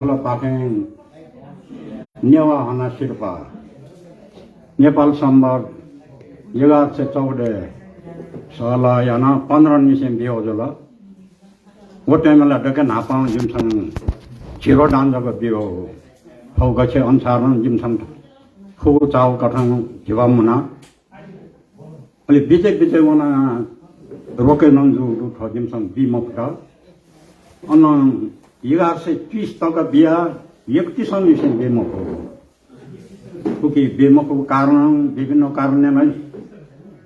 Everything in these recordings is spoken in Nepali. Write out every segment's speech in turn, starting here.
पाखे नेवा हना शेर्पा नेपाल सम्बर 1114 साल याना 15 निसेम बिहोजल वो टाइमला डके नापाउ जिमसँग छिरो डान्जको बिहो फौगछे अनुसार जिमसँग खु चाउ कठङ झिवा मुना अलि बिचे बिचे वना रोके नन्जु रुठ जिमसँग बिमफ्ट अन 1130 तक बिहा 31 निसेम बिमको कुकी बिमको कारण विभिन्न कारणले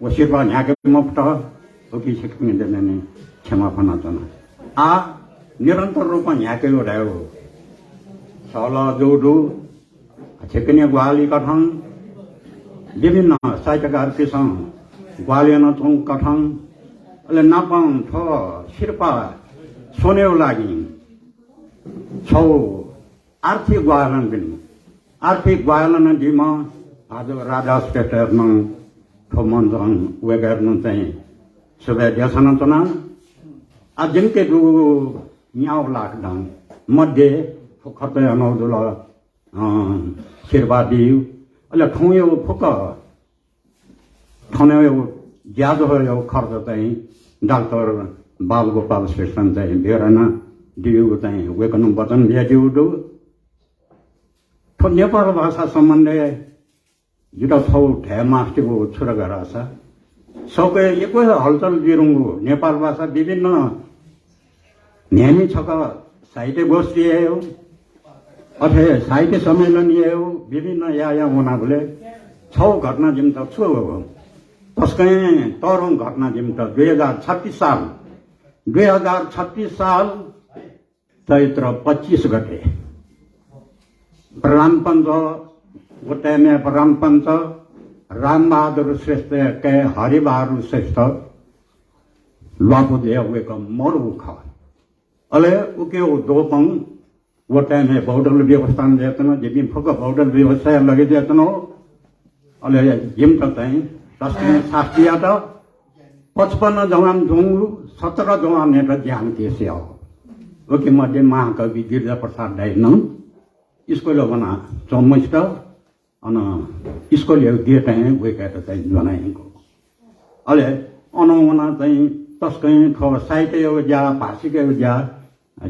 वो शेर्पा न्याके मफ्ट कुकी सिक्किने क्षमा पना आ निरन्तर रूपमा न्याके उडायो सल जोडु छेकने ग्वाली कठङ विभिन्न साहित्यकारसँग ग्वाली नचौं कठङ अहिले नापाउँ छ शेर्पा सोनेउ लागि छौ आर्थिक ग्वालन पनि आर्थिक ग्वालन दिमा आज राजा स्टेटमा ठोमन वेगर्नु चाहिँ सबै देशन चना आजमके दु न्याउ लाखदाङ मध्ये खतय अनौदुल शेर्पा दिउ अहिले ठुयो फुक ठने ज्यादा हो खर्च चाहिँ डाक्टर बालगोपाल श्रेष्ठ चाहिँ बेरना दिउ चाहिँ वेकनु वचन दिउ दु नेपाल भाषा सम्बन्धी जुटा छौ ठ्या मास्टिको छोरा गराछ सबै एकै हलचल दिरुङ्गु नेपाल भाषा विभिन्न न्यामी छक साहित्य गोष्ठी हो अथे साहित्य सम्मेलन हो विभिन्न या हुनाले छौ घटना जिम्ता छु तस्कै तरौं घटना जिम्ता 2036 साल चैत्र 25 गते प्रधानपञ्च गोटाइमे प्रधानपञ्च रामबहादुर श्रेष्ठ के हरिबहादुर श्रेष्ठ लपुदे वेक मरु ख अले उके दोपङ गोटाइमे बौडल व्यवस्थान जेतन जेबी फक बौडल व्यवसाय लगे जेतन अले जिम त चाहिँ तस्मै शास्त्रीय त 55 जवान जोंगु 17 जवान नेता ज्ञान केसे हो ओके मध्ये महाकवि गिरिजा प्रसाद दाइनो स्कुल बना चौमिष्ट अन स्कुल गेट वेकेट चाहिँ जनाएको अहिले अनौना चाहिँ तस्कै ठ साहित्य ज्या भाषिक ज्या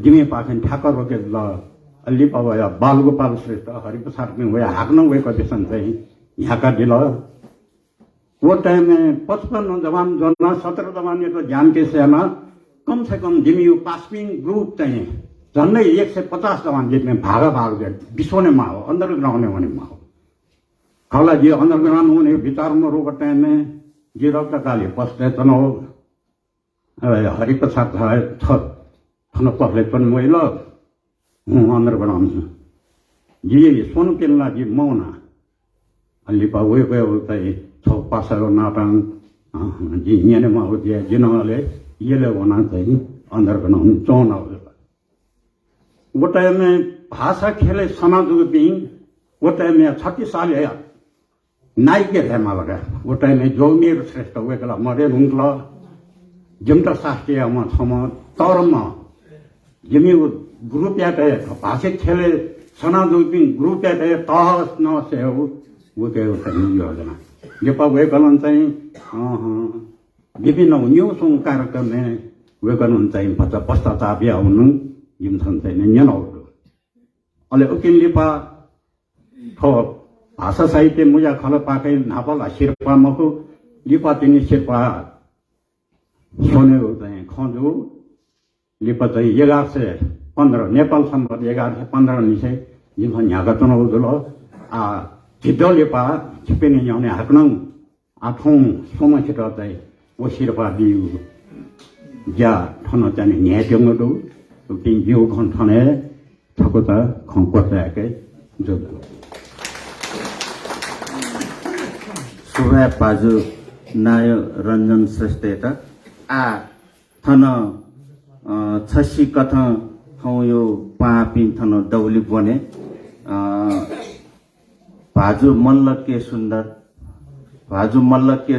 जिमे पाखन ठाकर रोके ल अलि पवया बालगोपाल श्रेष्ठ हरिप्रसाद में वे हाक्न वेको देशन चाहिँ यहाँका दिल वो टाइम में 55 जवान जना 17 जवान ने तो ज्ञान के सेना कम से कम जिमी पासिङ ग्रुप चाहिँ झन्डै 150 जवान जितने भाग विश्वने मा हो अंडरग्राउंड होने मा हो खाला जी अंडरग्राउंड होने विचार में रोक टाइम में जी रक्त काली पस्ते तनो हरिप्रसाद छ थन पहले पनि मैले अंडरग्राउंड जी सोन केला जी मौना अलि पावे चाहिँ छ पासरो नाटन जी यने मा हो जे जिनले येले होना चाहिँ अंडरग्राउंड चौन हो गोटाइ में भाषा खेले समाजु पिङ गोटाइ में 36 साल है नाइके हेमा लगा गोटाइ में जोमेर श्रेष्ठ वेकला मरे रुङ्ल जिमटा शास्त्रीय म छम तरम जिमी ग्रुप याटे भाषा खेले समाजु पिङ ग्रुप याटे तहस न से हो वेके योजना नेपाल वेकलन चाहिँ विभिन्न न्यू सङ कार्यक्रम में वेकलन चाहिँ पश्चाताप आउनु जिमसन चाहिँ न्यानौरो अहिले उकिन लिपा ठो भाषा साहित्य मुजा खल पाकै नापल शेर्पा मको लिपा तिनी शेर्पा सोनेउ चाहिँ खजु लिपा चाहिँ 1115 नेपाल सम्बन्ध 1115 निसे जिमसन न्यागा चुनाउ जुल आ छिटो लिपा छिपेने न्याउने हाक्नौ आठौं सोम छिटो चाहिँ ओ शेर्पा दिउ ज्या ठन चाहिँ न्यायजंगदु तिन जिउ खन ठने ठकोता खंकोताके जो सुभा पाजु नाय रञ्जन श्रेष्ठ एटा आ थन छसी कथ हौ यो पापी थन दौली बने भाजु मल्ल के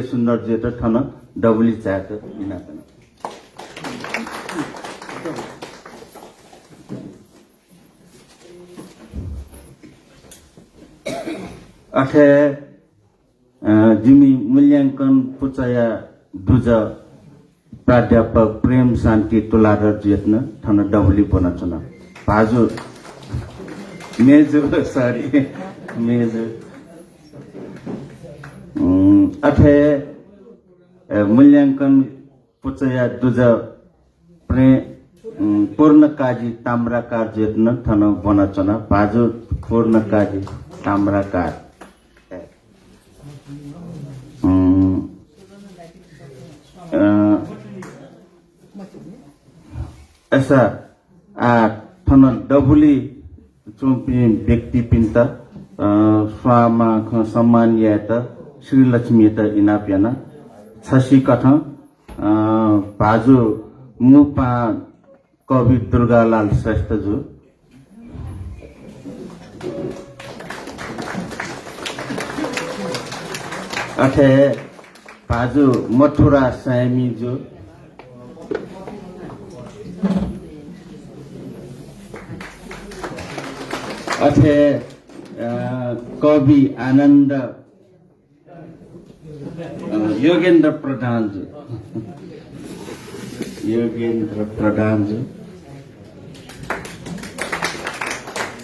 सुन्दर जेट थन दौली चाट इनातन अथे जिमी मूल्याङ्कन पुचया दुज प्राध्यापक प्रेम शान्ति तुलाधर जेत्न थन डबली पनचन भाजु मेजर सरी मेजर अथे मूल्याङ्कन पुचया दुज पूर्ण काजी ताम्राकार जेत्न थन बनचन भाजु पूर्ण काजी ताम्राकार ऐसा थन डबुली चुम्पी व्यक्ति पिन्त स्वामा ख सम्मान यात श्री लक्ष्मी त इनाप्याना छसी कथ भाजु मुपा कवि दुर्गालाल श्रेष्ठ जु अथे भाजु मथुरा सामी जु अथे कवि आनन्द योगेन्द्र प्रधान जु योगेन्द्र प्रधान जु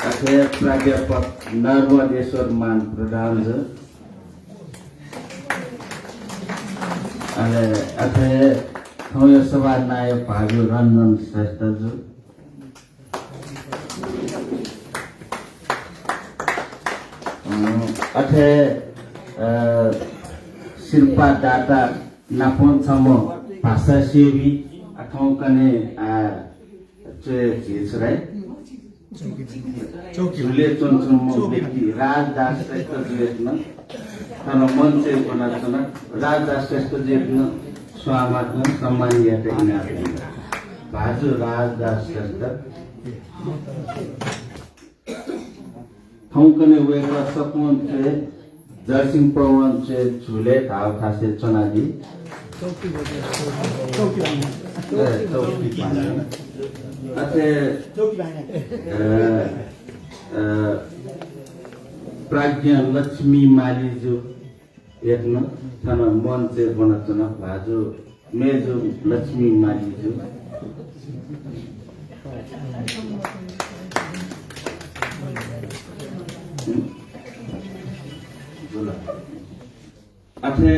अथे प्राध्यापक नर्मदेश्वर मान प्रधान जु अथे थौय सभा नायक भाजु रञ्जन श्रेष्ठ जु अथे शिल्पा दाता नाफोनसम्म भाषा सेवी अथवा कने झिसराई झुले चोनसम्म व्यक्ति राजदास श्रेष्ठ जेत्न तर मञ्चे बनाचन राजदास श्रेष्ठ जेत्न स्वागत सम्मान यात इनाम भाजु राजदास श्रेष्ठ थौकने वेगळा सपन छे जरसिंह पवन छे झुले थाव थासे चनादी चौकी अथे प्राज्ञा लक्ष्मी मालीजु हेर्न थन मन चाहिँ बनाचन भाजु मेजु लक्ष्मी मालीजु अथे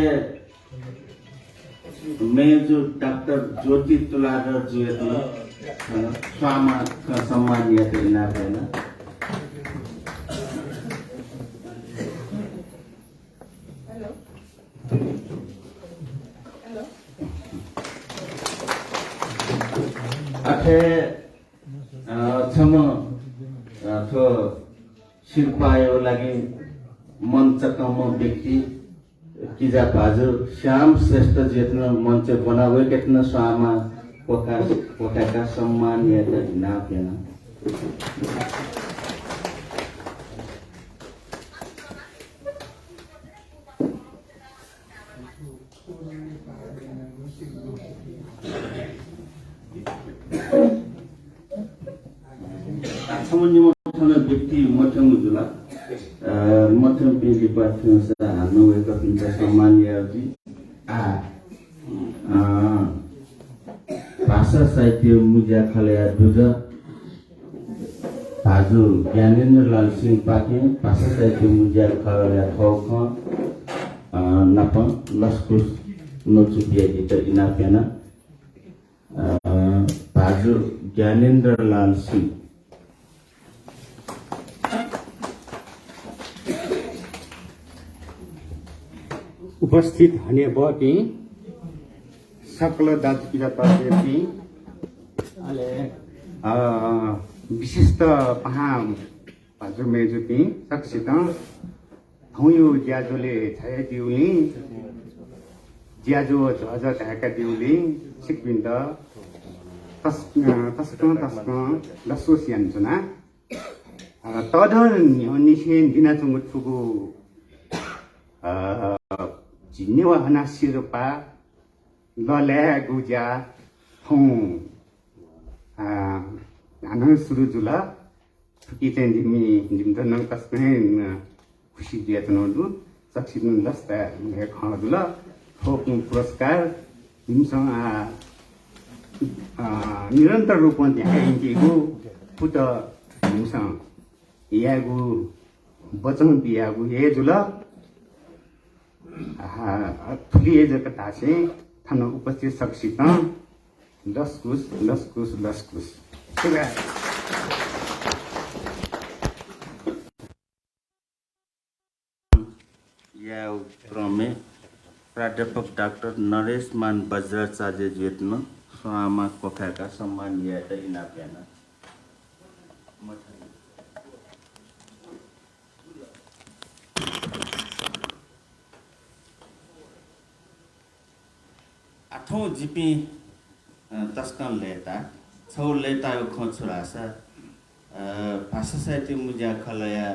मेजु डाक्टर ज्योति तुलाधर जी स्वामा का सम्मान यात इनाम अथे छम थो शिल्पायो लागि मञ्चकम व्यक्ति किजा भाजु श्याम श्रेष्ठ जेत्न मञ्च बनावे केतन स्वामा पोकाका सम्मान यात नापेन व्यक्ति मध्यम जुला मध्यम पेली पाठ्य हाल्नु भएको पिन्छ सम्मान याजी भाषा साहित्य मुजा खलया दुज भाजु ज्ञानेन्द्र लाल सिंह पाके भाषा साहित्य मुजा खलया खौख नप लस्कुस नचुपिया गीत इनापेना भाजु ज्ञानेन्द्र लाल सिंह उपस्थित हने बपी सकल दाजुपितापि अले विशिष्ट पहा भाजु मेजुपि सक्सित हौयो ज्याजोले छाया दिउली ज्याजो झज ढाका दिउली सिकबिन्द तस्क लसो स्यान्चुना तदर निसेन दिनाचुङ ठुगु जिन्नेवा हना सिरुपा लले गुजा हौ हाना सुरु जुला थुकी चाहिँ जिमी जिमदन तस्कै खुसी दिएतनहरू सक्षितन लस्ता हे खडुला थोक पुरस्कार हिमसँग निरन्तर रूपमा त्यहाँ इन्टिगु पुत हिमसँग यागु बचन पियागु ये जुला ठुली जगता से थान उपस्थित सक्षित लस्कुस या क्रमे प्राध्यापक डाक्टर नरेश मान बज्राचार्य ज्योत्न स्वामा कोखाका सम्मान यात इनाप्याना आठौँ जिपी तस्कन लेता छौ लेता यो खोछुरासा भाषा साहित्य मुजा खलया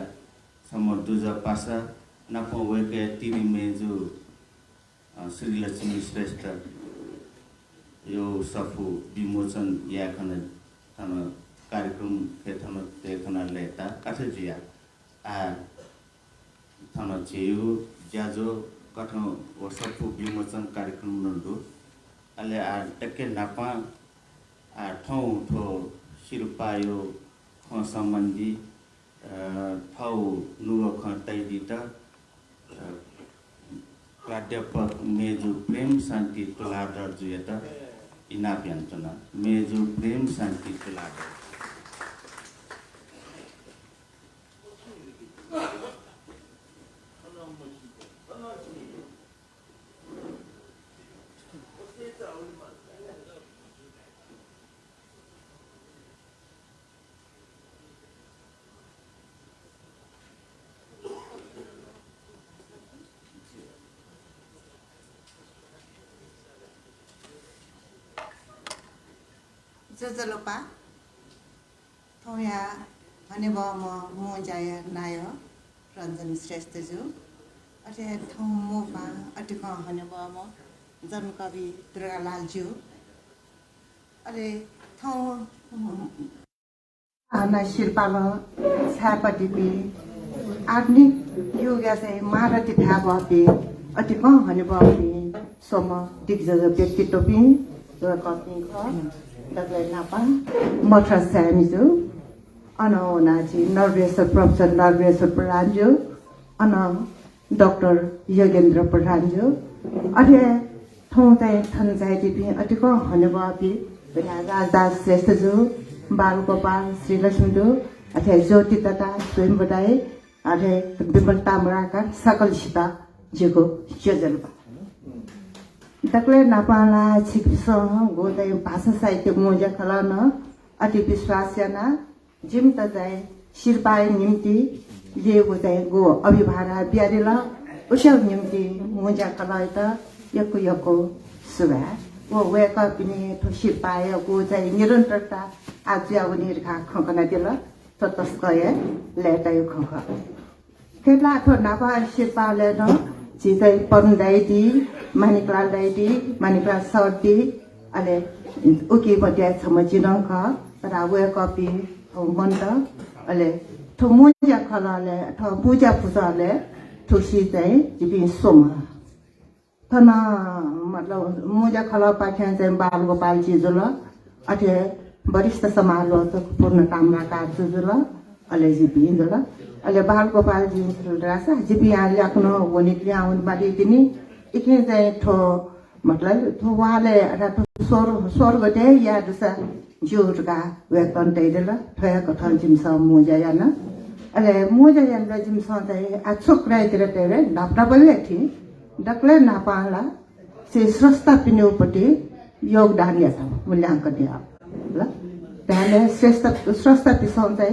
समर दुजा पासा नापो वेके तिनी मेजु श्री लक्ष्मी श्रेष्ठ यो सफु विमोचन याखन थन कार्यक्रम खेथन तेखन लेता काठजिया थन जेउ ज्याजो कठो व सफु विमोचन कार्यक्रम नन्दु अले टके नापा ठौ ठो शिरपायो ख सम्बन्धी ठौ नुगो ख तैदिता प्राध्यापक मेजु प्रेम शान्ति तुलाधर जुयता इनाप्यान्तना मेजु प्रेम शान्ति तुलाधर जजलोपा थौया भने म जाय नाय रञ्जन श्रेष्ठज्यू अटे थौ मोपा अटिक भने म जनकवि दुर्गालालज्यू अरे थौ आना शिल्पाल छापटिपी आधुनिक युग चाहिँ महारथी भ्यापी अटिक भने बपी सोम दिग्जज व्यक्तित्व पि कपि ख Daglay napa motra samizu ana onaji Narvesar Professor Narvesar Pradhanju ana Dr. Yogendra Pradhanju ade thongai thanjai dipi atiko haneba bi Rajdas Shresthaju Bal Gopal Sri Lakshmi ade Jyoti Tata Swayam Badai ade Bimal Tamraka Sakal Sita jigo Jyojalpa Dakle napala chikso godai भाषा साहित्य मोजा खलान अति विश्वासना जिम तजाय शिरपाय निम्ति ये गोदाय गो अभिभारा ब्यारेला उशव निम्ति मोजा खलाय त यको सुबा वो वेका पिने तो शिरपाय गोदाय निरन्तरता आज्याव निर्खा खकना दिला ततस्कय लेटाय खख केला थो नापा शिरपाले न जितै पन्दाइदी मानिकलालदाइदी मानिकला सर्दी अले उकी बट्या समजिन ख रावे कपी मन्द अले थमुजा खलाले थ पूजा पूजाले तुसी चाहिँ जिबि सोम थना मतलब मुजा खला पाख्या चाहिँ बाल गोपाल जिजुल अथे वरिष्ठ समालोचक पूर्ण कामना जुजुल अले जिबि जुल अले बाल गोपाल जिजुल रासा जिबि आले आफ्नो वनितले आउन बाली दिनी इखे चाहिँ थो मतलब थो वाले अथा स्वर्ग दे या दुसा जुरगा वेतन तैदला थया कथन जिमसा मोजा याना अले मोजा याना जिमसा तै अछुक राइतिर तेरे नापना बले थि डक्ले नापाला से स्रष्टा पिनेउपटि योगदान याता मूल्यांकन दिया ल त्याले श्रेष्ठ स्रष्टा पिसन तै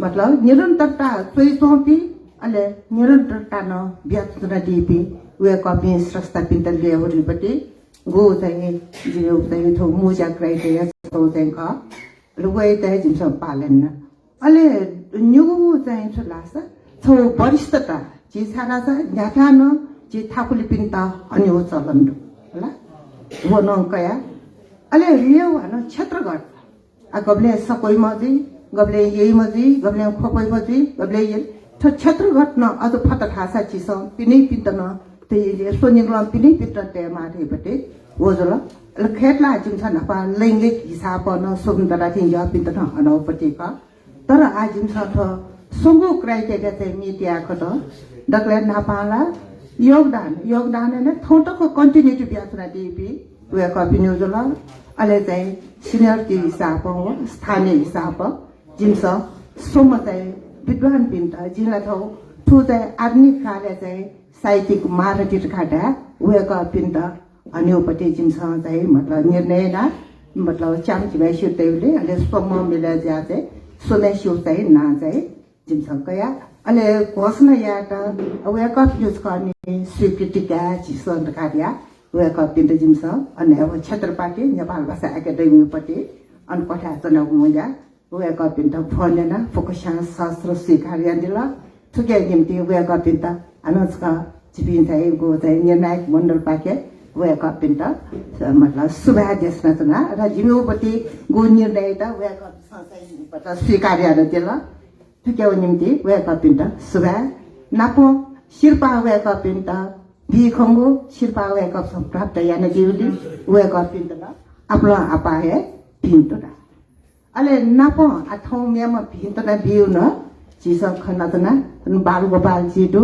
मतलब निरन्तरता सोइ सोपी अले निरन्तरता न व्याख्यान दिपी वे कपि स्रष्टा पिन्तल लेवरिपटि गो चाहिँ जिरो चाहिँ थो मोजा क्राइटेरिया छौ चाहिँ ख लुगै चाहिँ जिमसा पालन अले न्यु चाहिँ छलासा छौ वरिष्ठता जे छाला छ न्याथान जे थाकुली पिन्ता अनि हो चलन ल वो न कया अले रियो हन क्षेत्रगत अगबले सकोइ मजि गबले यही मजी गबले खोपै मजी गबले ये क्षेत्र घटना अझ फटा खासा चिस पिनै पिन्तन ते सोनिङला पिनै पिन्त ते माथे बटे ओजल खेतला जिम छ नपा लैङ्गिक हिसाब न सुन्दरा थिंग पिन्तन अनौपति का तर आजिम छ थ सुंगु क्राइटेरिया चाहिँ मिडिया खत डक्ले नापाला योगदान ने थोटको कन्टिन्युटी ब्याथना दिपी वे कपि न्यूजला अले चाहिँ सिनियरिटी हिसाब हो स्थानीय हिसाब जिम्स सोम चाहिँ विद्वान पिन्त जिला थौ थु चाहिँ आधुनिक कार्य चाहिँ साहित्यिक मारटिट खाटा वे पिन्त अन्योपट्टि जिम्स चाहिँ मतलब निर्णय ना मतलब चामची भाइ सुतेउले अले सोम मिला ज्या चाहिँ सोने शिव चाहिँ ना चाहिँ जिम्स कया अले घोषणा या त वे न्यूज गर्ने स्वीकृतिका चिसन कार्य वे पिन्त जिम्स अनि अब क्षेत्रपाटी नेपाल भाषा एकाडेमीपट्टि अनि पठा तनाउ मुजा वे पिन्त फोनेन फोकसा शास्त्र स्वीकार्य दिल थुके निम्ति वे पिन्त अनुजका जिपिन चाहिँ गो चाहिँ निर्णायक मण्डल पाके वे पिन्त मतलब सुभा देशमा तना र जिम्मेपट्टि गो निर्णय त वे चाहिँ स्वीकार्य दिल थुके निम्ति वे पिन्त सुभा नापो शिर्पा वे पिन्त बिखंगो शिर्पा वे प्राप्त याने दिउली वे पिन्त आपला अपाए पिन्तला अले नापो आठौं मेमा भिन्तना बिउ न चिस खनातना बाल गोपाल जिडु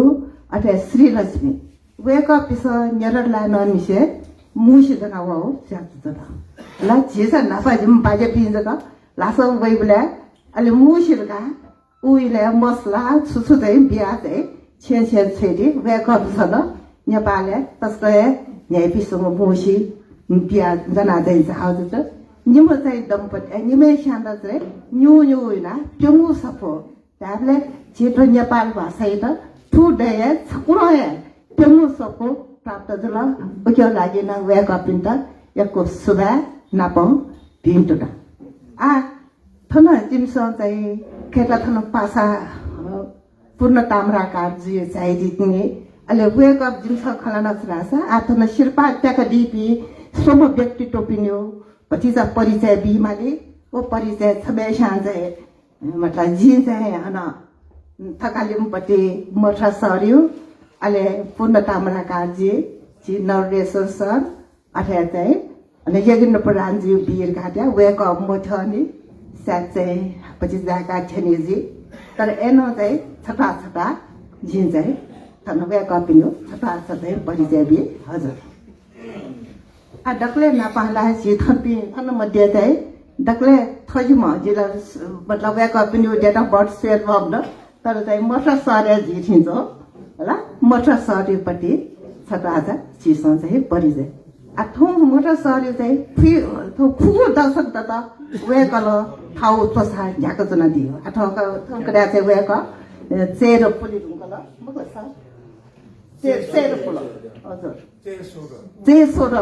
अथे श्रीलक्ष्मी वेक पिस नेरला न मिसे मुसी जना वा ज्यातना ला जिस नापा जिम बाजे पिन्जका लासो वैबले अले मुसीका उइले मसला सुसु चाहिँ बिया चाहिँ छेन छेडी वेक पिस न नेपालले तस्कए न्याय पिसङ मुसी बिया जना चाहिँ हाउज निम चाहिँ दम्पति निमे शान्त चाहिँ न्यू ना प्यङु सफो त्याबले छिटो नेपाल भाषा त ठु दय छकुरय प्यङु सफो प्राप्त जल उक्यो लागि न वे कपिन्त यको सुबा नापङ भिन्टुना आ थन जिमस चाहिँ खेला थन पासा पूर्ण ताम्राकार जी चाहिँ दिने अले वे कप जिमस खलाना छरासा आ थन शिरपा त्याका दिपी सोम व्यक्ति टोपिन्यो पछिचा परिचय बिमाले वो परिचय छबे चाहिँ मतलब जी चाहिँ अन थकालिमपट्टि मठा सर्यो अहिले पूर्ण ताम्राकार जी नरेश्वर सर अथवा चाहिँ अनि यज्ञ प्रधानजी बिर घाट्या वेक अप मठनी साथ चाहिँ पछि जाका छेनीजी तर एनो चाहिँ छटा जिन चाहिँ थन वेक अप पिन्यो छटा परिचय बि हजुर आ डक्ले नापाला जी थपी थन मध्ये चाहिँ डक्ले थजिम जिल्ला मतलब वेक अप पिन्यो डेट अफ बर्थ सेयर भन्न तर चाहिँ मठा सरे जी थिन्छ होला मठा सरेपट्टि छटा चिसो चाहिँ परिचय आ थौ मठा सरे चाहिँ खुगु दशक त वेकल थाउ तोसा झ्याक जना दियो आ थौकडा चाहिँ वेक चेर पुलि ढुङ्गल मकसा चेर पुल हजुर चेसोर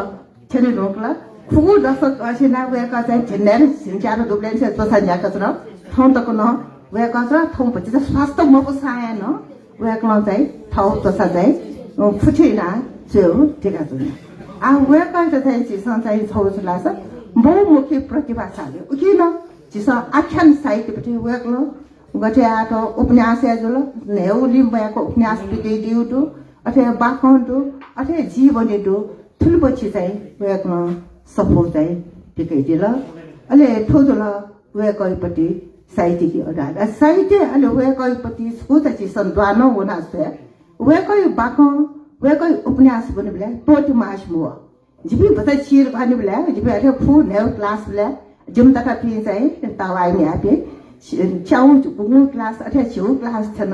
छेनी ढुङ्गल खुगु दशक असिना वेक चाहिँ झिन्नेर झिन्चारो दुब्लेन से तोसा झ्याक जना थौ तको न वेक छ थौ पछि चाहिँ स्वास्थ्य मको साया न वेकल चाहिँ थाउ तोसा चाहिँ फुठिना छेउ टिका जुन आ वेक चाहिँ चिसन चाहिँ छौ लास बहुमुखी प्रतिभाशाली उकिन चिस आख्यान साहित्यपट्टि वेकल गठे आठ उपन्यास जुल नेउ लिम्बयाको उपन्यास पिटे दिउटु अथे बाखन्टु अथे जीवनीटु ठुलपछि चाहिँ वेकल सपोर्ट चाहिँ टिकै दिल अहिले ठोजुल वेकैपट्टि साहित्यकी अडाल साहित्य अहिले वेकैपट्टि स्कुत चिसन द्वान हुना छ वेकै बाख वेकै उपन्यास बने बेला टोट मास मो जिपि बता चिर भानी बेला जिपि अथे फु नेउ क्लास बेला जिम तका पि चाहिँ तावाइ ने आपे चाउ गुगु क्लास अथे छिउ क्लास छन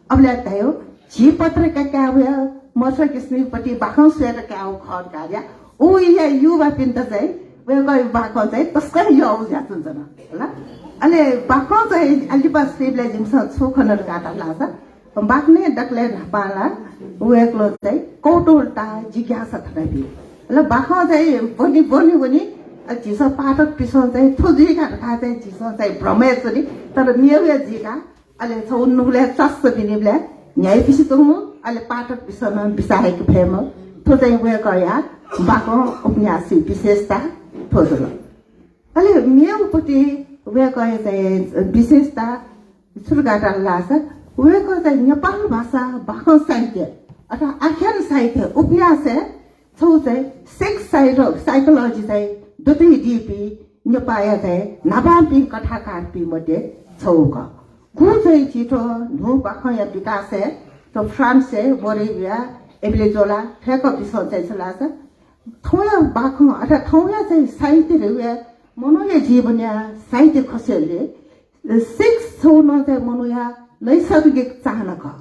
अबले तायो छि पत्रका काव्य मछ किस्मीपट्टि बाखौ स्वेर काउ खर कार्य ओ या युवा पिन्त चाहिँ वेकै बाख चाहिँ तस्कै यो ज्यात हुन्छ न होला अनि बाख चाहिँ अलिपा सेबले जिमस छोखनर गाटा लाछ बाक्ने डक्ले पाला वेक्लो चाहिँ कौटोलता जिज्ञासा थकाइदियो ल बाख चाहिँ बनी चिसो पाठक पिसो चाहिँ थोजिका खा चाहिँ चिसो चाहिँ भ्रमेछ नि तर नियवे जिका अहिले छ उन्नुले चस्स दिनेले न्याय पिसि तमु अहिले पाठक पिसमा बिसाएको फेम थो चाहिँ वेकया बाख उपन्यासी विशेषता थोजल अहिले मेउपट्टि वेको चाहिँ विशेषता सुरुगाटा लाछ वेको चाहिँ नेपाल भाषा भाषा साहित्य अथवा आख्यान साहित्य उपन्यास छौ चाहिँ सेक्स साइकोलोजी चाहिँ दुटै डिपी नेपाया चाहिँ नाबापी कथाकार पी मध्ये छौक कु चाहिँ छिटो नु बाखा या विकास तो फ्रांस बोरेविया एब्लेजोला ठेक विषय चाहिँ छलाछ थोया बाखा अथवा थौया चाहिँ साहित्य रे मनोय जीवन या साहित्य खसेले सेक्स छौ न चाहिँ मनोया नैसर्गिक चाहना ख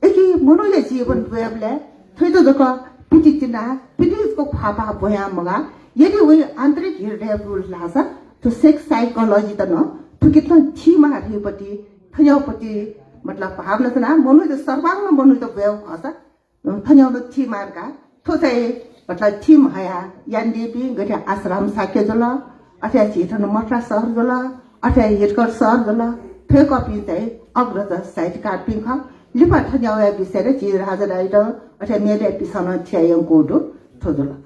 एकी मनोय जीवन वेबले थैतो जक पिटिटिना पिटिसको फापा बोया मगा यदि वे आन्तरिक हृदय रुल लाछ तो सेक्स साइकोलोजी त न तो कितना थीमा रेपटी थयापटी मतलब भावना त ना मनु त सर्वांग मनु त वेव खसा थयाउ न थीमारका थो चाहिँ मतलब थीम हया यान्देपी गठे आश्रम साके जला अथवा छिटन मठरा सहर जला अथवा हिटकर सहर जला थै कपी चाहिँ अग्रज साहित्यकार पिंख लिपा थयाउ विषय चीज राजा राइट अथवा मेले पिसन थ्यायं कोडो थोजला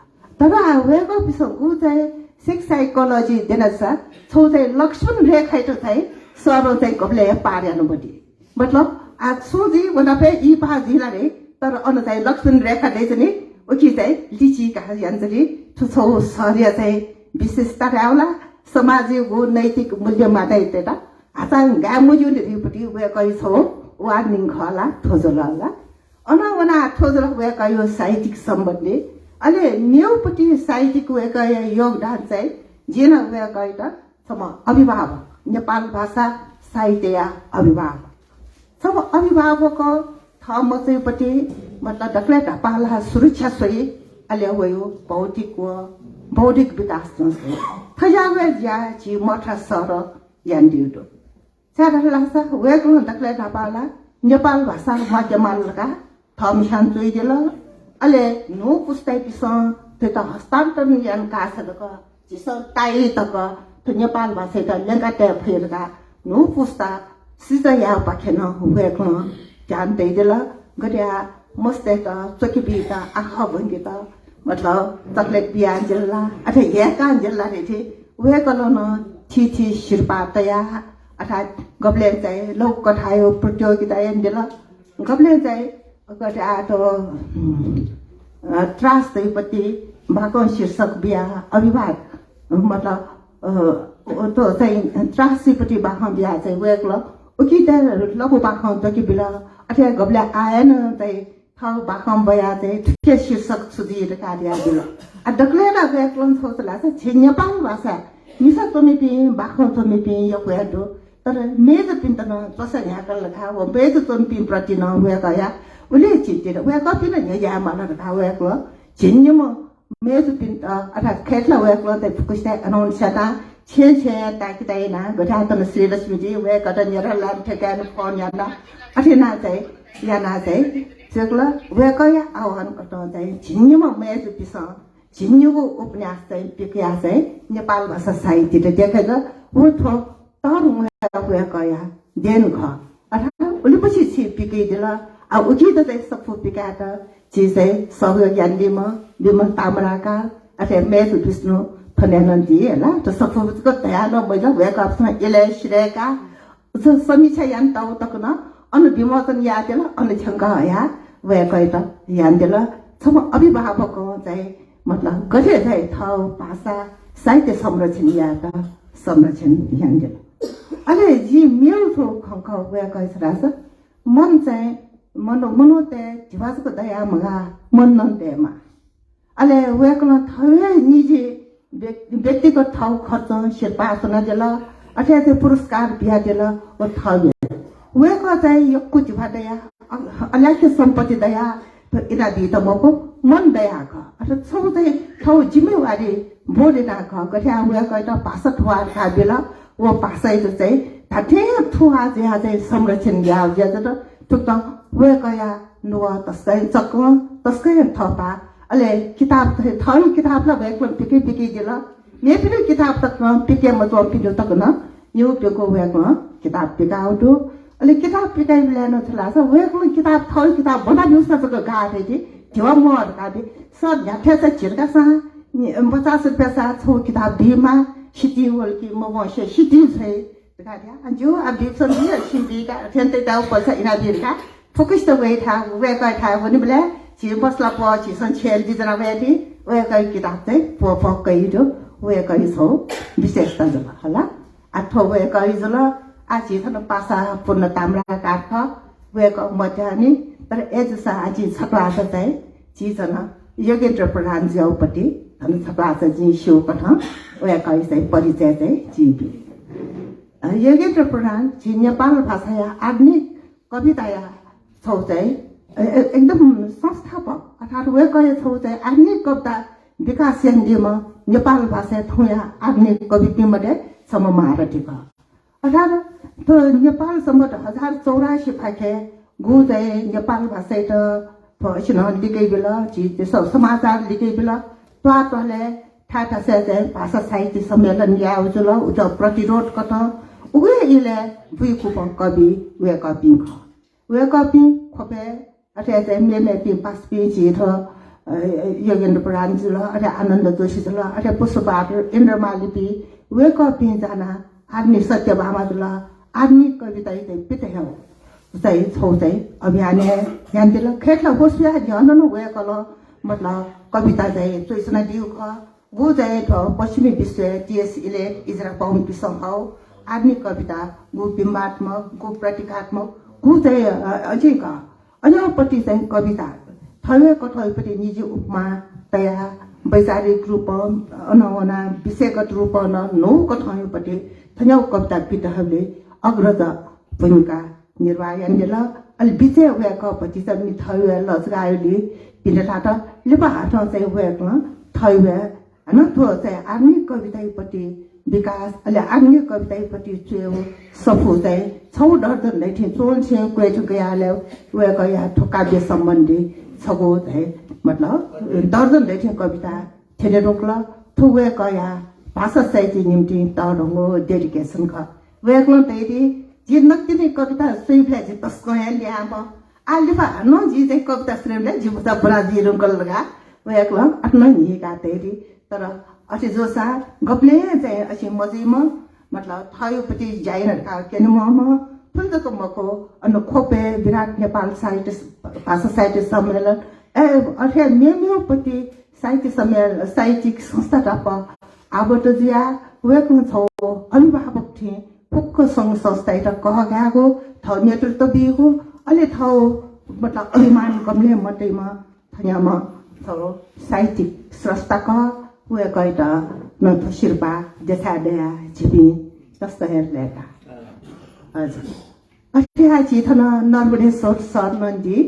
तर वेगो पिसको चाहिँ सेक्स साइकोलोजी देनसा छौ चाहिँ लक्ष्मण रेखा त चाहिँ सरो चाहिँ कबले पार्यानु बडी मतलब आज सोजी वनापे ई पा जिला रे तर अन चाहिँ लक्ष्मण रेखा दे चाहिँ ओकी चाहिँ लिची का यान्जली छौ सर्य चाहिँ विशेषता राउला सामाजिक गो नैतिक मूल्य मादै तेटा आचाङ गामुजु रिपटी वे कहि छौ वार्निङ खला थोजला अना वना थोजला वे कहि साहित्यिक सम्बन्धले अहिले नेउपट्टि साहित्यिक वेक योगदान चाहिँ जेन वेक त सम अभिभावक नेपाल भाषा साहित्य अभिभावक सब अभिभावक थ मचैपट्टि मतलब डक्ले ढपाला सुरक्षा सोही अहिले वयो बौद्धिक विकास चाहिँ थजावे ज्या जी मठा सर यान्दिउडो सारा लासा वेक डक्ले ढपाला नेपाल भाषा माध्यमका थम छान चोइ दिल अहिले नो पुस्ताइ पिसं त्यो त हस्तान्तरण यान कासलक जिस ताई तक त्यो नेपाल भाषा त लेंगा ते फेरका नो पुस्ता सिजा या पाखेन वेक ध्यान दैदिल गड्या मस्ते त चोकी बिता आखा भंगी त मतलब तकलेक बियान जिल्ला अथे याका जिल्ला रे थे वेकल न थी शिरपा तया अथा गबले चाहिँ लोक कथायो प्रतियोगिता यान्दिल गबले चाहिँ गड्या तो त्रास तैपति भाको शीर्षक बिया अभिभावक मतलब तो चाहिँ त्रासपट्टि बाखा बिया चाहिँ वेक्ल उकी त लघु बाखा तकी बिला अथे गबले आएन चाहिँ थाउ बाखा बया चाहिँ के शीर्षक सुदिएर कार्य दिल आ डक्लेरा वेक्लन सोचला छ नेपाल भाषा मिसा तमेपि बाखा तमेपि यक्वेदो तर मेज पिन्तन तसा याकल लखा व बेज तमेपि प्रति न वेकया उले चिन्तिर वे कति न या माला था वेक्ल छिन्यम मेज पिन्त अथा खेतला वेक्ल त फुकुस्ता अनाउन्सता छे ताकिताइ ना गठा तन श्री लक्ष्मी जी वे कत नेर लाम ठेकान फोन याना अठेना चाहिँ याना चाहिँ सेक्ल वे कया आह्वान कत चाहिँ छिन्यम मेज पिस छिन्युको उपन्यास चाहिँ पिकिया चाहिँ नेपाल भाषा साहित्य त देखेर वो थो तर वे कया देन घ अथा उले पछि छि पिकै दिला आ उठी त सफु पिका त चिज सहयोग यान्दिम विमल तामराका अथे मेज विष्णु फन्यानन्दी हैला त सफुको ध्यान मैले वेक अप्सन इले श्रेका समीक्षा यान ताउ तकन अनु विमोचन यादेल अनु छंगा हया वेक त यान्देल सम अभिभावक चाहिँ मतलब गथे चाहिँ थाउ भाषा साहित्य संरक्षण या त संरक्षण यान्देल अले जी मेल थो खंख वेक छरास मन चाहिँ मनो ते दिवासको दया मगा मन नन्तेमा अले वेकन थवे निजे व्यक्तिगत ठाउँ खर्च शेर्पा सुना दिल अथवा त्यो पुरस्कार बिहा दिल व थवे वेक चाहिँ यो कुछ दया अल्याख्य सम्पत्ति दया तो इरादी त मको मन दया ख अथवा छौ चाहिँ ठाउँ जिम्मेवारी बोलेना ख गठ्या वेक त भाषा ठुवार का बेला वो भाषा चाहिँ थाटे ठुवा चाहिँ संरक्षण या ज्यादा तुक वे कया नुवा तस्कै थपा अले किताब थल किताब ला वेक्ल पिके दिल मे पिनो किताब तक पिके म तो पिनो तक न यो पेको वेक्ल किताब पिकाउदो अले किताब पिकाइ बिलानो थला छ वेक्ल किताब थल किताब बना दिउस तक गाथे थि देवा मर गाथे सब याथे छ छिरका सा 50 रुपैयाँ सा छौ किताब दिमा 시티 월기 뭐 시티 세 그다야 안주 아비선이 신비가 텐테다고 벌써 이나비가 포커스도 왜다 왜가 다 보니 블래 지금 버스라포 지선 첼디잖아 왜디 왜가 기다대 포포 거이도 왜가 있어 비슷하다 할라 아토 왜가 있어라 아지 thân pasa pun tamra ka kho we ko matani tar ejsa aji sabla sa tai ji sana yogendra pradhan jau pati thân sabla sa ji shu ka tha we ka isai parichay tai ji bi yogendra pradhan ji Nepal भाषा या आधुनिक कविता या छौ चाहिँ एकदम संस्थापक अर्थात् वे कहे छौ चाहिँ आधुनिक कविता विकास केन्द्रमा नेपाल भाषा थोया आधुनिक कवितामध्ये सममारटिका अर्थात् तो नेपाल सम्बत 1084 फाके गु चाहिँ नेपाल भाषा त भएन लिकै बेला जी त्यसो समाचार लिकै बेला त्वाले ठाटा चाहिँ भाषा साहित्य सम्मेलन या उजुल उज प्रतिरोध कत उगे इले बुइकु कवि वे कवि खोपे अथे चाहिँ मेमे पि पास पि जी थ योगेन्द्र प्रधान जुल अथे आनन्द जोशी जुल अथे पुष्पबहादुर इन्द्रमाली पि वे कवि जाना आदमी सत्यभामा जुल आदमी कविता चाहिँ पिते हो चाहिँ छौ चाहिँ अभियान ध्यान दिल खेतला होसिया ध्यान न वे कल मतलब कविता चाहिँ चोइसना दिउ ख गु चाहिँ पश्चिमी विश्व टीएस इले इजरा पाउन पिसं हौ आदमी कविता गु बिम्बात्मक गु प्रतीकात्मक गु चाहिँ अझै का अन्यपट्टि चाहिँ कविता थवे कठैपट्टि निजी उपमा तया वैचारिक रूप अनवना विषयगत रूप नौ कठैपट्टि थन्याउ कविता पितहरूले अग्रज भूमिका निर्वाहन दिल अलि विषय वेकपट्टि चाहिँ थवे लजगायोले पिनटाट लिपा हाट चाहिँ वेकमा थवे हैन त्यो चाहिँ आधुनिक कवितापट्टि विकास अलि आधुनिक कवितापट्टि चेउ सफु चाहिँ 6 दर्जन लेखे चोन से क्वेट गयाले वे गया ठोकाव्य सम्बन्धी छगो है मतलब दर्जन लेखे कविता थेरे रोक्ल थु वे गया भाषा साहित्य निम्ति तडंगो डेडिकेसन ख वेक्लो तेरी जिन्दक तिनी कविता सुइफले जि तस्को याले आब आलिफा न जी चाहिँ कविता श्रेणीले जिबुता बराजी रुंगल लगा वेक्लो आफ्नो निगा तेरी तर अझै जोसा गप्ले चाहिँ अझै मजिमा मतलब थायोपट्टि जाइन का केनुमा फुलको मको अन खोपे विराट नेपाल साहित्य भाषा साहित्य सम्मेलन अथे मेमियोपट्टि साहित्य सम्मेलन साहित्यिक संस्था टाप आबट जिया वेको छौ अभिभावक थिए फुक्क संघ संस्था त कह गएको थ नेतृत्व दिएको अलि थौ मतलब अभिमान कमले मटैमा थन्यामा छौ साहित्यिक स्रष्टा कह वे कइटा न त शिर्पा देखादेया छिपी तस्ता हेर्लेका हजुर अठ्या चिथन नर्बडेश्वर सर नन्दी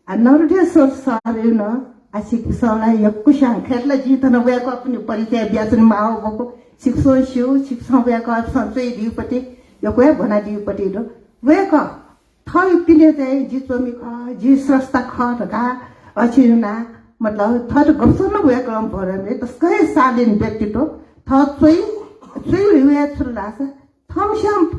आ नर्बडेश्वर सर न आशिक सलाई यकुशा खेतला जिथन वेको पनि परिचय ब्याजन माओ बको शिक्षो शिव शिक्षा वेको सञ्चय दिउपट्टि यको भना दिउपट्टि र वेको थै पिने चाहिँ जित्वमी ख जि स्रष्टा ख ढका अछिना मतलब थर गप्सन वेकलम भरमे तस्कै सालिन व्यक्तित्व थ चोइ वे छुलास थम श्याम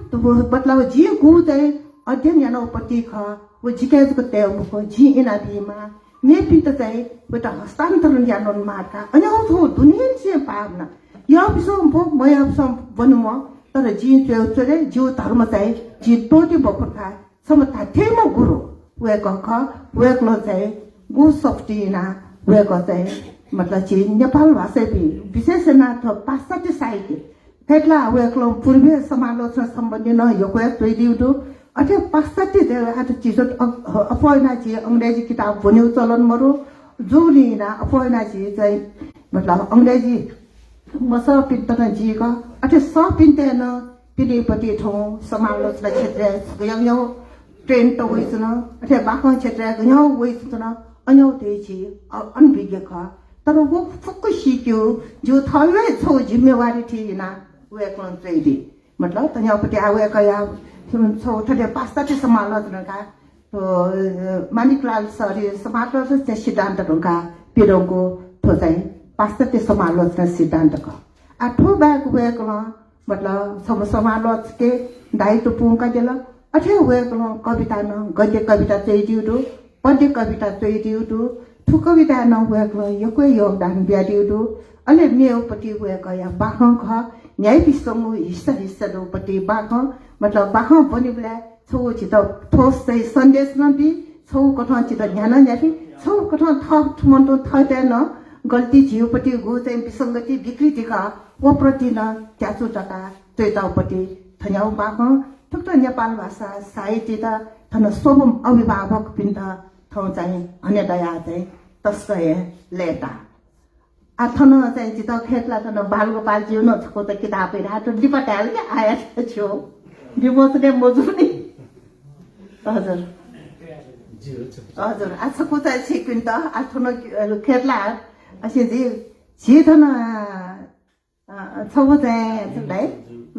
मतलब जी गु चाहिँ अध्ययन यानोपट्टि ख वो जिकेजको तेमको जी इना दिमा ने पित चाहिँ बेटा हस्तान्तरण यानोन मार्का अन्यौ थो दुनिया से पावना यो बिसम भो मय बिसम बनुम तर जी चोरे जो धर्म चाहिँ जी टोटी बखुर्खा समता थेम गुरु वेक ख वेकलो चाहिँ गु सफ्टिना वेको चाहिँ मतलब चाहिँ नेपाल भाषा विशेष नाथ पाश्चात्य साहित्य खेतला वेकलो पूर्वीय समालोचना सम्बन्धी न योको त्रिदिउदु अथे पाश्चात्य आठ चिज अपयना चाहिँ अंग्रेजी किताब भन्यो चलन मरो जुलिना अपयना चाहिँ मतलब अंग्रेजी मस पिन्तन जीका अथे स पिन्तेन पिनेपति ठौ समालोचना क्षेत्र गयौ ट्रेन त होइसन अथे बाखो क्षेत्र गयौ होइसन अन्यौ तेजी अनभिज्ञ ख तर वो फुक्क सिक्यो जो थवे छौ जिम्मेवारी थिएन वेकलन चाहिँ मतलब तन्यापट्टि आवे कया छौ थले पाश्चात्य समालोचनाका तो मानिकलाल सरी समालोचना सिद्धान्त ढुङ्गा पिरोको थो चाहिँ पाश्चात्य समालोचना सिद्धान्त क आठो बाग वेकलन मतलब सब समालोचके दायित्व पुंका दिल अठे वेकलन कविता न गद्य कविता चाहिँ दिउदो पद्य कविता चाहिँ दिउदो थु कविता न वेकलन यको योगदान ब्या दिउदो अले मेउपट्टि वेक या बाखं ख न्याय विश्वमु हिस्सा दोपट्टि बाख मतलब बाख पनि बेला छौ चित ठोस चाहिँ सन्देश नबी छौ कठा चित ज्ञान न्याफी छौ कठा थ मन्तो थते न गल्ती जिउपट्टि गो चाहिँ विसङ्गति विकृतिका ओप्रति न त्याचु टका त्वेतापट्टि थन्याउ बाख थुक्त नेपाल भाषा साहित्य त थन सोबम अभिभावक पिन्त थौ चाहिँ अन्यदया चाहिँ तस्कय लेटा आथन चाहिँ चित खेतला थन बालगोपाल जीवन छको त किताब रातो डिपटाल के आया थियो डिबोसले मजुनी हजुर हजुर आछको चाहिँ छिकिन त आथन खेतला असे जी थन छौ चाहिँ जुलाई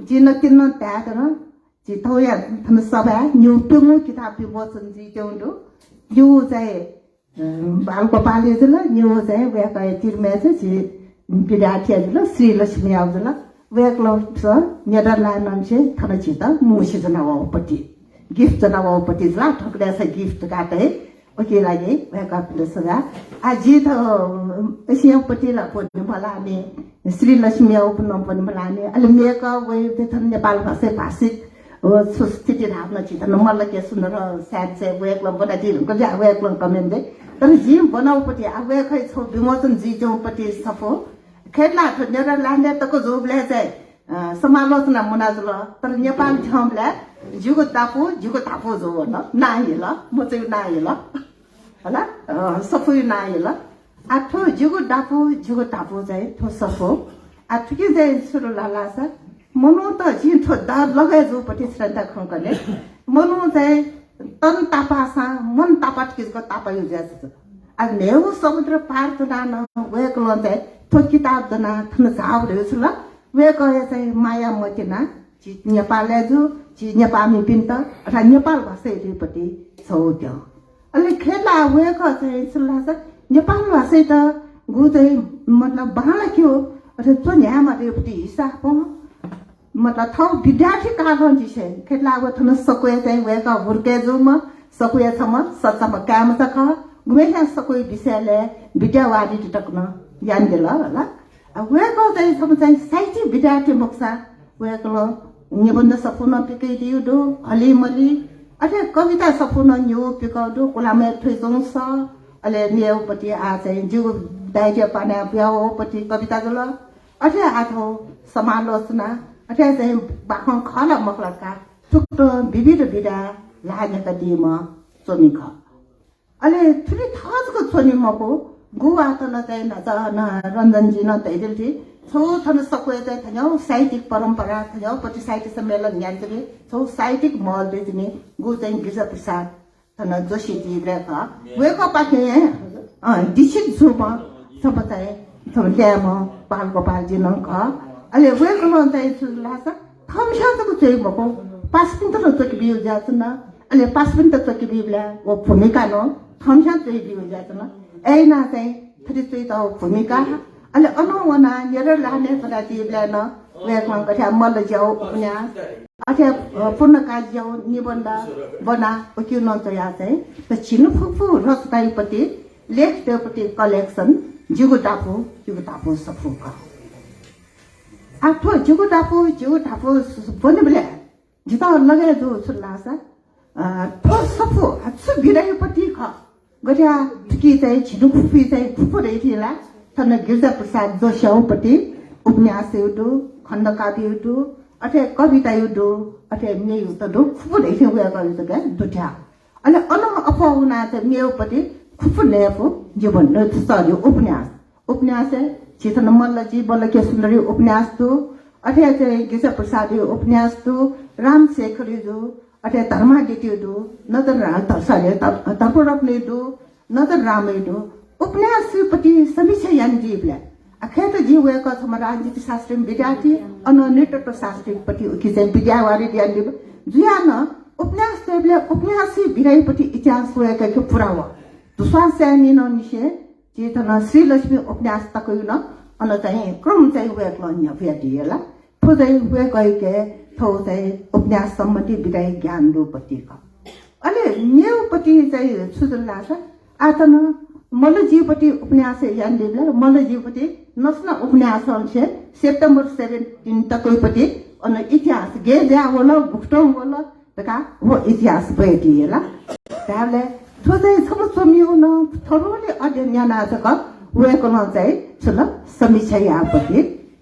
जिन किन्न त्यागन जितौ या थन सभा न्यू टुङु किताब विमोचन जी तेउन्डो यो चाहिँ बालगोपाल जुल न्यू चाहिँ वेक तिरमे चाहिँ विद्यार्थी जुल श्री लक्ष्मी आउजुल वेक स नेदरल्यान्ड मान्छे थन चित मुसी जनावपट्टि गिफ्ट जनावपट्टि जुल ठोक्दा छ गिफ्ट काटे ओके लागि वेक सगा आजी त एसियापट्टि ला पनि भलाने श्री लक्ष्मी आउ पनि भलाने अलि मेक वे थन नेपाल भाषिक स्थिति धाप्न चित मलाई के सुन्दर स्याड चाहिँ वेकलम बनाइदिनु को जा वेकलम कमेन्ट दे तर जी बनाउपट्टि आवे खै छौ विमोचन जी जोपट्टि सफो खेतला नेदरल्यान्ड तको जोबले चाहिँ समालोचना मुनाजुल तर नेपाल ठाउँले जुगो तापु जो न नाइ ल म चाहिँ नाइ ल होला सफो नाइ ल आठो जुगो टापु चाहिँ ठो सफो आठुकी चाहिँ सुरु लाला छ मनु त जिन ठो द लगाए जोपट्टि श्रद्धा खंकले मनु चाहिँ तन तापासा मन तापाट किसको तापा युज आज नेउ समुद्र पार त न वेक लन चाहिँ थो किताब जना थन जाव रे छ ल वेक चाहिँ माया मतिना जि नेपाल जो जि नेपाली पिन्त अथवा नेपाल भाषा हेरिपट्टि छौ त्यो अलि खेला वेक चाहिँ सुला छ नेपाल भाषा त गु चाहिँ मतलब बाला के हो अथवा तो न्यामा रेपट्टि हिस्सा पो मतलब थौ विद्यार्थी कागन जी छे खेला गो थन सकोय चाहिँ वेक हुर्के जो म सकोय छम सच्चामा काम त ख गुमेहा सकोय विषयले विद्यावादी टक्न ज्ञान दिला होला वेक चाहिँ छम चाहिँ साहित्य विद्यार्थी मुक्सा वेक ल निबन्ध सपुन पिकै दिउ दो हलिमली अथे कविता सपुन न्यू पिकौ दो कोलामे थैजों स अले नेउपट्टि आ चाहिँ जुगो दाइजे पाना ब्याउपट्टि कविता गल अथे आथो समालोचना अथे चाहिँ बाखं खला मखलका थुक्तो विविध विधा लागेका दिमा चोमिख अले थुरी थजको छोनी मको गुवा त चाहिँ न रञ्जन जी न तैदिलजी छौ थन सकोय चाहिँ थन्याउ साहित्यिक परम्परा थन्याउ पति साहित्य सम्मेलन ज्ञानजले छौ साहित्यिक महल दिने गु चाहिँ गिरिजा प्रसाद थन जोशी जी रेखा वेको पाके दीक्षित जुमा सब चाहिँ थम ल्याम बालगोपाल जी नख अले वेको लन चाहिँ सुलासा थमशातको चाहिँ मको पासपिन त चोकी बिउ जाछन अले पासपिन त चोकी बिउला ओ भूमिका न थमशा चाहिँ बिउ जाछन ऐना चाहिँ थरी चाहिँ त भूमिका अले अनुवना नेदरल्यान्ड कदाति ब्ल्यान वेकमा कथा मल जाऊ उपन्यास अथे पूर्णकाल जाऊ निबन्ध बना ओक्यु न तया चाहिँ त छिनु फुफु रचनाइपट्टि लेखपट्टि कलेक्सन जुगो टापु सफुका आठो जुगो टापु बने ब्ल्या जिता लगे जो सुलासा तो सफु अछु बिराइपट्टि ख गठा कि चाहिँ छिनु फुफु चाहिँ फुफु रहिथिला थन गिरिजा प्रसाद जोशीपट्टि उपन्यास एउटो खण्डकाव्य एउटो अथे कविता एउटो अथे मे त दो फुफु रहिथ्यो गएको कविता के दुठ्या अनि अन अफौना चाहिँ मेउपट्टि फुफु नेफु जीवन सल्यो उपन्यास चेतन मल्लजी बल्लके सुन्दरी उपन्यास तो अथे चाहिँ गिरिजा प्रसाद उपन्यास तो रामशेखर जो अथे धर्मा गेटी दो नतर सरी तर्पणले दो नतर रामै दो उपन्यासपट्टि समीक्षा यान जीवले अखेत जीवका छम राजनीति शास्त्र विद्यार्थी अन नृत्य शास्त्रपट्टि उकि चाहिँ विद्यावारी ज्ञान दिव जुयान उपन्यास देवले उपन्यासी बिराइपट्टि इतिहास होएका के पुरावा दुस्वा स्यानी न निशे चेतन श्री लक्ष्मी उपन्यास तक न अन चाहिँ क्रम चाहिँ वेक लन्य भेटिएला थो चाहिँ वेकैके थो चाहिँ उपन्यास सम्बन्धी विधाय ज्ञान दोपट्टि क अले नेउपट्टि चाहिँ सुजल्ला छ आतन मल्लजीपट्टि उपन्यास यान्डेले मल्लजीपट्टि नस्न उपन्यास अंश सेप्टेम्बर 17 तकैपट्टि अन इतिहास गे ज्या होला बुक्टों होला तका वो इतिहास बैठिएला त्याले थोदै समसमियो न थरोले अध्ययन यानाजक वेको न चाहिँ छल समीक्षा यापट्टि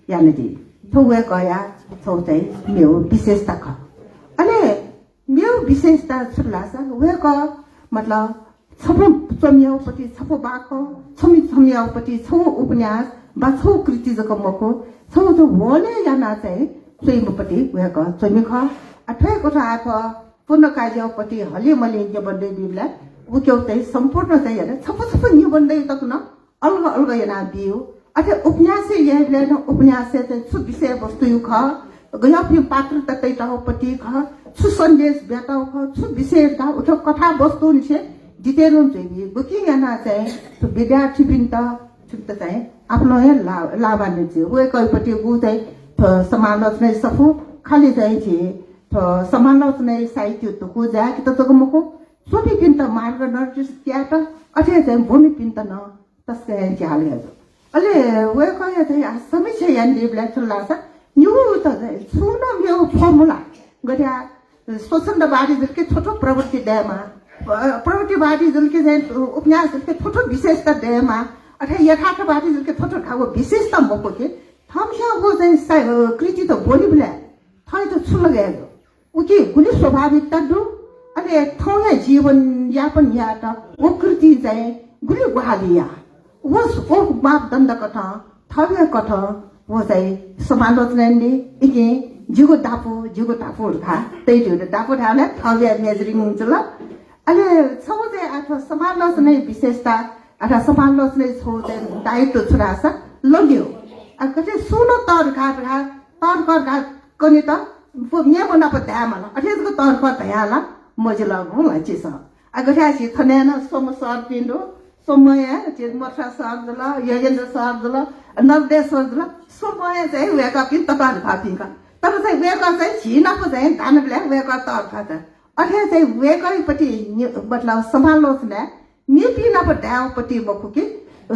यानदि थो वेको या छौ चाहिँ मेरो विशेषता ख अनि मेरो विशेषता छुलासा वेको मतलब छपो चमियाउपट्टि छपो बाको छमियाउपट्टि छौ उपन्यास बा छौ कृति जक मको छौ जो वले याना चाहिँ चैमपट्टि वेको चमिख अठैको आफ पूर्ण कार्यपट्टि हलिमलि निबन्धै बिबला उक्यो चाहिँ सम्पूर्ण चाहिँ हैन छपो निबन्धै तक न अलग अलग याना बियो अथे उपन्यास याले न उपन्यास चाहिँ छु विषय वस्तु ख गयापि पात्र ततै तहपट्टि ख छु सन्देश बेटाउ ख छु विषय का उठो कथा वस्तु निसे डिटेल चाहिँ बुकिङ याना चाहिँ विद्यार्थी बिन्त छुट्ट चाहिँ आफ्नो लाभान्वित चाहिँ वे कहिपट्टि गु चाहिँ समालोचना सफु खाली चाहिँ समालोचना साहित्य तुकु जा कि त मको सोपी पिन्त मार्ग नर्जिस क्या त अथे चाहिँ भूमि पिन्त न तस्कै हाले अले वे कहे चाहिँ समीक्षा यान्डी ब्ल्याक चल्लाछ न्यू त सुन यो फर्मुला गड्या स्वच्छन्दवादी जलके छोटो प्रवृत्ति दयमा प्रवृत्तिवादी जलके चाहिँ उपन्यास जलके छोटो विशेषता दयमा अथवा यथार्थवादी जलके छोटो खाको विशेषता मको के थम्स्या वो चाहिँ कृति त बोली ब्ल्या थै त छु लगायो उके गुली स्वाभाविकता दु अनि थौया जीवन यापन या त वो कृति चाहिँ गुली गुहालिया वो ओ मापदण्ड कथा थव्य कथा वो चाहिँ समालोचनाले इके जिगो टापु खा त्यही टापु ठाउले थव्य मेजरिङ हुन्छ ल अहिले छौ चाहिँ अथवा समालोचना विशेषता अथवा समालोचना छौ चाहिँ दायित्व छुराछ लग्यो कतै सुनो तर कनि त मे बना प त्यामला अठेजको तर त्याला मजे लगु लचिस अगठासी थनेन सोम सर पिण्डो समय चाहिँ मर्सा सर्दल योगेन्द्र सर्दल नवदे सर्दल समय चाहिँ वेका पिन तपाईहरु भापिङ तर चाहिँ वेका चाहिँ छिनाको चाहिँ दानले वेका तर खात अठे चाहिँ वेकैपट्टि मतलब समालोचना मेपिना प ड्याउपट्टि बखु कि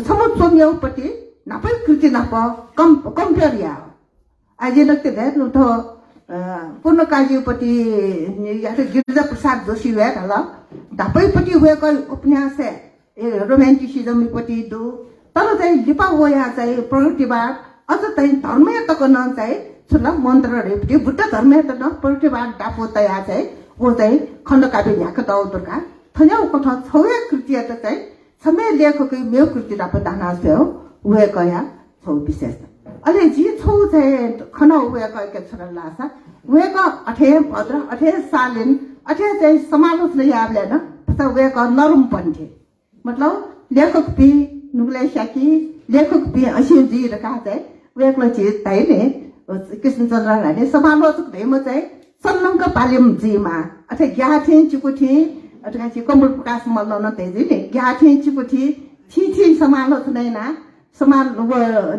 सम चोम्याउपट्टि नापै कृति नाप कम्पेयर या आज नक्ते भेट्नु त पूर्ण कार्यपट्टि या त गिरिजा प्रसाद जोशी वे हल धापैपट्टि वेकै उपन्यास रोमान्टिसिजमपट्टि दु तर चाहिँ लिपा वया चाहिँ प्रगतिवाद अझ चाहिँ धर्मयतको न चाहिँ छुला मन्त्रहरुपट्टि बुद्ध धर्मयत न प्रगतिवाद डापो तया चाहिँ वो चाहिँ खण्डकाव्य याक दौदरका थन्याउ कथा छौया कृति त चाहिँ समय लेखकै मेउ कृति डापो दाना थियो वे कया छौ विशेष अले जी छौ चाहिँ खना वे कया छरा लासा वे का अठे भद्र अठे सालिन अठे चाहिँ समालोचना याबले न त वे का नरम पन्थे मतलब लेखक पी नुगले शाकी लेखक पी असिजी रका चाहिँ वेकले चाहिँ ताइले कृष्णचन्द्र राणे समालोचक भएमा चाहिँ सल्लङ्क पालिम जीमा अथवा ग्याथे चुकुठी अथवा चाहिँ कमल प्रकाश मल्ल न तेजीले ग्याथे चुकुठी छी समालोचना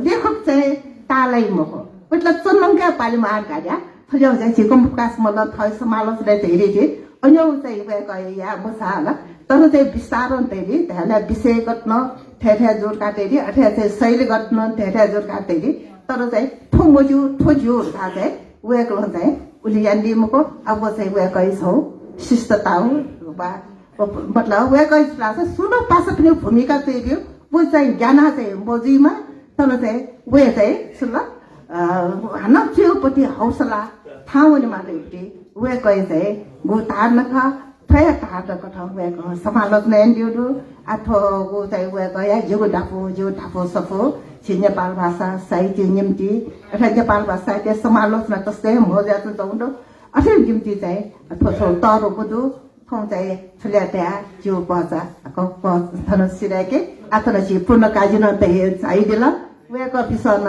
लेखक चाहिँ तालै मको मतलब सल्लङ्क पालिम आर गाड्या थ्यो चाहिँ कमल प्रकाश मल्ल थय समालोचना धेरै थिए अन्य चाहिँ वेक या मसाला तर चाहिँ विस्तारण तेरी त्यसलाई विषयगत न ठेठा जोड काटेरी अथवा चाहिँ शैलीगत न ठेठा जोड काटेरी तर चाहिँ ठोज्यू खा चाहिँ वेक चाहिँ उले यान्दिमको अब चाहिँ वेकै छौ शिष्टता हो मतलब वेकै छ सुनो पास पनि भूमिका चाहिँ वो चाहिँ ज्ञान चाहिँ मजीमा तर चाहिँ वे चाहिँ सुन हान छेउपट्टि हौसला ठाउँले मात्रै वेकै चाहिँ गो धार्न खा थया तार कथा वेक समालोचना एन्डियो अथवा गो चाहिँ वेक या जो डापो सफो छि नेपाल भाषा साहित्य निम्ति अथवा नेपाल भाषा साहित्य समालोचना तस्तै मजा त जाउँदो अथवा निम्ति चाहिँ अथवा तरो बुदु थौ चाहिँ छल्याट्या जो बचा थन सिराके अथवा छि पूर्ण काजिन त चाहिदिल वेक पिसन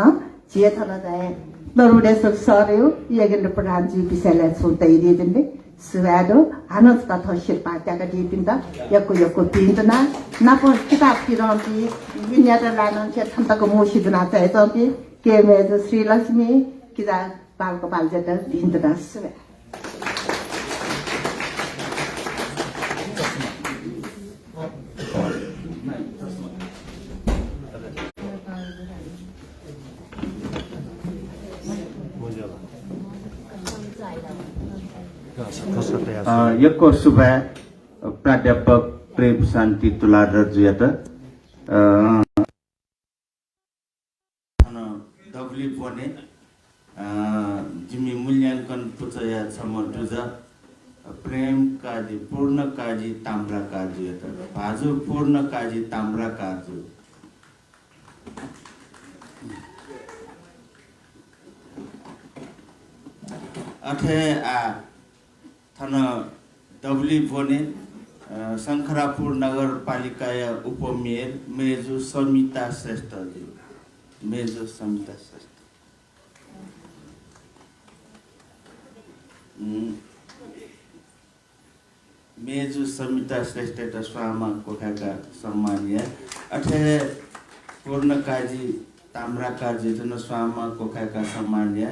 छिए थन चाहिँ नरुडेश्वर सरयो योगेन्द्र प्रधानजी विषयलाई छुट्दै दिदिले सुवादो हानस कथा शिल्पा त्यागा दिपिन्दा यको पिन्तना नाप किताब किरन्ती विन्यात लानन छ छन्तको मोसिदना चाहिँ चम्पी के मेज श्री लक्ष्मी किजा पालको पालजेत दिन्दा सुवा यको सुभा प्राध्यापक प्रेम शान्ति तुलाधर जुयात दबली बने जिमी मूल्याङ्कन पुचया छम दुजा प्रेम काजी पूर्ण काजी ताम्रा काजु यत भाजु पूर्ण काजी ताम्रा काजु अथे आ थन दबली बने शङ्खरापुर नगरपालिका उपमेयर मेजु समिता श्रेष्ठ मेजु समिता श्रेष्ठ मेजु समिता श्रेष्ठ त स्वामा कोखाका सम्मानीय अथे पूर्ण काजी ताम्रा काजी जन स्वामा कोखाका सम्मानीय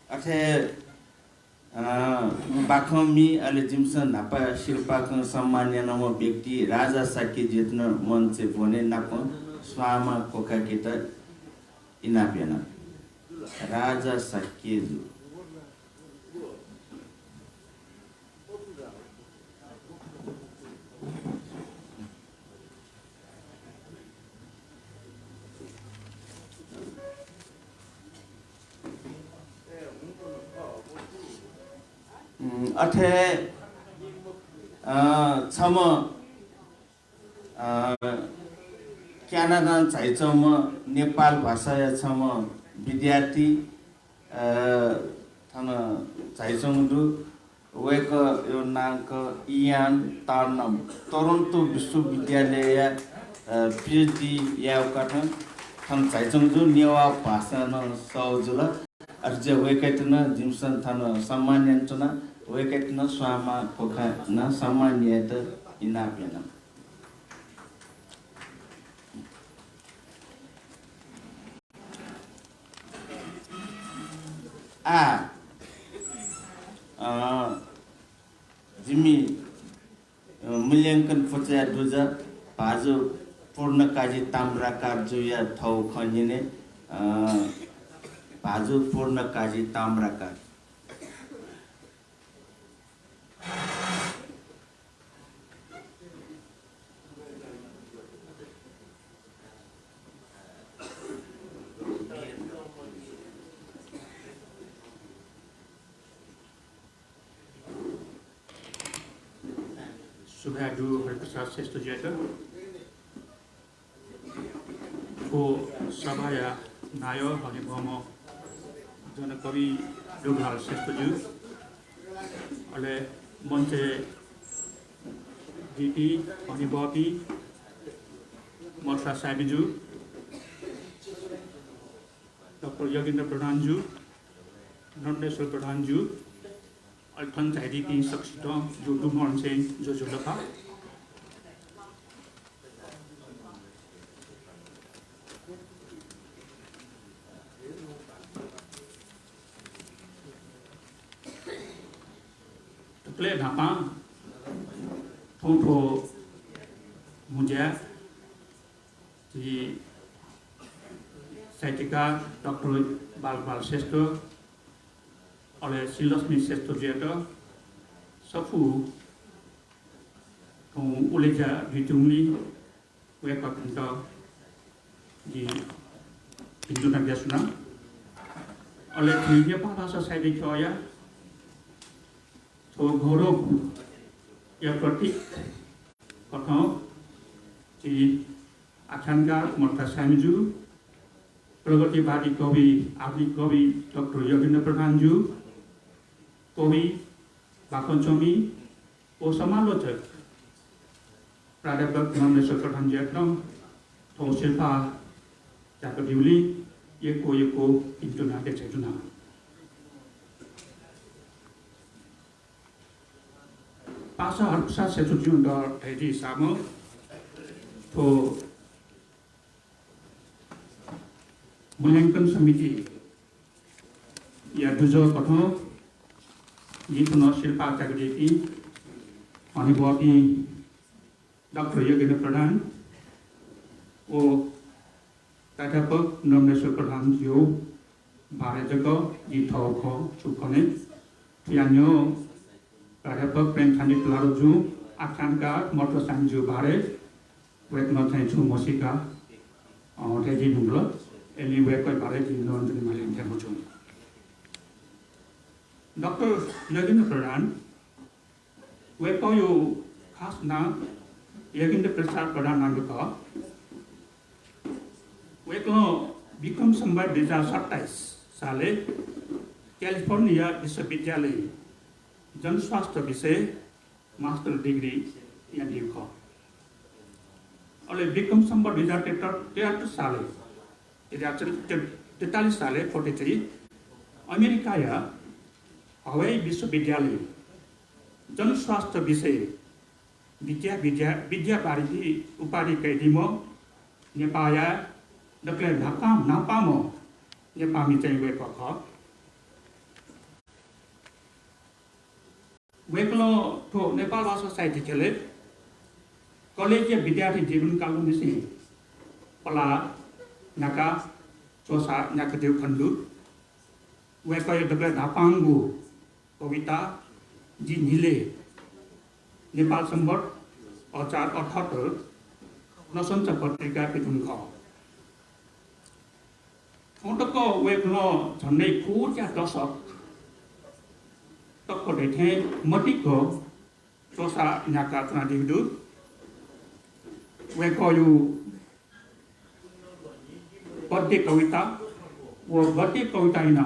अथे बाखमी अले जिमसन नापा शिल्पाक सम्मानीय नम व्यक्ति राजा साकी जित्न मन से बोने नाप स्वामा कोखाकी त इनापेन राजा साकी अथे छम क्यानाडा चाइचम नेपाल भाषा छम विद्यार्थी थन चाइचङदु वेक यो नाक इयान तार्नम टोरन्टो विश्वविद्यालय पीएचडी यावकाठन थन चाइचङदु नेवा भाषा न सौजुल अर्ज वेकैतन जिमसन थन सम्मान्यन्तन वेकैतन स्वामा कोखा न सम्मान्यत इनापेन जिमी मूल्याङ्कन पचया दुजा भाजु पूर्ण काजी ताम्रा काजु या थौ खनिने भाजु पूर्ण काजी ताम्रा काज Subhadu Hariprasad Shrestha Jeta को सभाया नायो हने भम जनकवि योगलाल श्रेष्ठज्यू अले मञ्चे जीपी हने बपी मर्सा साबिजू डॉक्टर योगेन्द्र प्रधानज्यू नन्देश्वर प्रधानज्यू अल्थन चाइदी की सक्षित जो डुमन से जो लखा प्ले नापा थोंथो मुझे जी साहित्यकार डॉक्टर बाल Shrestha oleh Silosmi Shrestha Jeta safu kong uleja hitungli weka kenta di pinjunan biasuna oleh dia bahasa saya di Korea so gorob ya pratik kata di Akhangar Marta Samiju प्रगतिवादी कवि आधुनिक कवि डॉक्टर योगेन्द्र प्रधानज्यू कवि बाकनचमी और समालोचक प्राध्यापक नन्देश्वर प्रधानज्यू तो शिल्पा जाकदिउली यको इंटुना के चेतुना पासा हरपुसा सेतुज्यू डर थैदी सामो तो मूल्यांकन समिति या दुजो कथो जितुन शिल्पा जागृति अनुभवी डॉक्टर योगेन्द्र प्रधान ओ प्राध्यापक नन्देश्वर प्रधान जो भारत जगह जी थौ खो चुकने piano rapper pen khanit laroju akanka motor sanju bare wek no thain chu musika the ji nunglo anyway koi bare ji non ni malin the mochung Dr. Yagendra Pradhan wek ko yu khas na Yagendra Prasad Pradhan nangka wek no become somebody 2027 साले कैलिफोर्निया विश्वविद्यालय जन स्वास्थ्य विषय मास्टर डिग्री यहाँ दिएको अहिले विक्रम सम्बत 2073 साले 43 साले 43 अमेरिका या हवाई विश्वविद्यालय जन स्वास्थ्य विषय विद्या पारिधि उपाधि कैदिमो नेपाया डक्ले ढाका नापामो नेपाली चाहिँ वेको ख वेक्लो ठो नेपाल भाषा साहित्य खेले कलेज विद्यार्थी जीवन कालको निसी पला नाका चोसा नाका देव खण्डु वेको डक्ले धापाङ्गु कविता जी निले नेपाल सम्बत 2078 नसञ्च पत्रिका पिथुन ख Ontoko wekno झन्डै पूजा दशक तक देखे मटिको चोसा नाका त्रादिदु वेको यु पद्य कविता वो गद्य कविता इना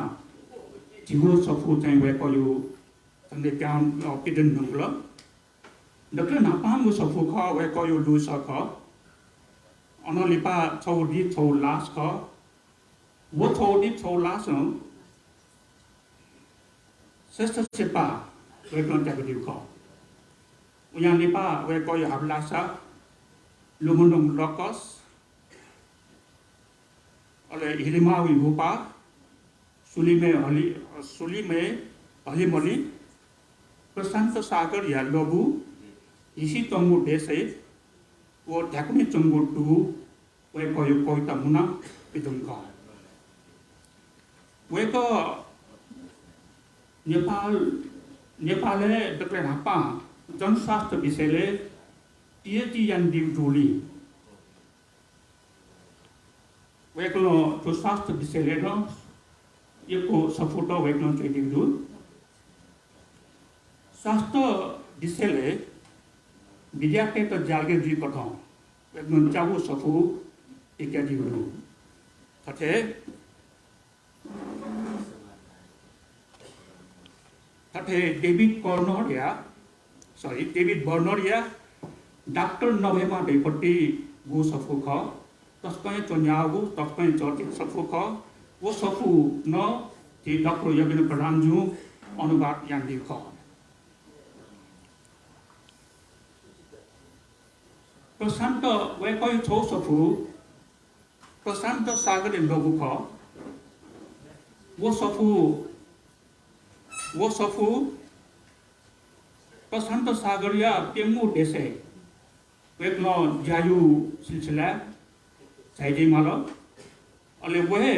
जिगु सफु चाहिँ वेको यु झन्डै प्यान पिदन नुगलो डक्टर नापामु सफु ख वेको यु लु सख अनलिपा छौदी छौ लास ख वो थोड़ी थोड़ा सो श्रेष्ठ सेपा वे कौन जाकर दिखो उन्हें निपा वे कोई हबलासा लुमुनुम लॉकस और हिलिमा विभुपा सुली में हलीमली प्रशांत सागर या लोबू इसी तंगु देशे वो ढकने चंगु टू वे कोई तमुना पिदुंगा वेको नेपालले डक्टर हापा जनस्वास्थ्य विषयले PhD यान दिउली वेको जो स्वास्थ्य विषयले न यो सफुटो वेको चाहिँ दिउ स्वास्थ्य विषयले विद्यार्थी त जालगे दुई पठाउ वेको चाहु सफु इत्यादि दिउ थथे डेभिड बर्नरिया डाक्टर नभएमा ढैपट्टि गो सफु ख तस्कै चन्यागु तस्कै चर्चित सफु ख वो सफु न ती डक्टर यज्ञेन्द्र प्रधान जु अनुवाद यान्दी ख प्रशान्त वेकै छौ सफु प्रशान्त सागर लघु ख वो सफु प्रशांत सागरिया पेंगु देशे वेक्नो जायु सिलसिला साइजे मालो अले वहे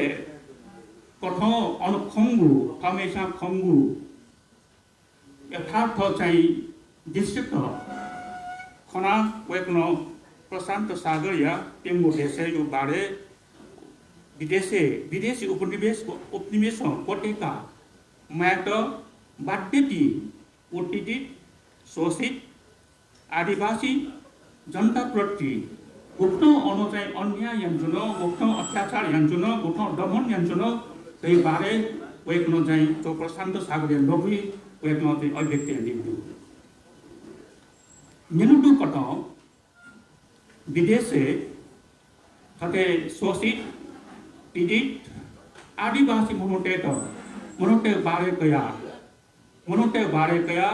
कथो अनुखंगु हमेशा खंगु यथार्थ चाहिँ डिस्ट्रिक्ट खना वेक्नो प्रशांत सागरिया पेंगु देशे यो बारे विदेशी उपनिवेश पटेका मैट बाध्यती उत्पीड़ित शोषित आदिवासी जनता प्रति गुप्त अनुचाय अन्याय यांजुनो गुप्त अत्याचार यांजुनो गुप्त दमन यांजुनो त्यही बारे वेक्नो चाहिँ तो प्रशांत सागरिया लोभी वेक्नो चाहिँ अभिव्यक्ति दिनु निनुटु कट विदेशे थके शोषित पीड़ित आदिवासी मनुटे बारे कया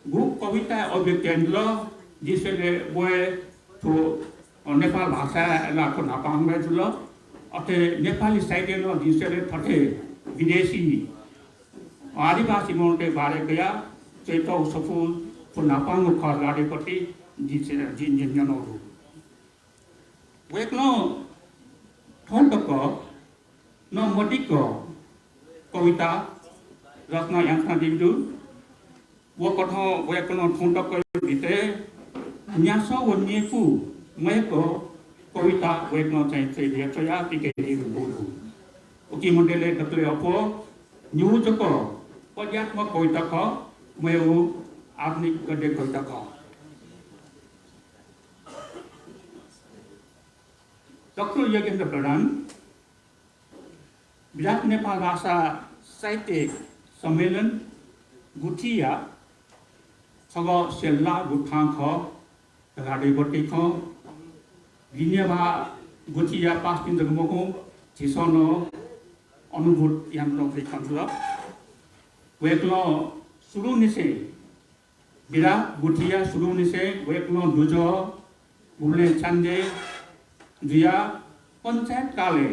ग्रुप कविता अभिव्यक्ति जिसले वो तो नेपाल भाषा लाको नापाङ में जुल अथे नेपाली साहित्य न जिसले थटे विदेशी आदिवासी मनुटे बारे कया चैतो सफु तो नापाङ खर गाडेपट्टि जिन्जनहरू वेक्नो ठोन्टक न मटिक कविता रत्न यांखना दिदु वो कथो वे कोनो ठोंटा कोई बीते न्यासो वो नेफु मैं को कविता वे कोनो चाहिए चाहिए चया पिके दी बोलू उकी मंडले डकले अपो न्यू जको पद्यात्मक कविता को मैं वो आधुनिक गद्य कविता को डॉक्टर योगेंद्र प्रधान विराट नेपाल भाषा साहित्य सम्मेलन गुठिया सगो सेल्ला गुठां खो गाड़ी बट्टी खो गिन्यभा गुठिया पास दिन जगमको जिसनो अनुभूत यंत्र फ्रिकंसला वेकलो शुरू निसे विराट गुठिया शुरू निसे वेकलो दुजो गुले चंदे दिया पंचायत काले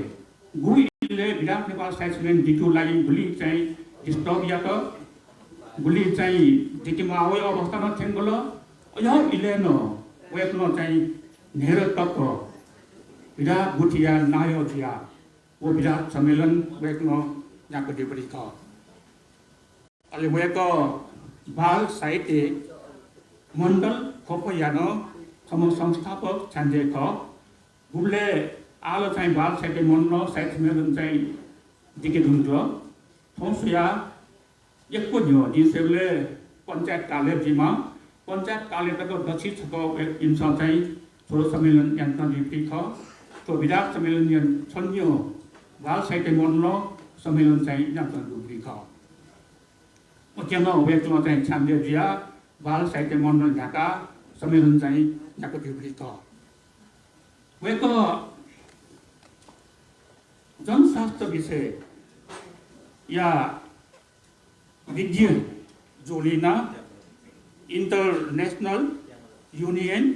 गुइले विराट नेपाल साहित्य दिटु लागि गुली चाहिँ डिस्टर्बिया त गुली चाहिँ दिटिमा आवे अवस्थामा थेंगलो यो इलेनो वेकनो चाहिँ नेर तक विराट गुठिया नायो जिया वो विराट सम्मेलन वेकनो याको डिपरी का अले वेको बाल साहित्य मंडल खोपयानो सम संस्थापक छान्जे का गुले आलो चाहिँ बाल साहित्य मंडल साहित्य सम्मेलन चाहिँ दिके दुंजो थोसया एकको न्यो दिसेले पंचायत काले जिमा पंचायत काले तक दक्षिण छको एक इंसान चाहिँ छोरो सम्मेलन यन्त्र दिपी ख तो विराट सम्मेलन यन छन्यो बाल साहित्य मंडल सम्मेलन चाहिँ यन्त्र दिपी ख ओकेनो वेकलो चाहिँ छान्जे जिया बाल साहित्य मंडल ढाका सम्मेलन चाहिँ यको दिपी ख वेको जनशास्त्र विषय या विज्ञान जोलिना international union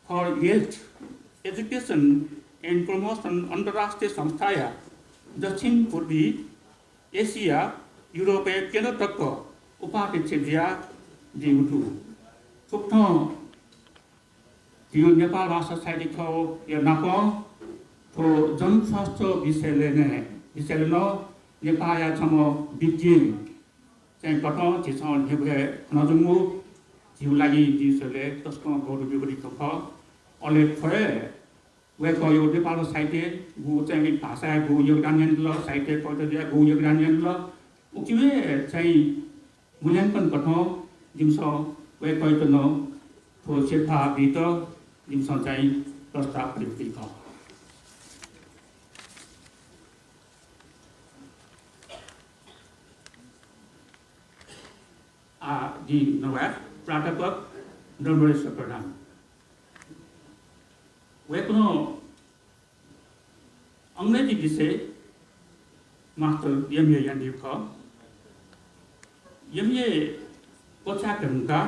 for health education and promotion अंतर्राष्ट्रीय संस्था या दक्षिण पूर्वी एशिया यूरोपीय केंद्र तक उपाध्यक्ष जिया दिउटु थुप्नो दिउ नेपाल भाषा साहित्य खो या नाको तो जनशास्त्र विषयले न नेपाल या छमो विज्ञान चाहिँ कटो जिसो नेबे नजुमु जिउ लागि दिसले तस्को गोरु बिबरी कफ अले फरे वे को यो नेपाल साहित्य गु चाहिँ भाषा गु योगदान ल साहित्य पद्धति गु योगदान ल उकिवे चाहिँ मूल्यांकन कटो जिमसो वे को त न तो सेफा बित जिमसो चाहिँ प्रस्ताव प्रति ख di Nawab प्राध्यापक धर्मरेश्वर प्रधान वेकनो अंग्रेजी विषय मास्टर एमए यानी ख एमए कोचाकंका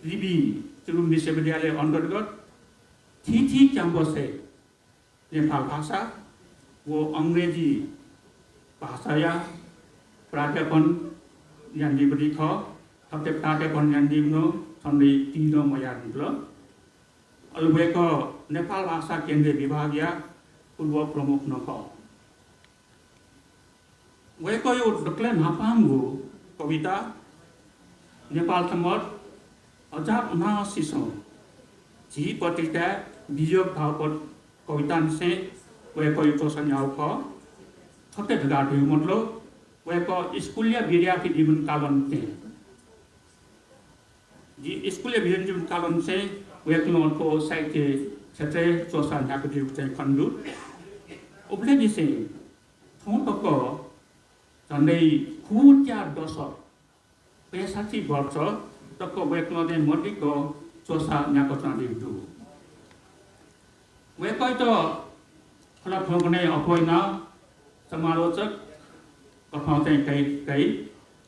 लिबी त्रिभुवन विश्वविद्यालय अंतर्गत थी क्याम्पस है नेपाल भाषा वो अंग्रेजी भाषा या प्राध्यापन यानी बड़ी ख सबसे प्राध्यापन यानी नो संधि तीनों मया निकलो अलवे को नेपाल भाषा केंद्रीय विभाग या पूर्व प्रमुख न ख वे को यो डक्ले नापांगु कविता नेपाल सम्मत 1979 जी पत्रिका विजोग भावपद कविता से वे को यो चोसन याव ख छोटे धगाटी मतलब वे को स्कूलिया विद्यार्थी जीवन कालन थे जी स्कूलिया विद्यार्थी जीवन कालन से वे को साहित्य क्षेत्र चोसा न्याको जीवन खंडू उपले जिसे थोंतो को झंडे खूट्या दशक 65 वर्ष तक वे ने मध्य को चोसा न्याको चाँदी वे तो फला फलने अपोइना समालोचक कथा चाहिँ कई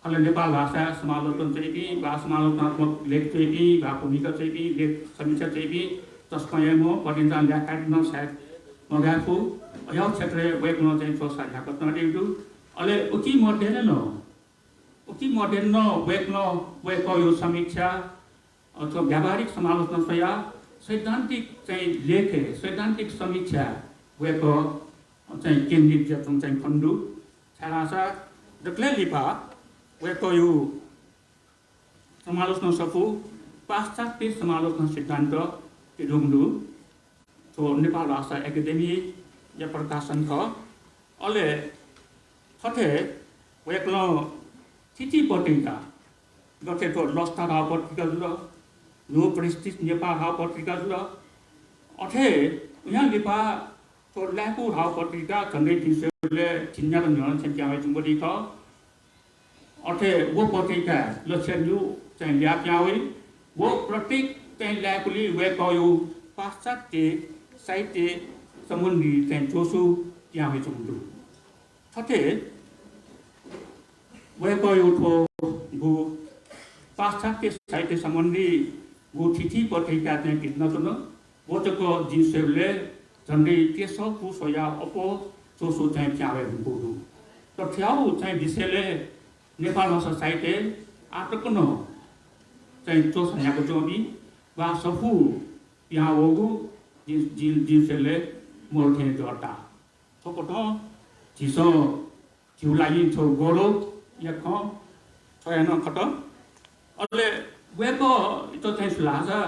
अलग नेपाल भाषा समालोचन चाहिँ भी समालोचनात्मक लेख चाहिँ भी भूमिका चाहिँ भी लेख समीक्षा चाहिँ भी तस्को एमो पठिन्छ ल्याकाट्न सायद मगाफु यो क्षेत्र वेक्न चाहिँ चोसा ल्याकत नदिउ अले उकी मर्दैन वेक्न वेको यो समीक्षा अथवा व्यावहारिक समालोचना सया सैद्धान्तिक चाहिँ लेख सैद्धान्तिक समीक्षा वेको चाहिँ केन्द्रित चाहिँ खण्डु छालासा दक्ले लिपा वेको यो समालोचना सफू पाश्चात्य समालोचना सिद्धान्त ढुङ्डु तो नेपाल भाषा एकाडेमी या प्रकाशन ख अले थथे वेक्लो थिति पत्रिका गथे तो लस्ता राव पत्रिका जुल नो परिस्थित नेपाल राव पत्रिका जुल अथे यहाँ लिपा तो ल्याकु राव पत्रिका झन्डै 300ले चिन्या न्यन छ्याइ जुम्बडी ख अथे वो पत्रिका लक्षन्यु चाहिँ ल्याप्यावे वो प्रत्येक चाहिँ ल्याकुली वेकयु पाश्चात्य साहित्य सम्बन्धी चाहिँ जोसु त्यहाँ जुम्दु थथे वेकयु थो गु पाश्चात्य साहित्य सम्बन्धी गु थिथि पत्रिका चाहिँ किन्न जुन वोचको जिन्सेले झन्डै तेसो पुसया अपो जोसु चाहिँ त्यावे गुदु त थ्याउ चाहिँ विषयले नेपाल भाषा साहित्य आटकन चाहिँ जोसन्याको जोबी वा सफु यहाँ होगु जिन्सेले मोर्थे जटा थोपट झिसो झिउलाई छौ गोलो यख छयन खट अले वेको इतो चाहिँ सुलाजा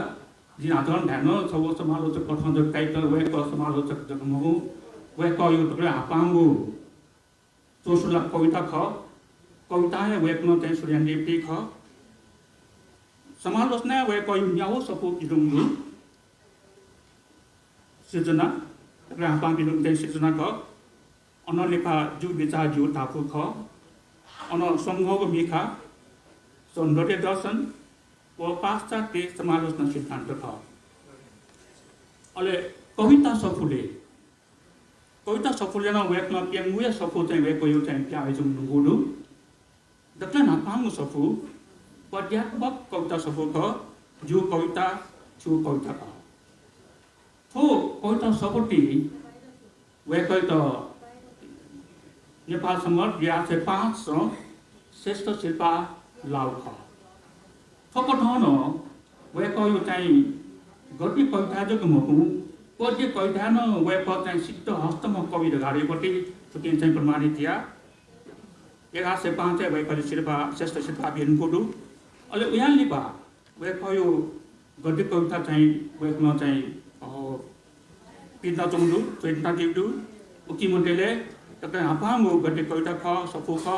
जिनाधन ध्यान छौ समालोचक कथन ज काइटल वेको समालोचक जगमगु वेको यो तले हापांगु जोसुला कविता ख कविता वेकनो चाहिँ सूर्यदेवती ख समालोचना वेको यो न्याउ सपु किदुंगु सृजना हापांग किदुंग चाहिँ सृजना ख अनलेखा जु विचार जु तापु ख अन संघको मिखा सौन्दर्य दर्शन व पाश्चात्य समालोचना सिद्धान्त ख अले कविता सफुले न वेकमा पेंगुए सफु चाहिँ वेको यो चाहिँ क्या है जुम गुडु दक्ला नापांग सफु पद्यात्मक कविता सफु ख जु कविता छु कविता ख थो कविता सफुटी वेको त नेपाल सम्मत या से 5 श्रेष्ठ शिल्पा लाउ ख थोपठन वेको यो चाहिँ गति कविता जग मकु पद्य कविता न वेको चाहिँ सिद्ध हस्तम कवि गाडीपट्टि छुटिन चाहिँ प्रमाणित या 1105 वेको शिल्पा श्रेष्ठ शिल्पा बिनपुडु अले उयान लिपा वेको यो गति कविता चाहिँ वेकमा चाहिँ पिता चंदु चैतना दिउदु उकी मन्टेले तकै हापांगु गति कविता ख सफु ख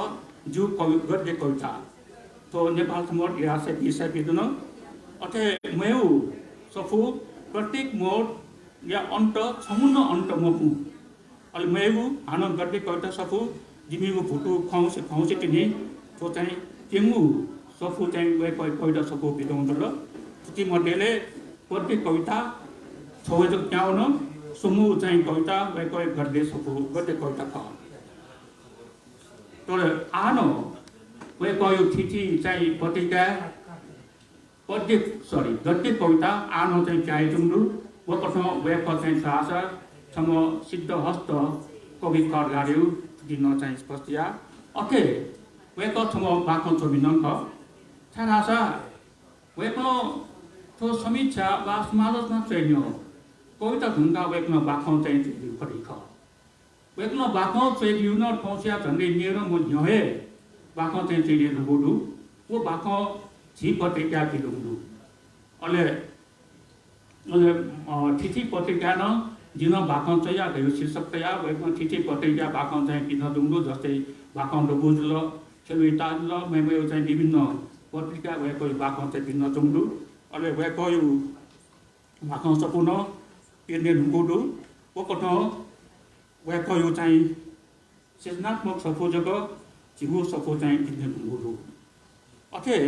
जु गद्य कविता तो नेपाल सम्मत या से 20 पिदन अथे मेउ सफु प्रत्येक मोड या अंत समुन्न अंत मकु अल मेउ हान गद्य कविता सफु जिमिगु फुटु खौसे तिनी तो चाहिँ केमु सफु चाहिँ वे कविता सफु पिदन दल उकी मन्टेले प्रत्येक कविता छोवेज क्याउन सुमु चाहिँ कविता वे गद्य सफु गद्य कविता ख तर आनो वे कयो थिथि चाहिँ पत्रिका गद्य कविता आनो चाहिँ चाहे जुम्रु वो कथम वे चाहिँ सासा छम सिद्ध हस्त कवि कर गाड्यो दिन चाहिँ स्पष्टिया अथे वे कथम बाखो छबिन ख छानासा वे तो समीक्षा वा समालोचना चाहिँ कविता ढुङ्गा वेकमा बाखो चाहिँ परि ख वेकमा बाखो चाहिँ युन ठौसिया झन्डै नेर म न्यहे बाखो चाहिँ लुबुडु वो बाखो झी पत्रिका किलुङदु अले थिथि पत्रिका न जिन बाखो चाहिँ या गयो शीर्षक तया वेकमा थिथि पत्रिका बाखो चाहिँ किन दुङदु जस्तै बाखो लुबुजुल खेलुइता ल मेमयो चाहिँ विभिन्न पत्रिका वेको बाखो चाहिँ भिन्न जुङदु अले वेको यो बाखो सपुन पिर्ने लुबुडु वो कथो वेको यो चाहिँ सृजनात्मक सफोजक जिगु सफो चाहिँ किन्ने लुबुडु अथे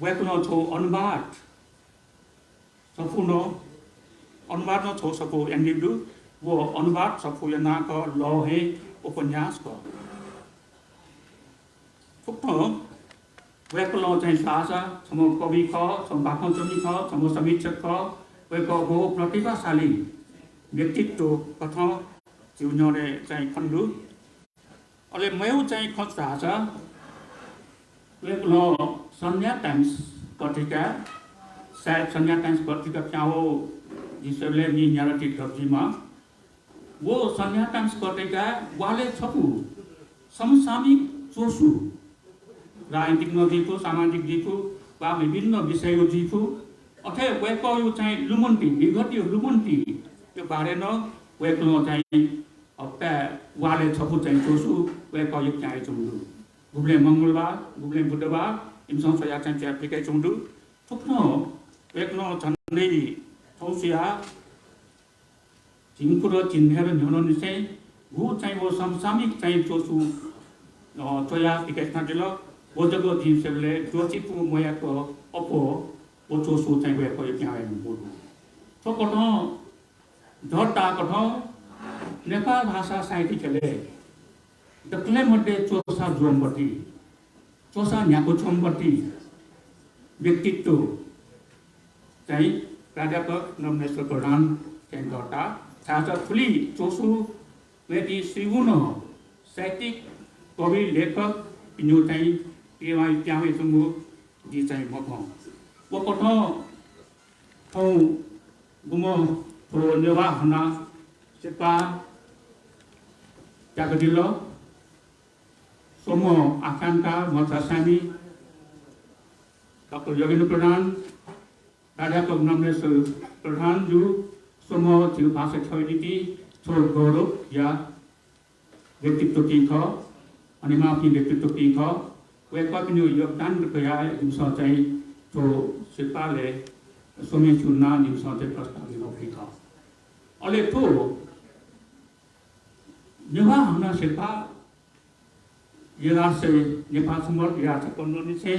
वेको छौ अनुवाद सफुनो अनुवाद न छौ सफो एन्डिडु वो अनुवाद सफो यना क लहे उपन्यास क फुक्तो वेको चाहिँ सासा छम कवि ख छम बाखो चमी ख छम समीक्षक ख वेको गो प्रतिभाशाली व्यक्तित्व कथा जिउन्यौले चाहिँ खण्डु अले मयौ चाहिँ खच भाषा वेको संज्ञा टाइम्स पत्रिका सायद संज्ञा टाइम्स पत्रिका क्या हो जिसले नि न्यारेटिभ दर्जीमा वो संज्ञा टाइम्स पत्रिका वाले छपु समसामयिक चोसु राजनीतिक नजिकु सामाजिक जिकु वा विभिन्न विषयको जिकु अथवा वेको यो चाहिँ लुमन्ती विगत यो लुमन्ती यो बारेन वेको चाहिँ हप्ता वाले छपु चाहिँ चोसु वेको यो चाहिँ चुङदु गुब्ले मंगलबार गुब्ले बुधबार इमसँग सया चाहिँ एप्लिकेसन चुङदु थुक्नो वेको झन्डै थौसिया जिङकुरो चिन्हेर न्यून निसे गु चाहिँ वो समसामिक चाहिँ चोसु चोया एप्लिकेसन दिल ओजको जिन्सले जोचिपु मोयाको अपो ओ चोसु चाहिँ वेको यो चाहिँ बुडु तो कठो झट्टा कठो नेपाल भाषा साहित्य खेले दक्ले मध्ये चोसा जोमबटी चोसा न्याको छोमबटी व्यक्तित्व चाहिँ प्राध्यापक नमनेश्वर प्रधान चाहिँ झट्टा छात्र फुली चोसु वेदी श्रीगुण साहित्यिक कवि लेखक पिन्यु चाहिँ पिवाई त्यावे सुंगु जी चाहिँ मखौ वो कठो थौ गुमो थो नेवा हना सेपा जागदिलो सोमो आकांक्षा मचासामी डॉक्टर योगेन्द्र प्रधान प्राध्यापक नमनेश्वर प्रधान जू सोमो थियो भाषा छैलिटी थो गौरव या व्यक्तित्व की ख अनि माफी व्यक्तित्व की ख वे कपिनु योगदान रुपया दिमस चाहिँ थो शिल्पाले सोमे चुन्ना दिमस चाहिँ प्रस्ताव दिनु ख अले थो नेवा हमना शिल्पा येलासे नेपाल समर या चकन्नु से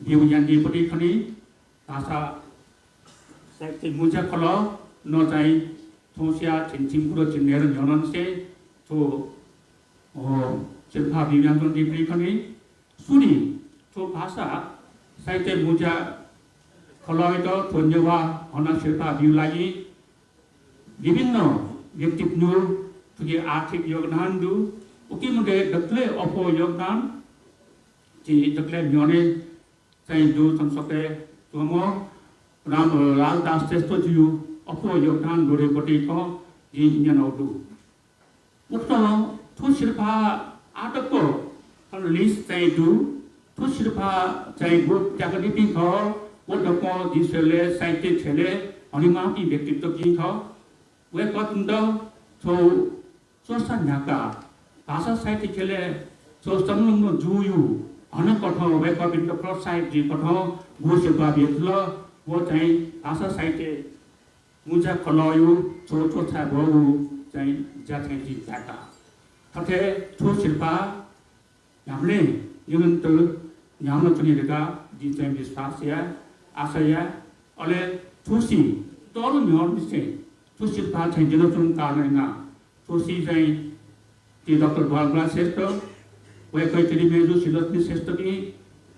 दिउयान्दी पटी खनि भाषा साहित्य मुजा कल न चाहिँ थोसिया छिनछिमपुरो छिनेर न्यनन से थो शिल्पा विज्ञान डिग्री खनि सुनी थो भाषा साहित्य मुजा कलयत थो नेवा हना शिल्पा बिउ लागि विभिन्न व्यक्तित्व तुगे आर्थिक योगदान दु उकी मुदे दक्ले अपो योगदान जी दक्ले न्योने चाहिँ दु संसके तुमो राम राजदास त्यस्तो जिउ अपो योगदान गरेपटि क जी न्यनौदु उक्त थो शिल्पा आटको लिस्ट चाहिँ दु थो शिल्पा चाहिँ ग्रुप त्यागदिपि ख ओडको दिसले साहित्य छले हनिमापि व्यक्तित्व कि ख वे कतुन्द थो सोसा न्याका भाषा साहित्य खेले सोस्तमनु जुयु हन कठ वे कविन्द प्रोत्साहित जी कठ गो शिल्पा बेतल वो चाहिँ भाषा साहित्य मुजा कलयु छो छो छ बहु चाहिँ जाथे जी जाका थथे थो शिल्पा हामीले निरन्तर न्याउन चुनिरहेका जी चाहिँ विश्वास या आशय अले थोसी तरु न्याउन चाहिँ थो शिल्पा चाहिँ दिनचुन कारणमा थोसी चाहिँ ती डॉक्टर बालकृष्ण श्रेष्ठ वे कैतरी मेजु सिलत्नी श्रेष्ठ की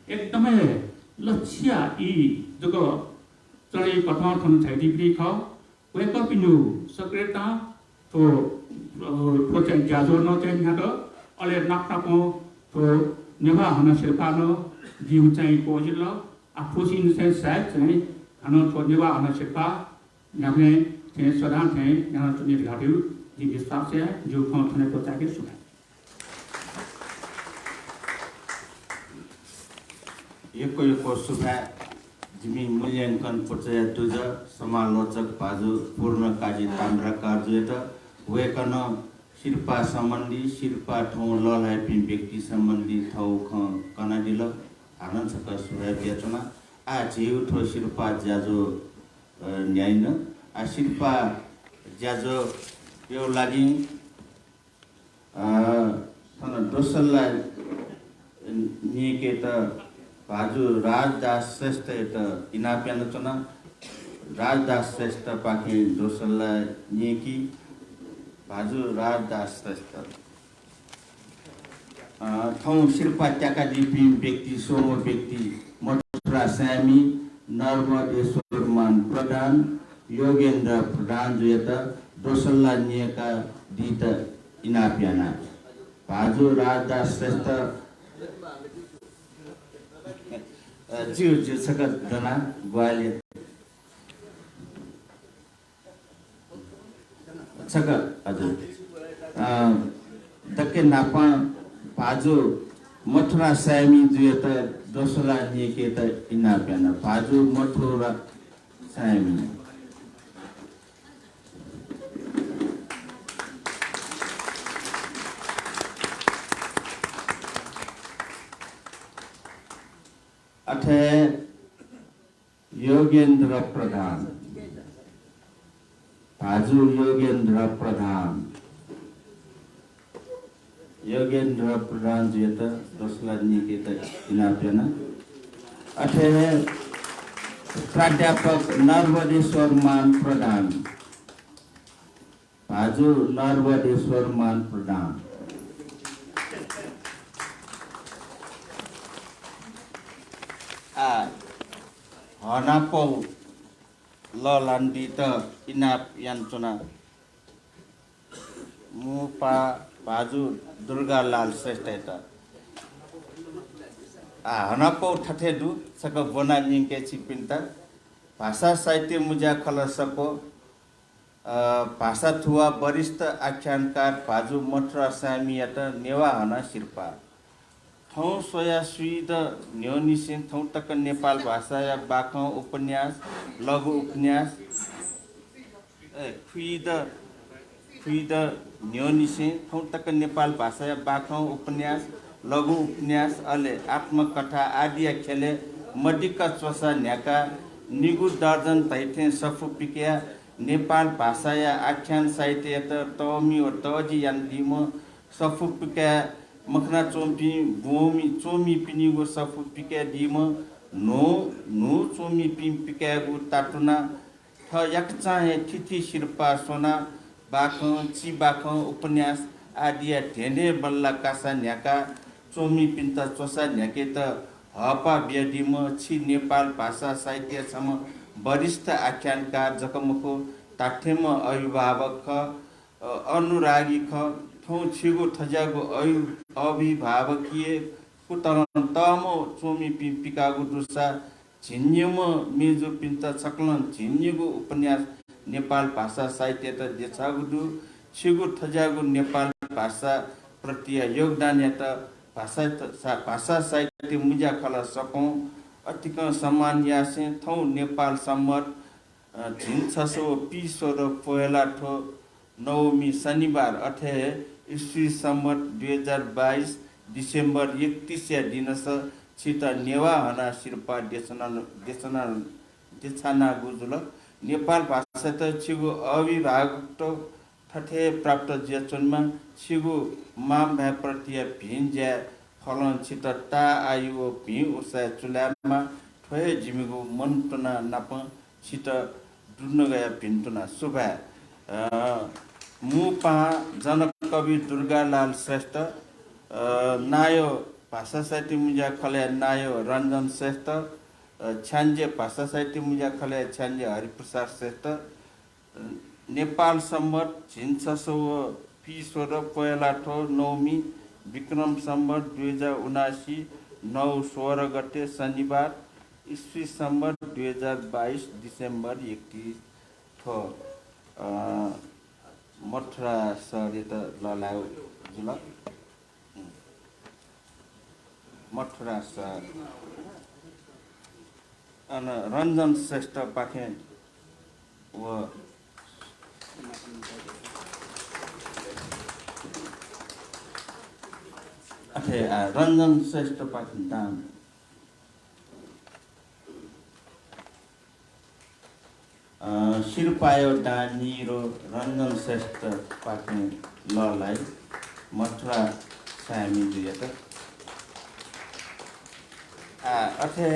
एकदमै लक्ष्य ई जको चढी कथन थन छै डिग्री ख वे कपिनु सक्रेता तो प्रोजेक्ट जाजो न चाहिँ यहाँ अले नाक्टाको तो नेवा हन शिल्पा न जिउ चाहिँ कोजिल आफुसिन चाहिँ सायद चाहिँ हन तो नेवा हन शिल्पा हामीले चाहिँ सदा चाहिँ यहाँ चुनि घाट्यु जी विश्वास है जो थने को ताके सुना यो सुभा जिमी मूल्यांकन पचया तुज समालोचक बाजु पूर्ण काजी ताम्रा कार्जुएत वेकन शिल्पा सम्बन्धी शिल्पा ठौ ललाइपि व्यक्ति सम्बन्धी थौ ख कनादिल आनन्द छक सुभा बेचना आ जेउ थो शिल्पा ज्याजो न्याइन आ शिल्पा ज्याजो यो लागि सन दोसल्ला निके त भाजु राजदास श्रेष्ठ त इनाप्यान चना राजदास श्रेष्ठ पाखे दोसल्ला निकी भाजु राजदास श्रेष्ठ थौ शिल्पा त्याका दिपि व्यक्ति सोमो व्यक्ति मथुरा सामी नर्मदेश्वर मान प्रधान योगेन्द्र प्रधान जुयत दोसल्ला नियका दीत इनाप्याना भाजु राजदास श्रेष्ठ जिउ जिउ सकत दना ग्वाले सकत हजुर दक्के नापा भाजु मथुरा सामी जुयत दोसरा निकेत इना पेना भाजु मथुरा सामी अथे योगेन्द्र प्रधान भाजु योगेन्द्र प्रधान जुयत दोसरा निकेत इना पेना अथे प्राध्यापक नर्वदेश्वर मान प्रधान भाजु नर्वदेश्वर मान प्रधान हनापौ लान्डी त इनाप यान्चुना मुपा भाजु दुर्गालाल श्रेष्ठ त हनापौ ठठेदु सक बोना निके छिपिन्ता भाषा साहित्य मुजा खल सको भाषा थुवा वरिष्ठ आख्यानकार भाजु मथुरा सामियात नेवा हना शिर्पा थौ सोया सुइद न्योनिसिन थौ तक नेपाल भाषा या बाखौ उपन्यास लघु उपन्यास खुइद न्योनिसिन थौ तक नेपाल भाषा या बाखौ उपन्यास लघु उपन्यास अले आत्मकथा आदि खेले मडिका चोसा न्याका निगु दर्जन तैथे सफु पिकिया नेपाल भाषा या आख्यान साहित्य त तमी और तजी यान्दिम सफु पिकिया मखना चोम्पी बोमी चोमी पिनिगो सफु पिके दिम नो चोमी पिकेगु ताटुना थ यक चाहे थिथि शिर्पा सोना बाखौ ची बाखौ उपन्यास आदि ढेने बल्ला कासा न्याका चोमी पिन्ता चोसा न्याके त हपा ब्यादिम छि नेपाल भाषा साहित्य सम वरिष्ठ आख्यानकार जकमको ताठेम अभिभावक अनुरागी ख थौ छिगो थजागो अभिभावकीय कुतरन तमो चोमी पिकागो दुसा झिन्यम मेजो पिन्ता छक्लन झिन्यगो उपन्यास नेपाल भाषा साहित्य त देछागुदु छिगो थजागो नेपाल भाषा प्रति योगदान या त भाषा साहित्य मुजा खला सकौं अतिक सम्मान यासे थौ नेपाल सम्मत झिन 620 पोहेला ठो नवमी शनिबार अठे ईस्वी सम्मत 2022 डिसेम्बर 31 या दिनस छित नेवा हना शिर्पा देछाना गुजुल नेपाल भाषा त छिगो अविभाग ठठे प्राप्त जेचनमा छिगो माम भए प्रति भिन ज्या फलन छित ता आयु भि उसा चुलामा ठोय जिमिगो मन टना नाप छित दुर्न गया भिन्तुना सुभा मुपा जनकवि दुर्गालाल श्रेष्ठ नायो भाषा साहित्य मुजा खले नायो रञ्जन श्रेष्ठ छ्यान्जे भाषा साहित्य मुजा खले छ्यान्जे हरिप्रसाद श्रेष्ठ नेपाल सम्मत झिन 620 पोयला ठो नवमी विक्रम सम्मत 2079 9 16 गते शनिबार ईस्वी सम्मत 2022 डिसेम्बर 31 ठो मथुरा सरे त ललाउ जुल मथुरा सर अन रञ्जन श्रेष्ठ पाखे व अथे रञ्जन श्रेष्ठ पाखे दाम शिरपायो डानिरो रञ्जन श्रेष्ठ पाखे ललाई मथुरा सामी जुयत अथे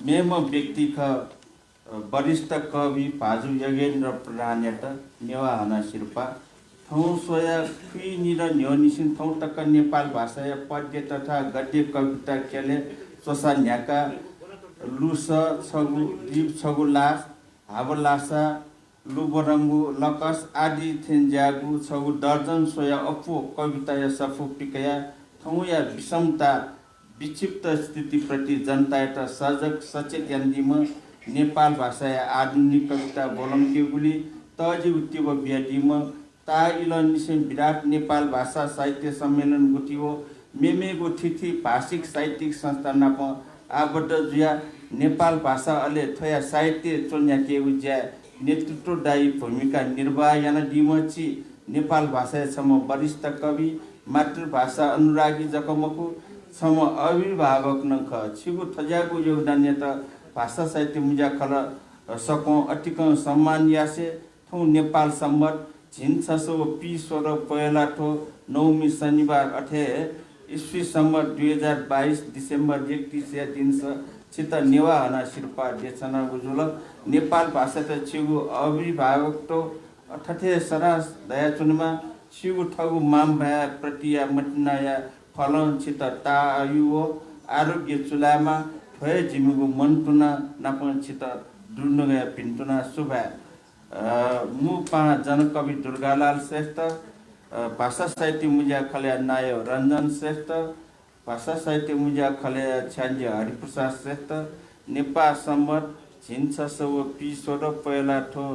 मेम व्यक्ति ख वरिष्ठ कवि भाजु योगेन्द्र प्रधान्यत नेवा हना शिर्पा थौ सोया खुइ निर न्योनिसिन थौ तक नेपाल भाषा या पद्य तथा गद्य कविता केले सोसा न्याका लुस छगु दीप छगु लास हावलासा लुबरङ्गु लकस आदि थेन्ज्यागु छगु दर्जन सोया अफो कविता या सफु पिकया थौ या विषमता विक्षिप्त स्थितिप्रति जनता एउटा सजग सचेत यान्दिम नेपाल भाषा या आधुनिक कविता बोलङ्केगुली तजी उत्तिव बियादिम ता इल निसेम विराट नेपाल भाषा साहित्य सम्मेलन गुटियो मेमेगो थिथि भाषिक साहित्यिक संस्था नाप आबट जुया नेपाल भाषा अले थया साहित्य चोन्या के उज्या नेतृत्वदायी भूमिका निर्वाह याना डिमची नेपाल भाषा सम वरिष्ठ कवि मातृभाषा अनुरागी जकमकु सम अभिभावक नख छिगु थजागु योगदान त भाषा साहित्य मुजा खल सकौं अटिक सम्मान यासे थौ नेपाल सम्मत झिन 600 पी 16 पयला ठो नौमी शनिबार 28 ईस्वी सम्मत 2022 डिसेम्बर 31 दिन चित्त नेवाहना शिल्पा देशना उजुल नेपाल भाषा त छिगु अभिभावक तो अठथे सरास दया चुनमा छिगु ठगु माम भया प्रतिया मटनाया फलन चित्त तायुओ आरोग्य चुलामा थय जिमुगु मनटुना नापन चित्त दुर्नगया पिन्टुना सुभा मुपा जनकवि दुर्गालाल श्रेष्ठ भाषा साहित्य मुजा खल्या नायो रञ्जन श्रेष्ठ भाषा साहित्य मुजा खल्या छ्यान्जे हरिप्रसाद श्रेष्ठ नेपाल सम्मत झिन 600 पी 16 पयला ठो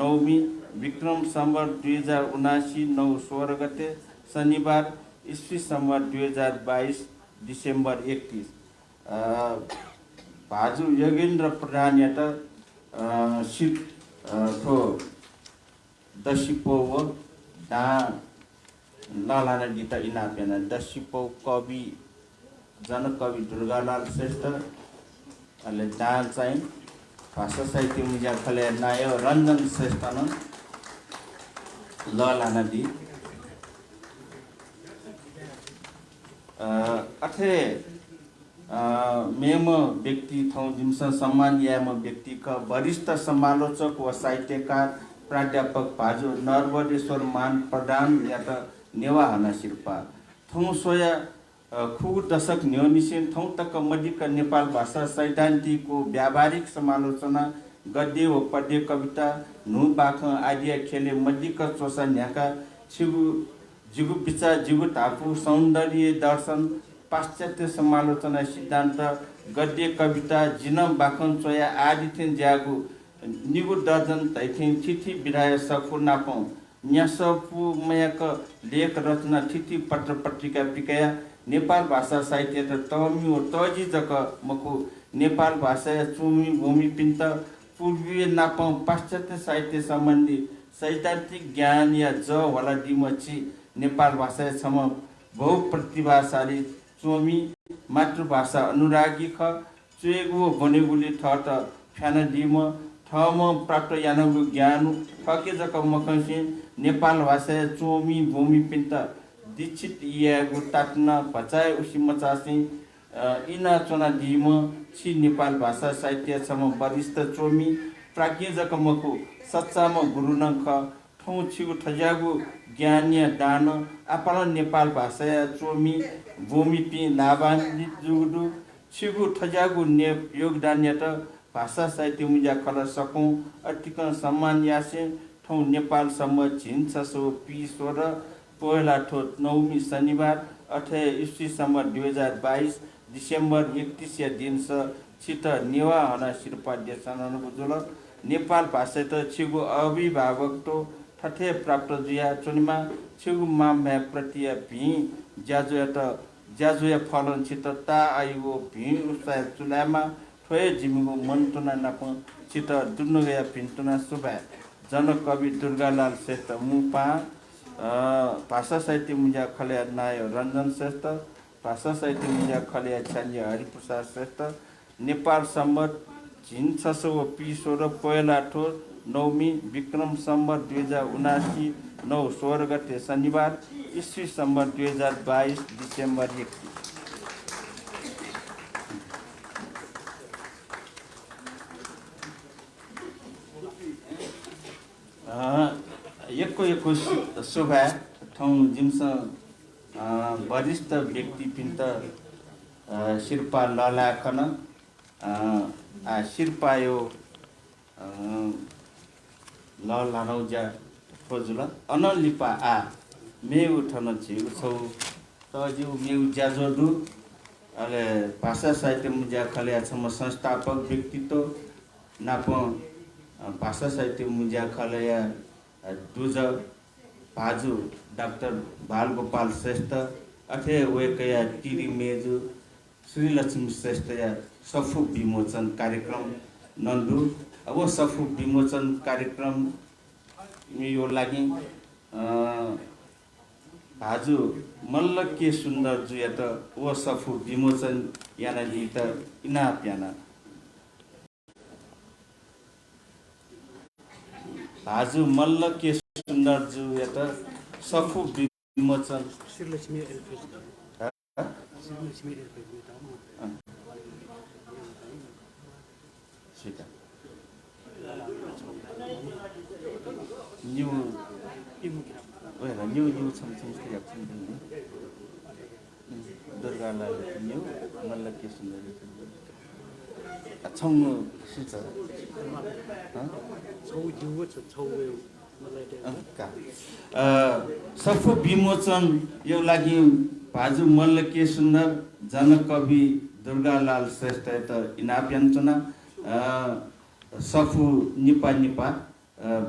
नौमी विक्रम सम्मत 2079 9 16 गते शनिबार ईस्वी सम्मत 2022 डिसेम्बर 31 भाजु योगेन्द्र प्रधान यात शिव ठो दशिपो दा लालाना गीता इनापेना दशिपो कवि जनकवि दुर्गालाल श्रेष्ठ अहिले दान चाहिँ भाषा साहित्य मुजा खले नायो रञ्जन श्रेष्ठ न लालाना दि अथे मेम व्यक्ति थौ जिमसन सम्मान याम व्यक्ति का वरिष्ठ समालोचक व साहित्यकार प्राध्यापक भाजु नरवरेश्वर मान प्रधान या त नेवाहना शिल्पा थौ सोया खुगु दशक न्योनिसिन थौ तक मडिक नेपाल भाषा सैद्धान्तिकको व्यावहारिक समालोचना गद्य व पद्य कविता नु बाख आदि खेले मडिक चोसा न्याका छिगु जिगु पिचा जिगु टापु सौन्दर्य दर्शन पाश्चात्य समालोचना सिद्धान्त गद्य कविता जिनम बाखन चोया आदि थिन ज्यागु निगु दर्जन तैथिन थिथि विधाय सफु नापौ न्यासपु मयक लेख रचना थिथि पत्र पत्रिका पिकया नेपाल भाषा साहित्य त तमी व तजी जक मकु नेपाल भाषा चुमी भूमि पिन्त पूर्वीय नापौ पाश्चात्य साहित्य सम्बन्धी सैद्धान्तिक ज्ञान या ज होला दिमची नेपाल भाषा सम बहु प्रतिभाशाली चोमी मातृभाषा अनुरागी ख चुएगु बनेगुली ठट फ्यान दिम ठम प्राप्त यानगु ज्ञान ठके जक मकसी नेपाल भाषा चोमी भूमि पिन्त दीक्षित यागु ताट्न भचाय उसी मचासी इना चोना दिम छि नेपाल भाषा साहित्य सम वरिष्ठ चोमी प्राज्ञ जक मकु सच्चाम गुरु नख ठौ छिगु ठजागु ज्ञानीय दान आपन नेपाल भाषा चोमी भूमि पि लाभान्वित जुगु छिगु ठजागु ने योगदान यात भाषा साहित्य मुजा खल सकौं अटिक सम्मान यासे ठौ नेपाल सम्म झिन 600 पी 16 पहिला ठो नौमी शनिबार 28 ईस्वी सम्म 2022 डिसेम्बर 31 दिन छित नेवाहना शिल्पा देशना बुजुल नेपाल भाषा त छिगु अभिभावक तो ठठे प्राप्त जुया चुनिमा छिगु माम प्रतिया भि ज्याजुया फलन छित ता आइगो भि उसाय चुलामा ठोय जिमिगु मनटुना नाप छित दुर्नगया पिन्टुना सुबा जनकवि दुर्गालाल श्रेष्ठ मुपा भाषा साहित्य मुजा खल्या नायो रञ्जन श्रेष्ठ भाषा साहित्य मुजा खल्या छ्यान्जे हरिप्रसाद श्रेष्ठ नेपाल सम्मत झिन 600 पी 16 पयला ठो नौमी विक्रम सम्मत 2079 9 16 गते शनिबार ईस्वी सम्मत 2022 डिसेम्बर 1 एको शोभा ठौ जिम्स वरिष्ठ व्यक्ति पिन्त शिल्पा ललाखन शिल्पा यो ललानौजा खोजुल अनलिपा मे उठन छिउ छौ तजिउ मेउ ज्याजोडु अले भाषा साहित्य मुजा खल्या छम संस्थापक व्यक्तित्व नाप भाषा साहित्य मुजा खल्या दुज भाजु डाक्टर बालगोपाल श्रेष्ठ अथे वेकया टिरी मेजु श्री लक्ष्मी श्रेष्ठ या सफु विमोचन कार्यक्रम नन्दु अब सफु विमोचन कार्यक्रम यो लागि भाजु मल्ल के सुन्दर जु त वो सफु विमोचन याना गीत इना प्याना भाजु मल्ल के सुन्दर जु त सफु विमोचन न्यू न्यू समथिङ दुर्गालाई न्यू मल्ल के सुन्दर छौँ सिच सफु विमोचन यो लागि भाजु मल्ल के सुन्दर जनकवि दुर्गालाल श्रेष्ठ त इनाप्याञ्चना सफु निपा निपा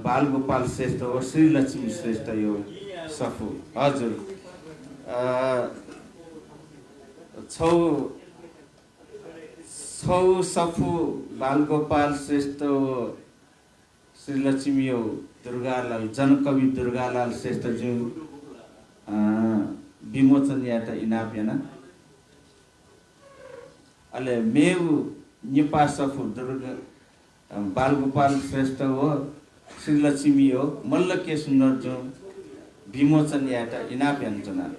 बालगोपाल श्रेष्ठ हो श्री लक्ष्मी श्रेष्ठ यो सफु हजुर छौ सफु बालगोपाल श्रेष्ठ हो श्री लक्ष्मी हो दुर्गालाल जनकवि दुर्गालाल श्रेष्ठ जो विमोचन या त इनाप्याना अले मेउ निपा सफु दुर्गा बालगोपाल श्रेष्ठ हो श्री लक्ष्मी हो मल्ल के सुन्दर जो विमोचन या त इनाप्याञ्चना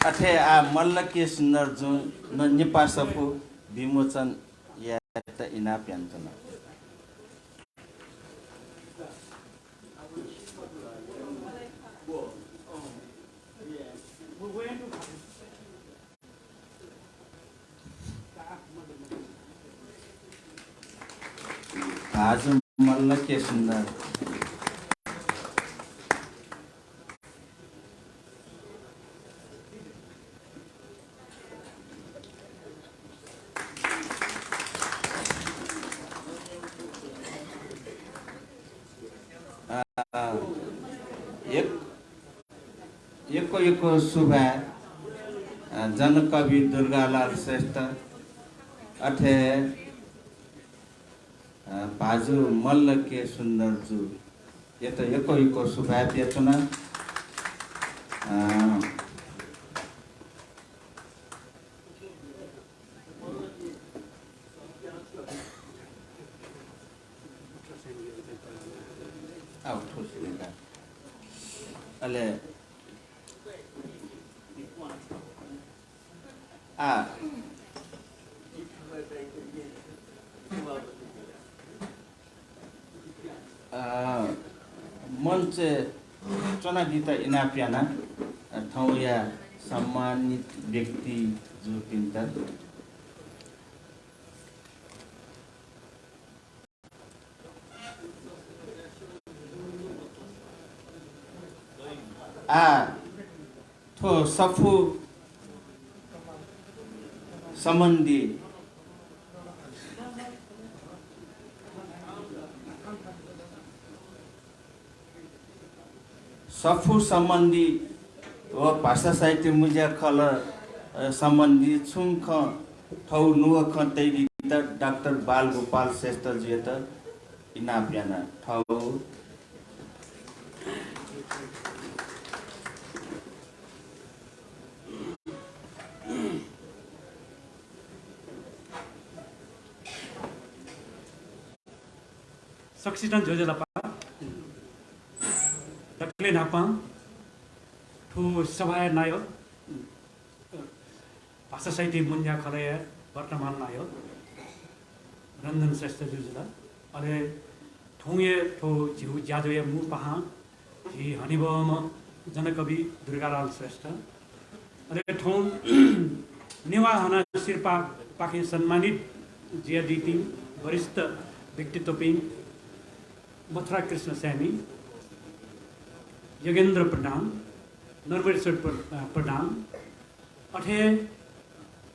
अथे आ मल्ल के सुन्दर जो न निपा सफु विमोचन या त इनाप्याञ्चना आज मल्ल के सुन्दर एको शुभा जनकवि दुर्गालाल श्रेष्ठ अथे भाजु मल्ल के सुन्दर जु ये तो एको शुभा दिएछुना अले मंच चना गीता इनाप्याना ठाउँ या सम्मानित व्यक्ति जो पिन्ता थो सफु सम्बन्धी सफु सम्बन्धी व भाषा साहित्य मुजा खल सम्बन्धी छुङ ख ठौ नुह ख तैरी त डाक्टर बालगोपाल श्रेष्ठ जी त इनाप्याना ठौ सक्सिटन जोजेलापा तकले नापा ठो सभाय नायो भाषा साहित्य मुन्या खलय वर्तमान नायो रंजन श्रेष्ठ जुजुला अले ठोंगे ठो जिउ ज्याजोय मु पहा जी हनिबम जनकवि दुर्गालाल श्रेष्ठ अले ठों नेवा हना शिरपा पाखे सम्मानित जिया दिति वरिष्ठ व्यक्तित्व पनि मथुरा कृष्ण स्यामी, योगेन्द्र प्रधान, नरवेश्वर प्रधान, अठे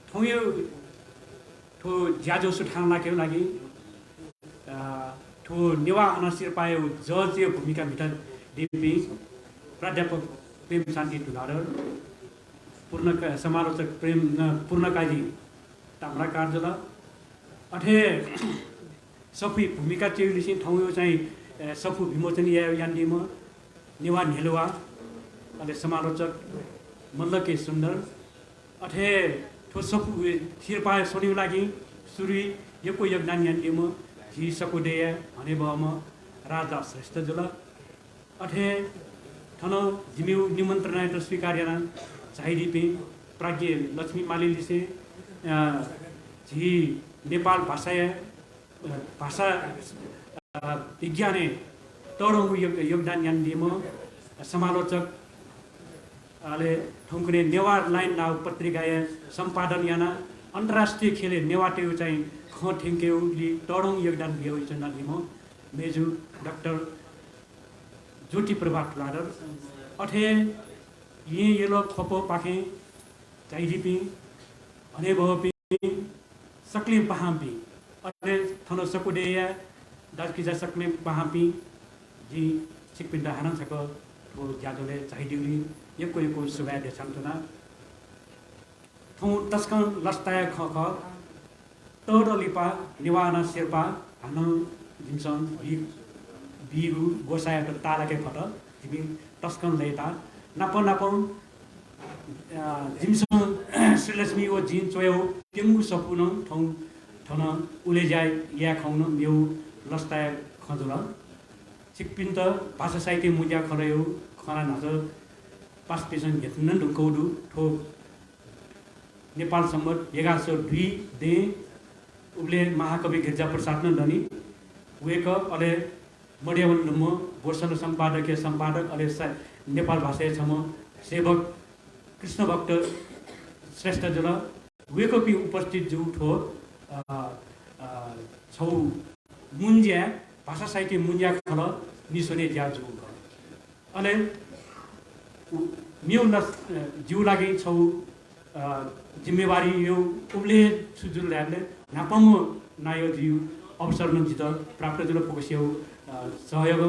ठौयो ठो ज्याजो सुठान लागि ठो नेवा अनसिर पायो जजीय भूमिका भित्र डिपी प्राध्यापक प्रेम शान्ति ढुलाडर, समालोचक पूर्णकाजी ताम्रा कार्जला, अठे सफी भूमिका चेउलिसिन ठाउँ चाहिँ सफु विमोचन यान्डीम नेवा नेलुवा अले समालोचक मल्लके सुन्दर, अठे ठो सफु छिरपा सोनिउ लागि सुरुई यको योगदान यान्डीम जी सकुडेय हने बम राजा श्रेष्ठ जुल, अठे ठन जिम्यू निमन्त्रणा त स्वीकार्यना चाहिदिपे प्राज्ञ लक्ष्मी मालिलिसे जी नेपाल भाषा विज्ञाने तडौँ योगदान यान्डीम समालोचक आले ठुङ्कुने नेवार लाइन नाउ पत्रिका सम्पादन याना अन्तर्राष्ट्रिय खेले नेवाटेउ चाहिँ ख ठेङ्केउली तडौँ योगदान बियो चन्दलिम मेजु डाक्टर ज्योति प्रभा ठुलाडर, अठे ये लोग खपो पाखे चाहिदिपी हने बहपी सक्ले पहाम्पी अरे थनो सकुडेया दाजकिजा सक्ले पहाम्पी जी सिकपिन्डा हानन सको ठो ज्याजोले चाहिदिउली यको सुबाय दे छन्तना थौ तस्कन लस्ताय ख तोडलिपा निवाना शेर्पा हान जिमसन बिगु गोसाय त तालाके फट जिमि तस्कन लेता नाप जिमसन श्रीलक्ष्मी ओ जिन चोयो तेमु सपुन ठन उले जाय या खाउन मेउ लस्ताय खजुल सिकपिन्त भाषा साहित्य मुज्या खरयो खना नज पास पेसन घेतनन ढुकौडु ठो नेपाल सम्मत 1102 दे उब्ले महाकवि गिर्जा प्रसाद न दनी वेक अले मड्यावन नम वर्षल सम्पादकीय सम्पादक अले नेपाल भाषा छम सेवक कृष्ण भक्त श्रेष्ठ जुल वेको पि उपस्थित जु ठो छौ मुन्ज्या भाषा साहित्य मुन्ज्या खल निसोने ज्या जु अले म्यौ जिउ लागि छौ जिम्मेवारी यो उब्ले सुजुल ल्याले नापम नायो जिउ अवसर नजित प्राप्त जुल पोकस्यौ सहयोग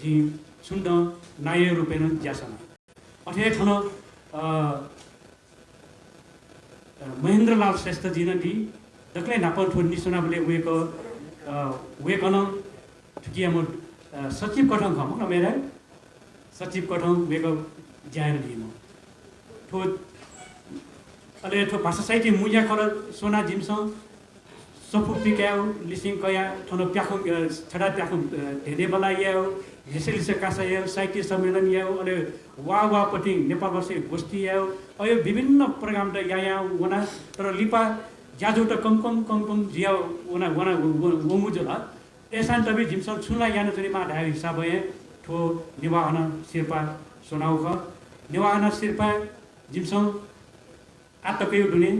जी सुन्द नाय रूपेण ज्यासन अठे ठन महेन्द्रलाल श्रेष्ठ जी नदी दक्ले नापन ठो निसुनाबले वेकन ठुकियाम सचिव कठङ खम न मेरा सचिव कठङ वेक ज्यान दिम ठो अले ठो भाषा साहित्य मुज्या खर सोना जिमस सफु पिक्याउ लिसिङ कया ठन प्याखुङ छडा प्याखुङ धेरै बला याउ हेसेलिसे कासा याउ साहित्य सम्मेलन याउ अले वा पटिङ नेपाल भाषा गोष्ठी याउ अयो विभिन्न प्रोग्राम त या वना तर लिपा ज्याजो त कम जिया वना वमु जला एसान तबि जिमसन छुला यान जनि मा ढाइ हिसाब भए ठो निवाहन शेर्पा सोनाउ ख निवाहन शेर्पा जिमसन आतकै दुने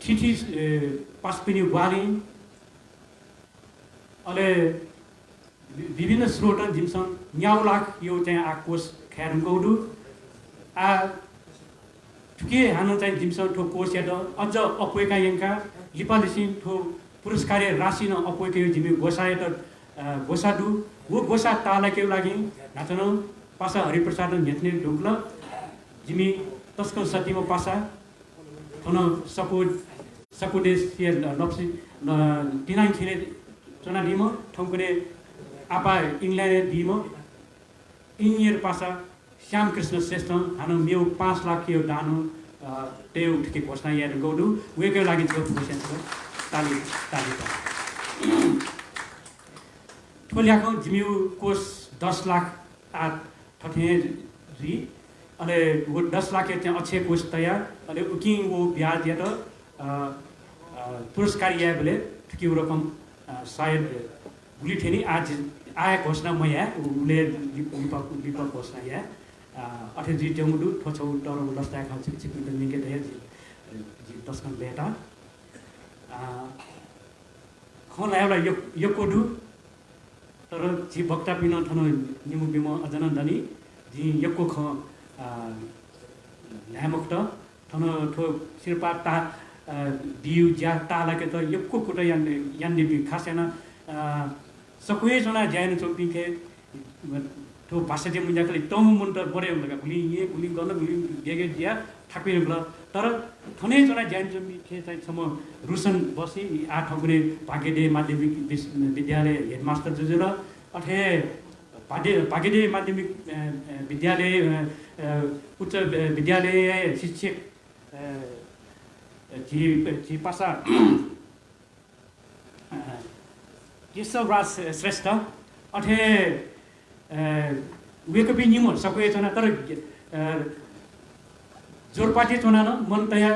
ठिठी पासपिनी वाली अले विभिन्न स्रोत जिमसन न्याउ लाख यो चाहिँ आकोस ख्यारम गौडु आ ठुके हानु चाहिँ जिमसन ठो कोस या अझ अपोएका यंका लिपालिसिन ठो पुरस्कार राशि न अपोएका यो जिमि गोसाय त गोसाडु वो गोसा तालाके लागि नाचन पासा हरिप्रसाद नेत्ने ढुक्ल जिमि तस्को सतीमा पासा थन सकुदेश लप्सी तिनाङ थिले चना दिम ठौकुने आपा इंग्ल्यान्ड दिम इनियर पासा श्यामकृष्ण श्रेष्ठ हानु मेउ 5 लाख यो दानु तेउ ठिके घोषणा यार गौडु वेकै लागि जो क्वेशन छ ताली ठोल्याको जिम्यु कोष 10 लाख आ ठठे जी अले वो 10 लाख चाहिँ अक्षय कोष तयार अले उकिङ वो ब्याज या त पुरस्कार या बेले ठिके रकम सायद गुली ठेनी आज आए घोषणा मया उले लिप घोषणा या अठे जी टेमुडु ठोछौ टरो लस्ता खा छिक छिक निके दे जी तस्कन बेटा खलायला यकोडु तर जी बक्ता पिन थनो निमु बिम अजन दनी जी यको ख ल्यामुक्त थनो थो सिरपा ता बिउ ज्या तालाके त यक्को कुटा यान्ने बि खासेन सकुए जना ज्यान चोपिखे थो भाषा जे मुन्जाकले तम मुन्ट बडे हुन्छ गुली ये गुली गर्न गुली गेगे ज्या ठाकुर ब्ल तर थने जना ज्यान चोपिखे चाहिँ सम रुसन बसी आ ठगुने भागेडे माध्यमिक विद्यालय हेडमास्टर जुजुल अथे भागेडे माध्यमिक विद्यालय उच्च विद्यालय शिक्षक जी पासा केशवराज श्रेष्ठ अथे उयोको पनि निमो सकुए छन तर जोरपाटी चुना न मन तया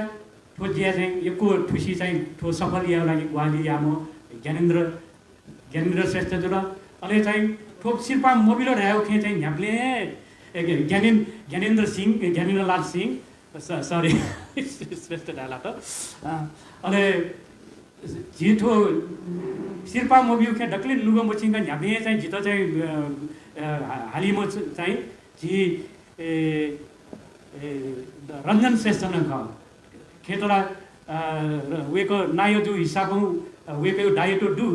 ठो जिया चाहिँ यको ठुसी चाहिँ ठो सफल या लागि ग्वाली यामो ज्ञानेन्द्र श्रेष्ठ जुल अले चाहिँ ठो शिल्पा मोबिलो रह्यो खे चाहिँ न्याप्ले ज्ञानेन्द्र लाल सिंह सरी श्रेष्ठ डाला त अले जिठो शिल्पा मोबियो खे डक्ले लुगो मचिङका न्याप्ले चाहिँ जितो चाहिँ हालिमो चाहिँ जी रञ्जन श्रेष्ठ न खेतला वेको नायो जो हिसाबौ वेको डायटो दु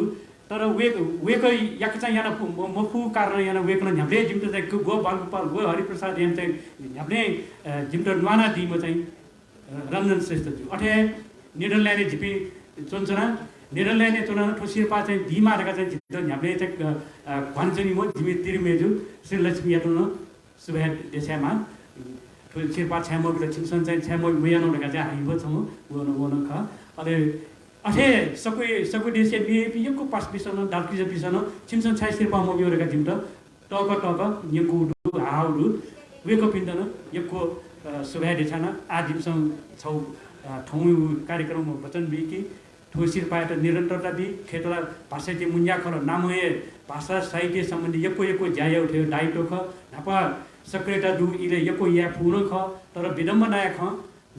तर वेको याक चाहिँ याना मफु कारण याना वेको न्याप्ले जिमतो चाहिँ गो बालगोपाल गो हरिप्रसाद याम चाहिँ न्याप्ले जिमतो नुवाना दिमो चाहिँ रञ्जन श्रेष्ठ जु अथे नेदरल्यान्ड जिपी चोन्चना नेदरल्यान्ड चोना ठोसिरपा चाहिँ दिमा रका चाहिँ जितो न्याप्ले चाहिँ भन्छनी मो जिमि तिरमेजु श्री लक्ष्मी यातुन सुबह देशमा ठोसिरपा छ्यामो बिल छिमसन चाहिँ छ्यामो मुयानो रका चाहिँ हाइबो छमो वनो ख अले अथे सकुए देश बिएपी यको पास बिसन दालकिज बिसन छिमसन छाइ शिल्पा मो बियोरका जिमतो टक निगु हाउडु वेको पिण्डन यको सुबह देशना आदिमसँग छौ ठौँ कार्यक्रम वचन बिकी ठोसिर पाएर निरन्तरता बि खेतला भाषा चाहिँ मुन्या खर नामहे भाषा साहित्य सम्बन्धी यको ज्याय उठ्यो डाइटो ख नापा सक्रेटा दु इले यको या फुन ख तर विडम्बना ख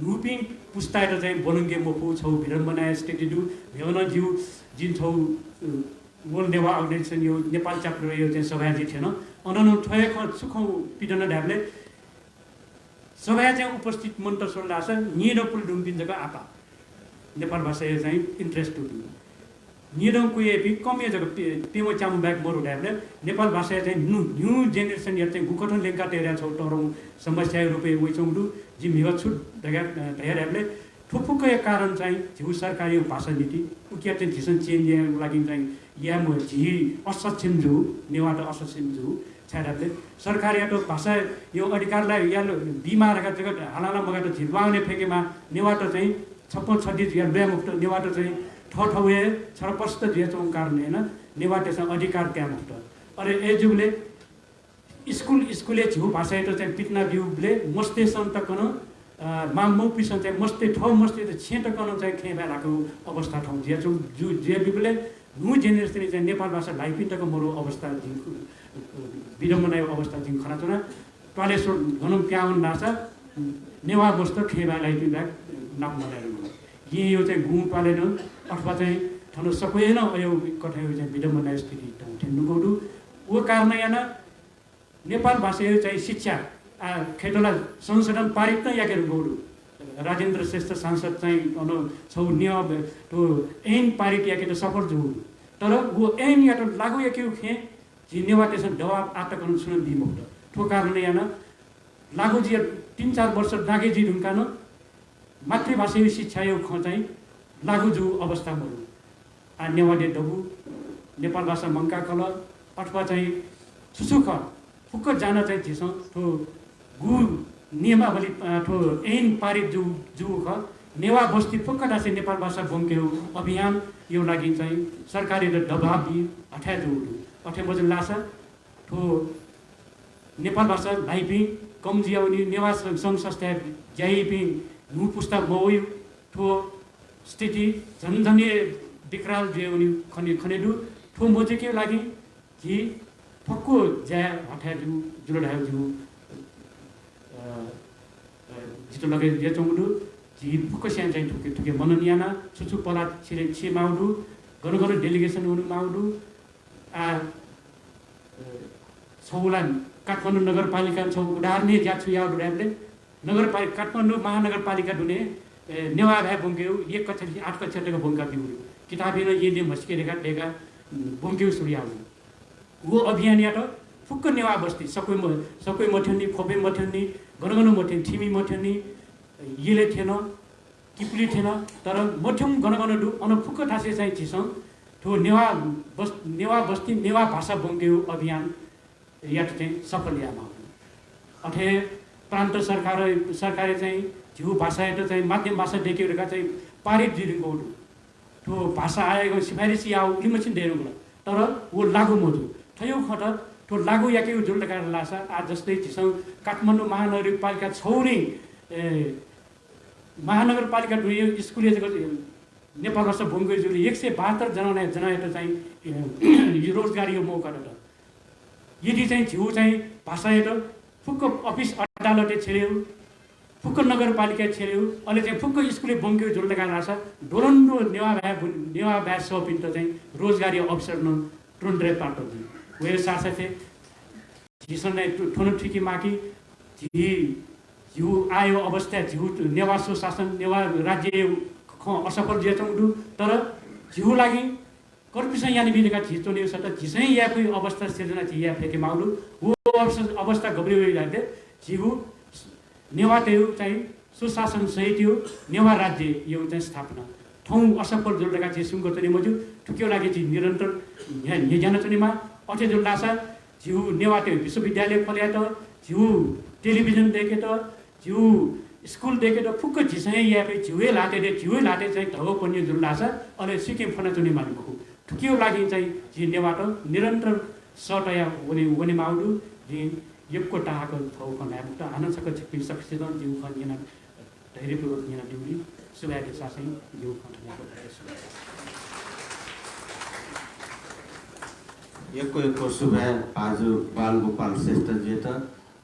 नुपिङ पुस्ताएर चाहिँ बोलुङ्गे मोफु छौ विडम्बना स्टेटी दु भेवन जिउ जिन छौ मोल नेवा अर्गनाइजेसन यो नेपाल च्याप्टर यो चाहिँ सभाजी थिएन अननु ठय ख सुखौ पिडन ढाबले सभा चाहिँ उपस्थित मन्त्र सोल्लास निडपुल डुम्बिन्जको आपा नेपाल भाषा चाहिँ इन्ट्रेस्ट टु निडङको एपी कम एजको पेमो चामु ब्याक मोरु ढाबले नेपाल भाषा चाहिँ न्यू जेनेरेसन या चाहिँ गुकठन लेङ्का टेरा छौ टरौँ समस्या रुपे वइचौडु जिमिवा छुट ढाबले थुपुकै कारण चाहिँ झिउ सरकारी भाषा नीति उकिया चाहिँ झिसन चेन्ज लागि चाहिँ या म झि असक्षम जु नेवाट असक्षम जु छाडाले सरकारी भाषा यो अधिकारलाई या बिमारका जगत हालाला मगाट झिलवाउने फेकेमा नेवाट चाहिँ 56 या ब्यामुक्त नेवाट चाहिँ ठठौए छरपष्ट जेचौँ कारण हैन नेवाटेसँग अधिकार त्यहाँ मुक्त अरे ए जुले स्कुले झिउ भाषा चाहिँ पिटना बिउले मस्ते सन्तकन मामौ पिसन चाहिँ मस्ते ठौ मस्ते छेटकन चाहिँ खेबालाको अवस्था ठाउँ जेचौँ जु जे बिउले न्यू जेनेरेसन चाहिँ नेपाल भाषा लाइपिटको मरो अवस्था विडम्बना अवस्था चाहिँ खराचुना टलेश्वर भनौँ प्याउन नासा नेवा बस्तर खेबालाई पिँदा नाप मनाएर यो चाहिँ गुँ पालेन अथवा चाहिँ ठनो सकेन यो कठै चाहिँ विडम्बना स्थिति ठेन्नुगौडु वो कारण याना नेपाल भाषा चाहिँ शिक्षा खेतला संशोधन पारित नै याकेर गौडु राजेन्द्र श्रेष्ठ सांसद चाहिँ छौ नियम तो ऐन पारित याके तो सफल जो तर वो ऐन या तो लागू याके खे जिनेवाटेसन दबाव आटकन सुन दिमुक्त ठो कारण याना लागू जी 3-4 वर्ष दागे जी ढुङ्कान मातृभाषा शिक्षा यो ख चाहिँ लागू जो अवस्था मरु आ नेवाडे डबु नेपाल भाषा मङ्का कल अथवा चाहिँ सुसुख फुक्क जान चाहिँ थिस ठो गु नियमावली ठो ऐन पारित जो ख नेवा बस्ती फुक्क दासे नेपाल भाषा बोम्केउ अभियान यो लागि चाहिँ सरकारी दबाब दि अठा जो अठे बजन लासा ठो नेपाल भाषा लाइपि कम जियाउनी नेवा सङ्घ संस्था ज्याइपि नु पुस्ता मौयो ठो स्थिति झन्झने विकराल जियाउनी खनेडु ठो मोजे के लागि कि फक्को ज्या हठा जुलो ढाउ जु जितो लगे जे चौडु जी फक्को स्यान चाहिँ ठुके मननियाना सुसु पला छिरे छिमाउडु गरगरो डेलिगेसन हुनु माउडु छौला काठमाडौँ नगरपालिका छौ उडार्ने ज्याछु याउ ड्यामले नगरपालिका काठमाडौँ महानगरपालिका दुने नेवा भए बुङ्ग्यौ 1 कक्षा 8 कक्षा टेका बुङ्गा बिउरु किताबेर येले मस्के रेखा टेका बुङ्ग्यौ सुरियाउ वो अभियान यात फुक्क नेवा बस्ती सबै मठ्यानी खोपे मठ्यानी गणगण मठ्यानी ठिमी मठ्यानी येले थिएन किपुली थिएन तर मठ्यौँ गणगण डु अन फुक्क ठासे चाहिँ छिसौँ ठो नेवा बस्ती नेवा भाषा बुङ्ग्यौ अभियान यात चाहिँ सफल यामा अथे प्रान्त सरकारले चाहिँ झिउ भाषा हेर्दा चाहिँ माध्यम भाषा देखेका चाहिँ पारित दिएको ठो भाषा आएको सिफारिस या उलिमछिन देरुङ तर वो लागु मोजु थयो खट ठो लागु याके जुल लगाएर लासा आज जस्तै छिसौँ काठमाडौँ महानगरपालिका छौरी महानगरपालिका स्कुले नेपाल भाषा भूमिको जुले 172 जना हेर्दा चाहिँ रोजगारीको मौका त यदि चाहिँ झिउ चाहिँ भाषा हेर्दा फुक्क अफिस अदालतले छेड्यो फुक्क नगरपालिका छेड्यो अहिले चाहिँ फुक्क स्कुले बङ्क्यो जोड लगाएर आछ डोरन्डो नेवा भ्या सपिन्ट चाहिँ रोजगारी अवसर न ट्रोन्ड्रे पाटो वे साथसाथै झिसनै ठुनो ठिकी माकी झिउ आयो अवस्था झिउ नेवा सुशासन नेवा राज्य असफल जेचौँ तर झिउ लागि कर्पिसँग यानि बिलेका झिचो ने सट झिसै याको अवस्था सिर्जना छि या फेके माउलु वो अवस्था गब्रियो लाग्दै झिउ नेवा त्यो चाहिँ सुशासन सहित यो नेवा राज्य यो चाहिँ स्थापना ठाउँ असफल जोडेका चाहिँ सुङ्गतनी मजु ठुक्यो लागि चाहिँ निरन्तर यहाँ चनिमा अथे जो लासा झिउ नेवा त्यो विश्वविद्यालय खोल्या त झिउ टेलिभिजन देखे त झिउ स्कुल देखे त फुक्क झिसै यापे झिउै लाटे चाहिँ धगो पनि जुन लासा अहिले सिक्किम फना चुनि माने भएको ठुक्यो लागि चाहिँ झि नेवा त निरन्तर सटया हुने माउडु झि यको टाको थौ खना मुक्त आनन्दक छिपि सक्सेदन जिउ खन यहाँ धैर्यपूर्वक यहाँ डिउरी सुबाके साथै जिउ खनको यको सुबह पाजु बालगोपाल श्रेष्ठ जेत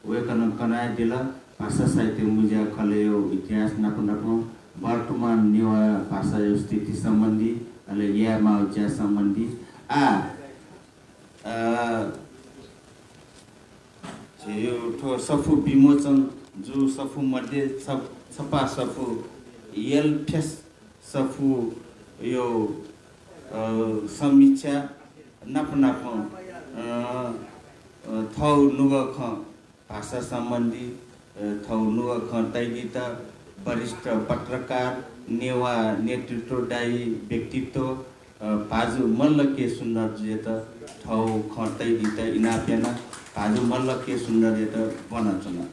वेकन कनाय दिला भाषा साहित्य मुजिया कलयो इतिहास नापनापो वर्तमान नेवा भाषा स्थिति सम्बन्धी अले या माउच्या सम्बन्धी यो ठो सफु विमोचन जो सफु मध्ये सपा सफु यल फेस सफु यो समीक्षा नाप थौ नुग ख भाषा सम्बन्धी थौ नुग ख तैगित वरिष्ठ पत्रकार नेवा नेतृत्वदायी व्यक्तित्व पाजु मल्ल के सुन्दर जेत थौ ख तैगित इनापेना पाजु मल्ल के सुन्दर जेत बनचना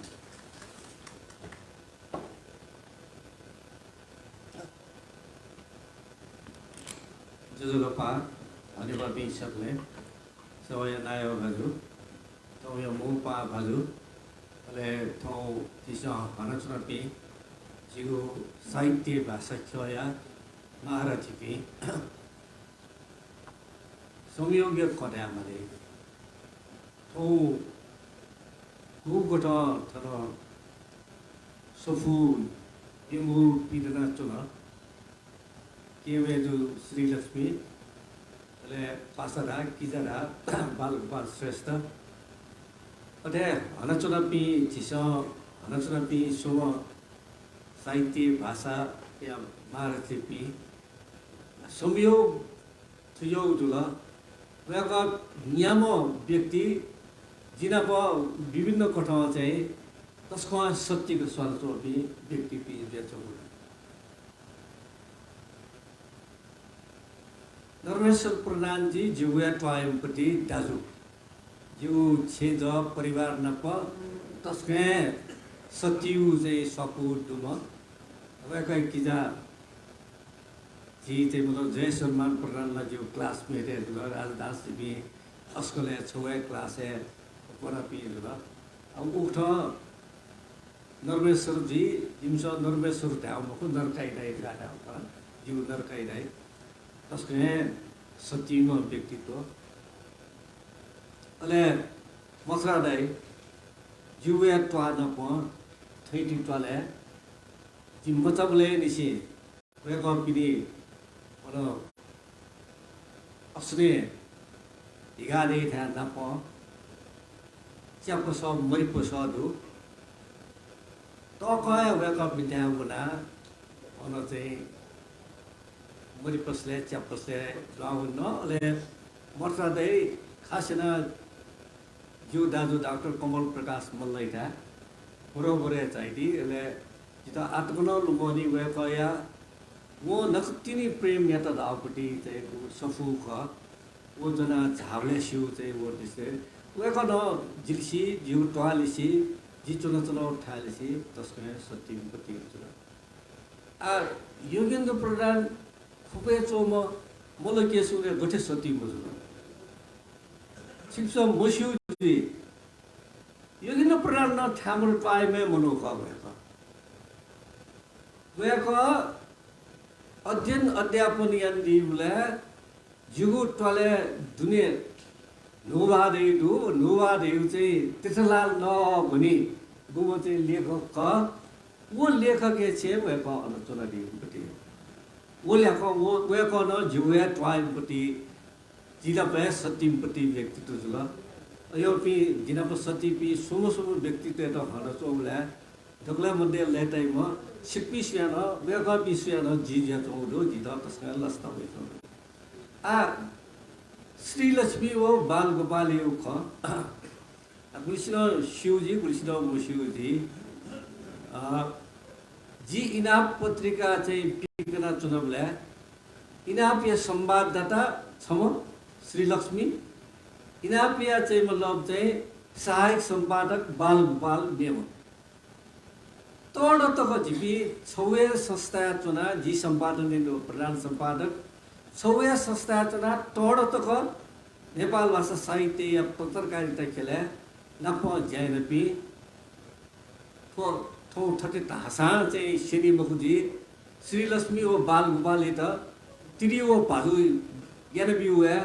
जुजुगपा हनिबा बिसबले सवय नायो भाजु तो यो मुपा भाजु अले थौ दिशा हनचनपि जिगु साहित्य भाषा छया महारथीपि संयोग्य कथा माले थौ गुगोट थर सफु यमु पिदना चुना केवे जो श्री लक्ष्मी अले पासरा किजरा बालगोपाल श्रेष्ठ अथे हनचुनापी झिस हनचुनापी सोम साहित्य भाषा या महारथीपी संयोग सुयोग जुल उहाँका नियम व्यक्ति जिनाप विभिन्न कठामा चाहिँ तस्को सत्यको स्वास्थ्य व्यक्ति बेचौँ नरमेश्वर प्रधान जी जिउया ट्वायमपट्टि दाजु जिउ छेज परिवार नप तस्के सत्यु चाहिँ सपु दुम अब किजा जी चाहिँ मतलब जय सलमान प्रधानलाई जो क्लासमेट है राजदास जी भी अस्कल है छुए क्लास है बड़ा पीर अब उठ नरमेश्वर जी जिमस नरमेश्वर ढाउको नरकाइडाई गाडा हो जिउ नरकाइडाई तस्के सत्यमा व्यक्तित्व अले मसरादाई जिउया ट्वा नप थैटी ट्वाले जिम बचबले निसी वेक पिनी असने इगादे था नप च्याप स मरि पसदु तो कय वेका बित्या गुना अन चाहिँ मरि पसले च्याप पसले लाउ न ले मर्सा दे खासना जो दाजु डाक्टर कमल प्रकाश मल्लै था बरोबर चाहिदी ले जिता आत्मनो लुमोनी वेकया वो नक्तिनी प्रेम या त दापटी चाहिँ सफु ख वो जना झावले शिव चाहिँ वो दिसे वेक न जिलसी जिउ टवालिसी जी चुना चुना उठालिसी तस्कने सत्य पति चुना आ योगेन्द्र प्रधान खुपे चोम मोल के सुरे गठे सत्य बुझ्नु छिप्सो मस्यु जी योगेन्द्र प्रधान न ठामुल पाएमे मनोका वेक अध्ययन अध्यापन यान्दिबले जुगु टले दुनिया नुवादेउ चाहिँ त्यसलाल न भनी गुमो चाहिँ लेखक वो लेखक छे वेक आलोचना दिपति वो लेखक वो वेक न जुया ट्वाइपति जिला पे सत्यपति व्यक्तित्व जुल यो पि जिना पे सत्यपि सुमो सुमो व्यक्तित्व त हरसोले ढकला मध्ये लेतै म सिक्पि स्यान वेक पि स्यान जिजा चौदो जिता तस्का लस्ता भयो आ श्री लक्ष्मी वो बाल गोपाल यो ख कृष्ण शिवजी कृष्ण शिवजी जी इनाप पत्रिका चाहिँ पिकना चुनावले इनापिया संवाददाता छम श्री लक्ष्मी इनापिया चाहिँ मतलब चाहिँ सहायक संपादक बाल गोपाल नेम तोड तक जिपी छौवे संस्था चुना जी संपादन प्रधान संपादक छौवे संस्था चुना तोड तक नेपाल भाषा साहित्य या पत्रकारिता खेले नप ज्यानपी थो ठटे तासा चाहिँ श्री मकुजी श्री लक्ष्मी ओ बाल गोपाल त तिरी ओ भाजु ज्ञानपी हुए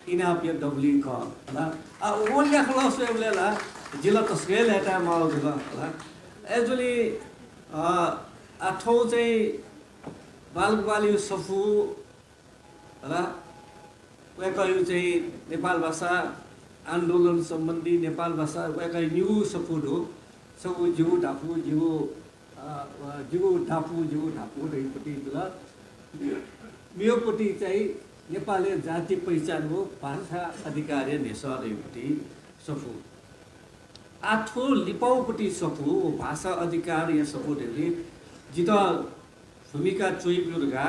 इनापिया डब्ली क ला आ ओ लेखला सोले ला जिल्ला तस्केल हेटा माउ ला एजुली आठौं चाहिँ बाल गोपाल यो सफु ला वेकयु चाहिँ नेपाल भाषा आन्दोलन सम्बन्धी नेपाल भाषा वेक न्यू सफुडो सबु जिउ ढापु जिउ ढापु रहिपट्टि ल मेयोपट्टि चाहिँ नेपाली जाति पहिचान हो भाषा अधिकार नेसा रहिपट्टि सफु आठौं लिपाउपट्टि सफु भाषा अधिकार या सफुले जिता भूमिका चोइपुरगा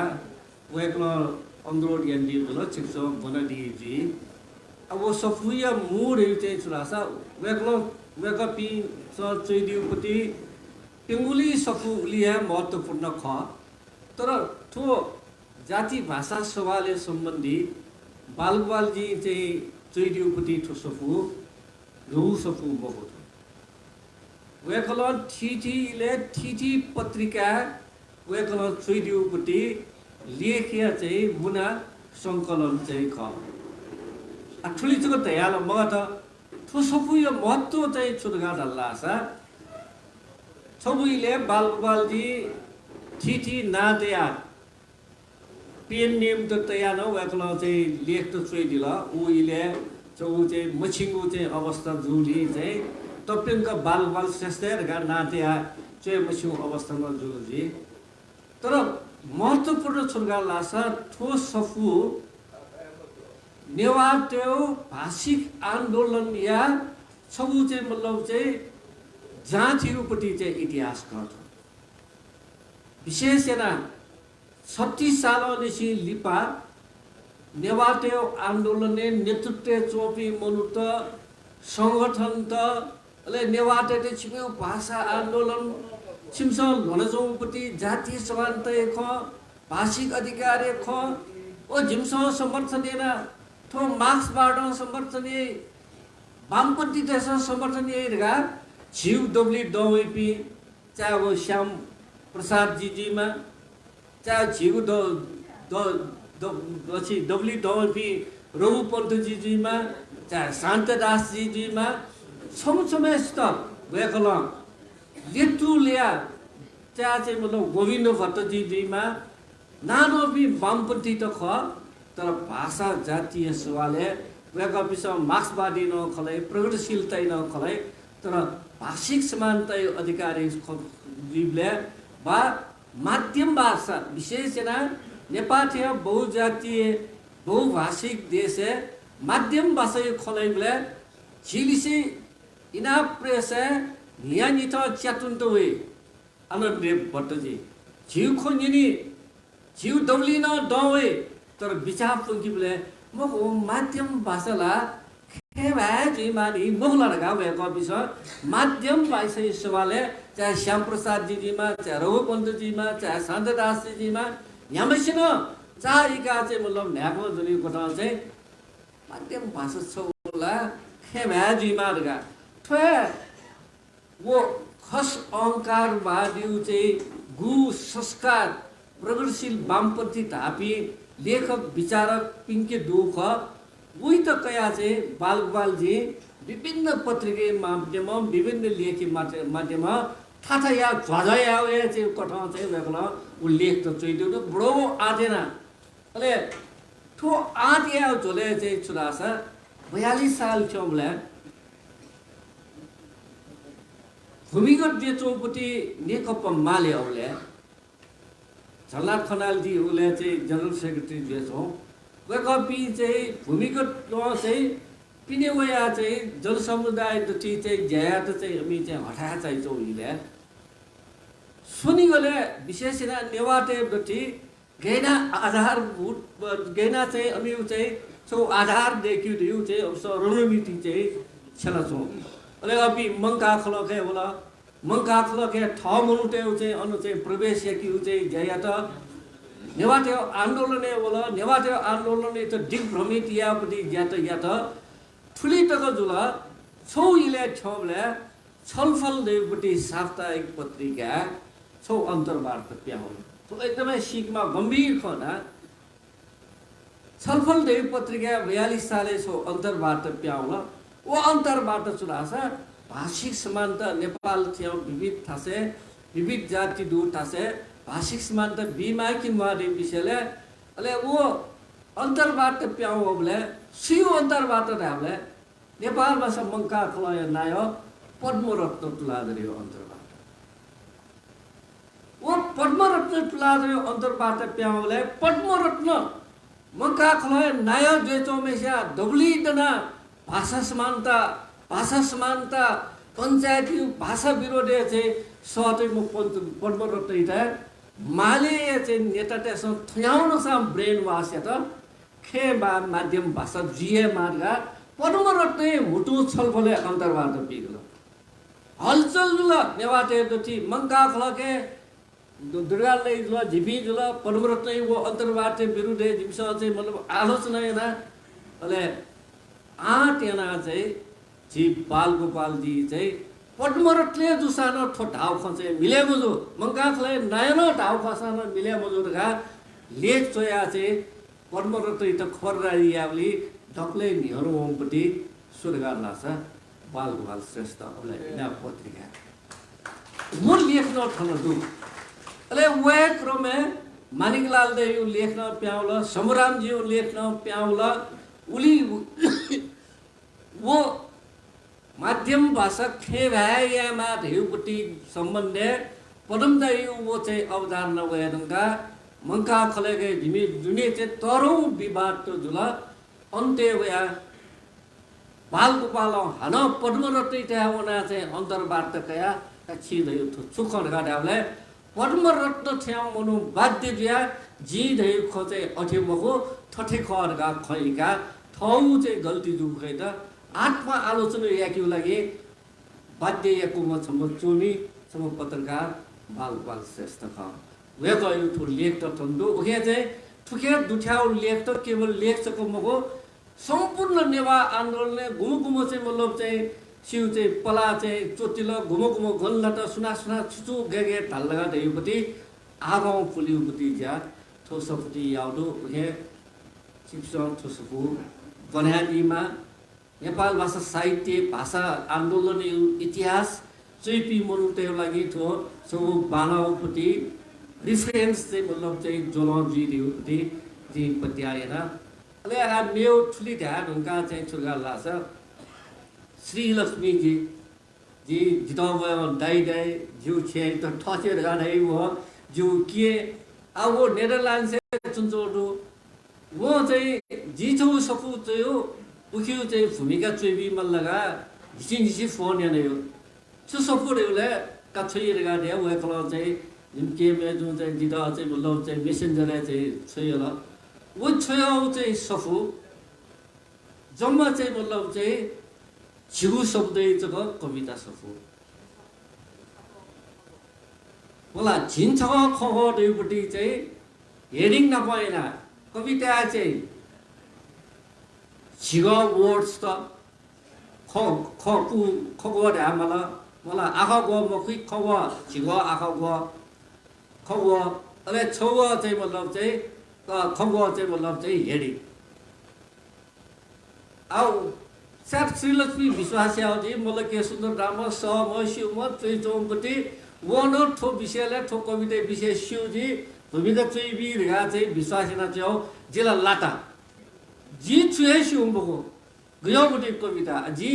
वेकल अनुरोध यान्दी ल चिप्सो बनदी जी अब वो सफुया मूड चाहिँ चुरासा वेकपी चैदिउपति टेंगुली सफुलिया महत्त्वपूर्ण ख तर ठो जाति भाषा सवालले सम्बन्धी बालगोपाल जी चाहिँ चैदिउपति ठो सफु रु सफु बहुत वेकल ठीठी पत्रिका वेकल चैदिउपति लेखिया चाहिँ मुना सङ्कलन चाहिँ ख ठुली चुक तयाल म त ठो सफु यो महत्त्व चाहिँ छुटगा डल्लासा सबैले बालगोपाल जी ठीठी नादया पेन नेम त तयार न वेकल चाहिँ लेख त चोइदिला उइले चौ चाहिँ मछिङु चाहिँ अवस्था जुली चाहिँ तप्पिङका बालगोपाल श्रेष्ठ गा नादया चाहिँ मछिङु अवस्थामा जुली तर महत्त्वपूर्ण छुटगा लासा ठो सफु नेवार भाषिक आन्दोलन या सबु चाहिँ मतलब चाहिँ जातिपट्टि चाहिँ इतिहास गर्छ विशेष yana 36 सालदेखि लिपा नेवार आन्दोलनले नेतृत्व चोपी मनुत संगठन त नेवार छिमेउ भाषा आन्दोलन छिमसल भनजौपट्टि जातीय समानता ख भाषिक अधिकार ख ओ झिमसँग समर्थन दिएन थो मार्क्सबाट समर्थन वामपन्थी देश समर्थन दिएगा छिउ डब्ली डवेपी चाहे वो श्याम प्रसाद जीजीमा चाहे छिउ डब्ली डवेपी रघुपन्त जीजीमा चाहे शान्तदास जीजीमा समय स्तर वेकल लेटु लिया चाहे चाहिँ मतलब गोविन्द भट्टजीजीमा नानो भी वामपन्थी त ख तर भाषा जातीय सवाले वेका पिछा मार्क्सवादी नखलै प्रगतिशीलता नखलै तर भाषिक समानता अधिकारी जीवले वा माध्यम भाषा विशेषना नेपाल बहुजातीय बहुभाषिक देश है माध्यम भाषा खलैले झिलिसी इना प्रेस नियानित च्यातुन्त हुए आनन्ददेव भट्टजी झिउ खोनिनी झिउ दौलिन दौए तर विचार पुगिबले म माध्यम भाषाला खेबा जिमानी मोहला लगावे कविस माध्यम भाषा सवाले चाहे श्याम प्रसाद जीमा चाहे रघुपन्त जीमा चाहे शान्तदास जीमा न्यामसिन चारिका चाहिँ मतलब न्याको जुनी कोटा चाहिँ माध्यम भाषा छौला खेबा जिमा रगा ठे वो खस अहंकारवादी चाहिँ गु संस्कार प्रगतिशील वामपन्थी धापी लेखक विचारक पिंके दुख उही त कया चाहिँ बालगोपालजी विभिन्न पत्रिका माध्यम विभिन्न लेखी माध्यम थाहा या झ्वाझया चाहिँ कथा चाहिँ बेला उ लेख त चोइदिउ बडो आदेन अले ठो आदिया झोले चाहिँ छुरासा 42 साल चोमले भूमिगत जेचौपति नेकपा माले औले झलनाथ खनालजी उले चाहिँ जनरल सेक्रेटरी जेचौ गकपि चाहिँ भूमिगत चाहिँ पिनेवया चाहिँ जनसमुदाय दति चाहिँ ज्या त चाहिँ हामी चाहिँ हटा चाहिँ चौले सुनिगले विशेषना नेवाटे दति गैना आधारभूत गैना चाहिँ हामी चाहिँ छौ आधार देखिउ दिउ चाहिँ अब रणनीति चाहिँ छला छौ अले अबि मंका खलके होला मंका खलके ठ मनुटे चाहिँ अनु चाहिँ प्रवेश यकिउ चाहिँ ज्या त नेवाटे आन्दोलने होला नेवाटे आन्दोलने त दिग्भ्रमित यापति या त ठुली तक जुला छौ इले छौले छलफल देवपति साप्ताहिक पत्रिका छौ अन्तर्वार्ता प्याउ तो एकदमै सिकमा गम्भीर खना छलफल देव पत्रिका 42 साले छौ अन्तर्वार्ता प्याउला ओ अन्तर्वार्ता चुरासा भाषिक समानता नेपाल थियो विविध थासे विविध जाति दु थासे भाषिक समानता बीमा किनवादे विषयले अले वो अन्तर्वार्ता प्याउ होबले सियो अन्तर्वार्ता धाबले नेपाल भाषा मंका खलय नायो पद्मरत्न तुलादरी अन्तर्वार्ता वो पद्मरत्न तुलादरी अन्तर्वार्ता प्याउले पद्मरत्न मंका खलय नायो जेचोमेसा दबलिदना भाषा समानता पंचायती भाषा विरोधी चाहिँ सहतै म पद्मरत्न इता माले चाहिँ नेता त्यसो थ्याउन साम ब्रेन वास त खेबा माध्यम भाषा जिए मार्गा पद्मरत्न मुटु छलफले अन्तर्वार्ता पिगलो हलचल जुल नेवाटे दति मंका खलके दुर्गाले जुल झिपी जुल पद्मरत्न वो अन्तर्वार्ता विरुद्ध जिमस चाहिँ मतलब आलोचना हैन अले आटेना चाहिँ जी बालगोपाल जी चाहिँ पद्मरत्न जुसानो ठो ढाउ खचे मिले मजो मंका खले नयन ढाउ खसान मिले मजो रगा लेख चोया चाहिँ पद्मरत्न त खरराइयावली ढक्ले निहरु ओमपति सुरगार लासा बालगोपाल श्रेष्ठ अले ना पत्रिका मूल लेख्न ठन दु अले वे क्रमे मानिकलाल दे यो लेख्न प्याउला समराम जी यो लेख्न प्याउला उली वो माध्यम भाषा खेभायामा धेउपट्टि सम्बन्ध पदमदायु वो चाहिँ अवधारणा वयनका मंका खलेगे जिमी जुने चाहिँ तरौ विवाद तो जुला अन्त्य वया बालगोपाल हन पद्मरत्न त्यावना चाहिँ अन्तर्वार्ता कया छिदै सुखन गाडाले पद्मरत्न थ्याउ मनु बाध्य दिया जी धै खोचे अठेबको ठठे खरगा खैका ठौ चाहिँ गल्ती दुखै त आत्मा आलोचना याक्यु लागि बाध्य याकु म छम चोमी सम पत्रकार बालगोपाल श्रेष्ठ ख वे गयो ठु लेख त ठन्दो ओहे चाहिँ ठुके दुठ्याउ लेख त केवल लेख सको मको सम्पूर्ण नेवा आन्दोलनले घुमघुम चाहिँ मतलब चाहिँ सिउ चाहिँ पला चाहिँ चोटिल घुमघुम गल्ला त सुना छुचु गेगे ढाल लगा देउपति आगाउ पुलिउपति ज्या ठोसपति याउदो ओहे चिप्सन ठोसपु बनानीमा नेपाल भाषा साहित्य भाषा आन्दोलन इतिहास चैपी मनुतेको लागि थो सो बानाउपति रिफरेन्स चाहिँ मतलब चाहिँ जोलजी दिउपति जी पत्याएन अले आ नेउ ठुली ध्यान उनका चाहिँ छुर्गा लाछ श्री लक्ष्मी जी जिताउ दाई जिउ छे त ठसेर गाडै हो जिउ के अब वो नेदरल्यान्ड से चुनचोडु वो चाहिँ जिछौ सपु चाहिँ उखिउ चाहिँ भूमिका चुबी मल्लगा जिसी फोन याने हो छु सपु रेले कछै गाडे वो कल चाहिँ के मे जुन चाहिँ जिता चाहिँ मतलब चाहिँ मेसेन्जर चाहिँ छैला वो छयौ चाहिँ सफु जम्मा चाहिँ मतलब चाहिँ छिउ शब्दै जग कविता सफु होला झिन्छ खग दुईपट्टि चाहिँ हेडिङ नपाएन कविता चाहिँ छिग वर्ड्स त खग ढ्यामला मलाई आँखा गो मखी खग छिग आँखा गो खग अरे छौ चाहिँ मतलब चाहिँ खग चाहिँ मतलब चाहिँ हेडिङ आउ साथ श्रीलक्ष्मी विश्वास आउँथे मलाई के सुन्दर राम्रो स म शिव म चुई चौपट्टि वन ठो विषयलाई ठो कविता विषय शिवजी भूमिका चुई गा चाहिँ विश्वासिना चाहिँ जिल्ला लाटा जी छुए शिव बको गयोपट्टि कविता जी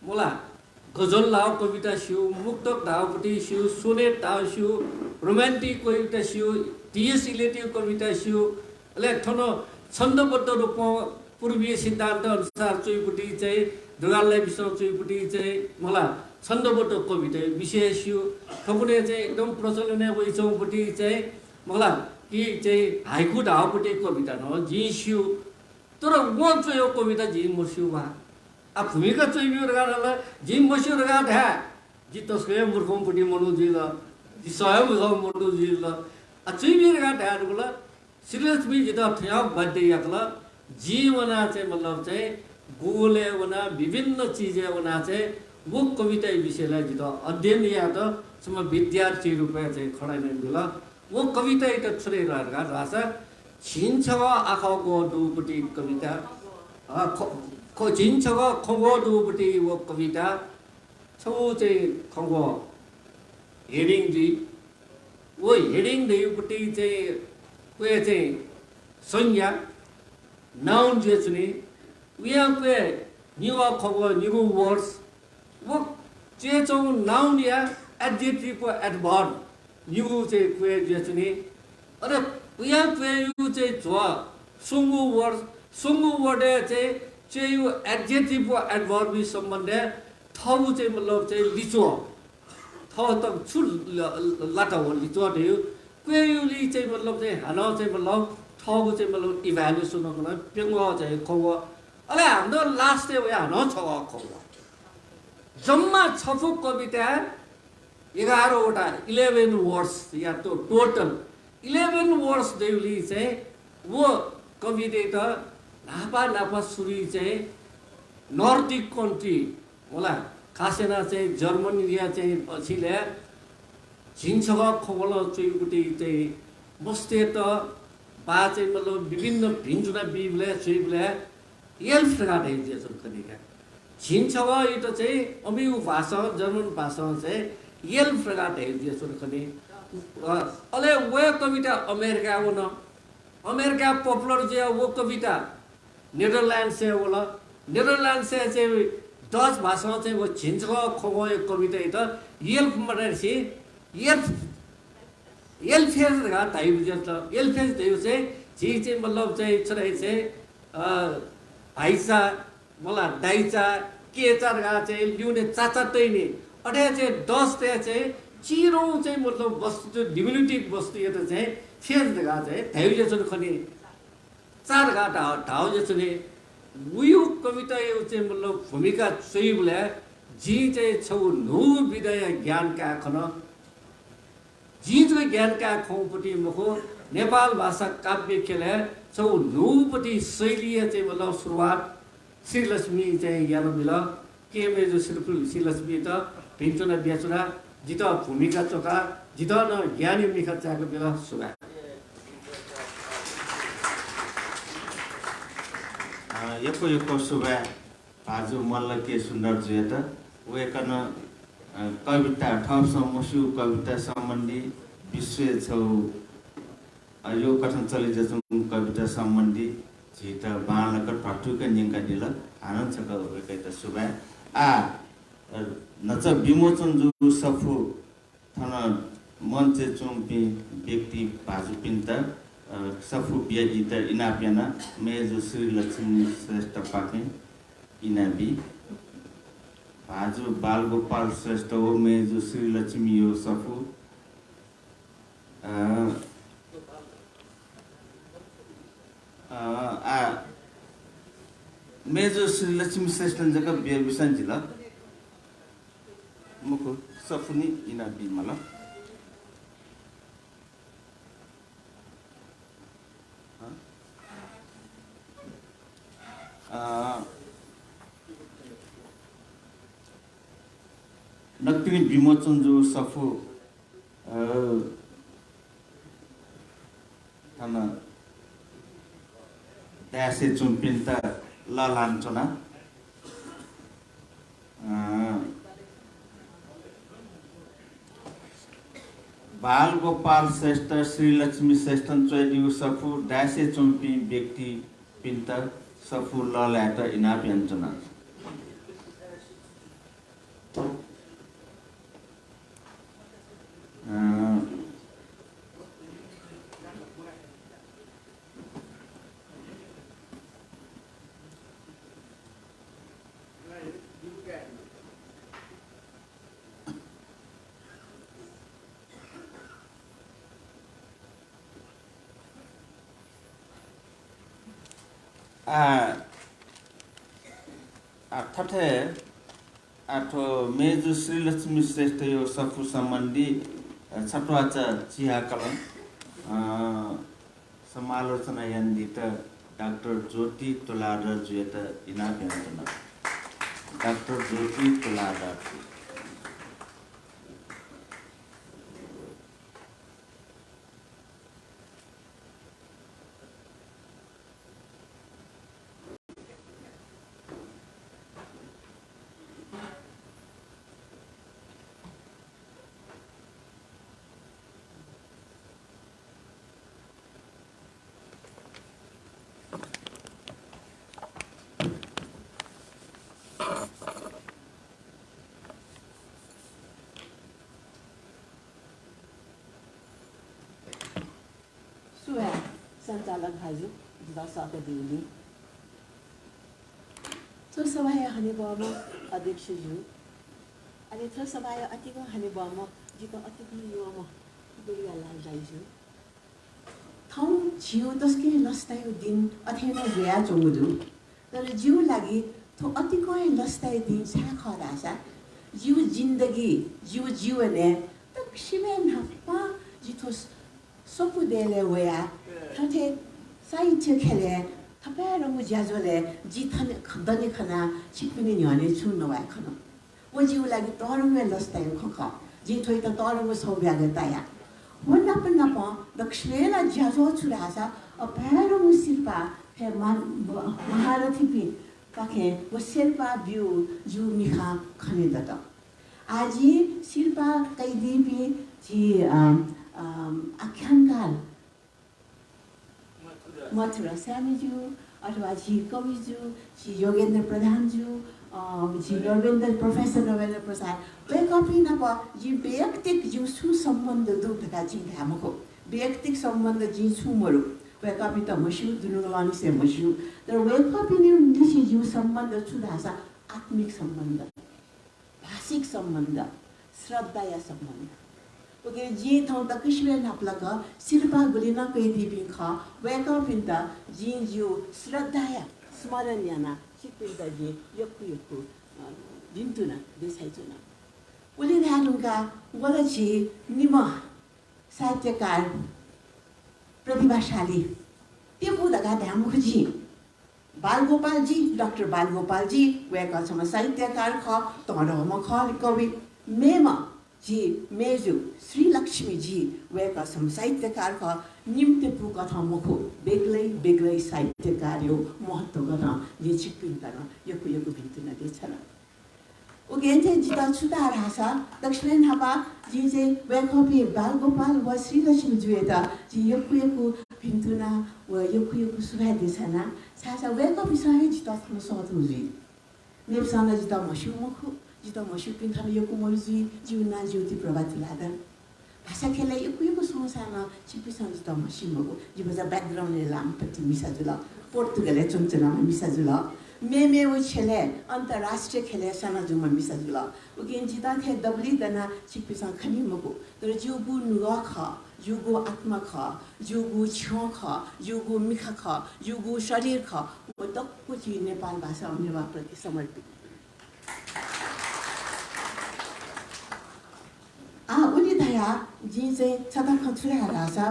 मोला गजल लाओ कविता शिव मुक्तक धावपट्टि शिव सोनेट धाव शिव रोमान्टिक कविता शिव टीएस इलेटिभ कविता शिव ले ठनो छन्दबद्ध रूपमा पूर्वीय सिद्धान्त अनुसार चुईपट्टि चाहिँ ढुगाललाई विश्व चुईपट्टि चाहिँ मलाई छन्दबद्ध कविता विषय शिव ठकुने चाहिँ एकदम प्रचलन वैचौपट्टि चाहिँ मलाई कि चाहिँ हाइकु ढावपट्टि कविता न जी शिव तर वो चाहिँ कविता जी मर्स्यु भा आ भूमिका चुइबी गाला जी मर्स्यु गा ढ्या जी तस्कै मूर्खमपट्टि मनु जी ल जी स्वयं मनु जी ल आ चुइबी गा ढ्याला श्रीलक्ष्मी जी त ठ्या बाध्य याकला जीवना चाहिँ मतलब चाहिँ गोले वना विभिन्न चीजें वना चाहिँ वो कविता विषयलाई जित अध्ययन या त सम विद्यार्थी रूपमा चाहिँ खडा नै दिला वो कविता त छुरे रहेका भाषा छिन्छ आँखाको दुपट्टि कविता छिन्छ खगो दुपट्टि वो कविता छौ चाहिँ खगो हेडिङ जी वो हेडिङ दुपट्टि चाहिँ कोही चाहिँ संज्ञा नाउन जो चुने यहाँ पे न्यू खगो न्यू वर्ड्स वो जे चौ नाउन या एडजेक्टिव को एडवर्ब न्यू चाहिँ कोही जो चुने अरे यहाँ पे यू चाहिँ जो सुंगु वर्ड चाहिँ यो एडजेक्टिव को एडवर्ब सम्बन्ध थौ चाहिँ मतलब चाहिँ लिचो थौ त छु लाटा हो लिचो दियो कोही चाहिँ मतलब चाहिँ हाना चाहिँ मतलब थगो चाहिँ मतलब इभ्यालुएसन गर्न पेङ्गो चाहिँ खगो अले हाम्रो लास्ट चाहिँ या न छ खगो जम्मा छफु कविता 11 वटा 11 वर्ड्स या तो टोटल 11 वर्ड्स देउली चाहिँ वो कविता त नापा सुरी चाहिँ नर्डिक कन्ट्री होला खासेना चाहिँ जर्मनी या चाहिँ पछिले झिन्छग खगोल चुइपट्टि चाहिँ बस्ते त बा चाहिँ मतलब विभिन्न भिन्जुना बिबले चुइबले एल्फ गाडे जेसन कनिका छिन्छग यो त चाहिँ अमेरिकन भाषा जर्मन भाषा चाहिँ एल्फ गाडे जेसन कनि अले वो कविता अमेरिका हो न अमेरिका पॉपुलर जे वो कविता नेदरल्यान्ड से होला नेदरल्यान्ड से चाहिँ डच भाषा चाहिँ वो छिन्छग खगो कविता त एल्फ मरेसी एल्फेज गा ताइ बुझ्छ एल्फेज देउ चाहिँ जी चाहिँ मतलब चाहिँ छोरै चाहिँ भाइसा मला दाइचा के चार गा चाहिँ ल्युने चाचा तैने अटे चाहिँ 10 ते चाहिँ चिरो चाहिँ मतलब वस्तु चाहिँ डिमिनुटिभ वस्तु यो त चाहिँ फेज गा चाहिँ धाइले चाहिँ खनि चार गा ढाउ जे चाहिँ उयो कविता यो चाहिँ मतलब भूमिका चुइबले जी चाहिँ छौ नु विदय ज्ञान का खन जी ज्ञान का खौपट्टि मुखो नेपाल भाषा काव्य खेले छौ नुपट्टि शैली चाहिँ मतलब सुरुवात श्रीलक्ष्मी चाहिँ यानो मिल के मेजो श्रीलक्ष्मी त भिन्चुना बेचुना जित भूमिका चोका जित न ज्ञानी मिखा चाको बेला सुगा यको सुगा आजु मल्ल के सुन्दर जुए त वेकन कविता ठप्समसु कविता सम्बन्धी विश्व छौ यो कथन चले जसो कविता सम्बन्धी Jita bahan lakat patu kan yang kadila anan saka kaita subay nacha विमोचन जो सफु थाना मञ्चे चुम्पी व्यक्ति भाजु पिन्ता सफु बियाजिता इनापियाना मेजो श्री लक्ष्मी श्रेष्ठ पाके इनाबी भाजु बालगोपाल श्रेष्ठ हो मेजो श्री लक्ष्मी हो सफु मेजो श्री लक्ष्मी श्रेष्ठ जगह बियाबिसान जिला मुको सफुनी इनाबी मला नक्तिनी विमोचन जो सफु थाना त्यासे चुम्पिन्ता लालाञ्चना बाल गोपाल श्रेष्ठ श्री लक्ष्मी श्रेष्ठ चोइदिउ सफु डासे चुम्पी व्यक्ति पिन्ता सफु ललाट इनाप्याञ्चना थथे आठो मेजु श्री लक्ष्मी श्रेष्ठ यो सफु सम्बन्धी छटवाचा चिहा कलन समालोचना यन्दित डाक्टर ज्योति तुलाधर जुयत इनाप्याञ्चना डाक्टर ज्योति तुलाधर सञ्चालक भाइजू दर्शक दिदी थो सभाय हानिबम अध्यक्षज्यू अनि थो सभाय अतिको हानिबम जिको अतिको युवा दुर्गालाल दाइजू थौ जिउ तस्के लस्तायो दिन अथेन जुया चौदु तर जिउ लागि थो अतिको लस्तायो दिन सा खरासा जिउ जिन्दगी जिउ जीवने तक्सिमेन हप्पा जिथो सोपुदेले वया थथे साहित्य खेले थपेर मुज्याजोले जिथन खदनी खना छिपिने न्याने छु नवा खन वो जिउ लागि तरुमे लस्तायो खख जि थोइ त तरुमे सौभ्यागे ताया वन्ना पन्ना प दक्षिणेला ज्याजो छुरासा अपेर मुसिरपा फे महारथी पि पाखे वो शेर्पा बिउ जु मिखा खने दत आजि शिल्पा कैदी पि जि आख्यानकार मथुरा स्यामीज्यू अथवा जी कविज्यू जी योगेन्द्र प्रधानज्यू जी नरेन्द्र प्रोफेसर नरेन्द्र प्रसाद वे कपी नप जी व्यक्तिक जो सुसम्बन्ध दुखका जी धामको व्यक्तिक सम्बन्ध जी छुमरु वे कपी त मस्यु दुनुगलानी से मस्यु तर वे कपी नि दिसी जो सम्बन्ध छुदासा आत्मिक सम्बन्ध भाषिक सम्बन्ध श्रद्धाया सम्बन्ध ओके जी ठाउँ त किसिमे नाप्लक शिल्पा गुलिना कैदी बिख वेका पिन्ता जी जिउ श्रद्धाया स्मरणीयना सिपिन्ता जी यक्कु यक्कु दिन्तुना देसाइचुना उले धानुका वलछि निम साहित्यकार प्रतिभाशाली त्यो बुदका धामुखजी बालगोपाल जी डाक्टर बालगोपाल जी वेका छम साहित्यकार ख तडम ख कवि मेमा जी मेजु श्री लक्ष्मी जी वेका सम साहित्यकार का निम्ति पुकथा मुखो बेग्लै बेग्लै साहित्यकार यो महत्व गर्न जे छिपिन्ता न यकु यकु भिन्तिन देछन ओगेन्थे जिता छुदा रासा दक्षिण हापा जी जे वेकपि बालगोपाल व श्री लक्ष्मी जुएता जी यकु यकु 빈투나 뭐 요쿠요쿠 수가 되잖아. 사실 왜 거기서 지도 통해서 도지. 내부산에 지도 마시고 지도 마시고 빈타면 요쿠 모르지 지우나 지우디 프로바틀라다. भाषा खेलाई यो संसारमा चिप्पिसँग त मसिमको जिबजा ब्याकग्राउन्डले लामपट्टि मिसाजुल पोर्तुगलले चुनचुनामा मिसाजुल मेमे वो खेले अन्तर्राष्ट्रिय खेले साना जुमा मिसाजुल उकेन जिता थे दबली दना चिप्पिसँग खनि मको तर जुगु नुगा ख जुगु आत्मा ख जुगु छौ ख जुगु मिखा ख जुगु शरीर ख वो तक्को चि नेपाल भाषा नेवा प्रति समर्पित उनी दया जी चाहिँ छदा खचुरा रासा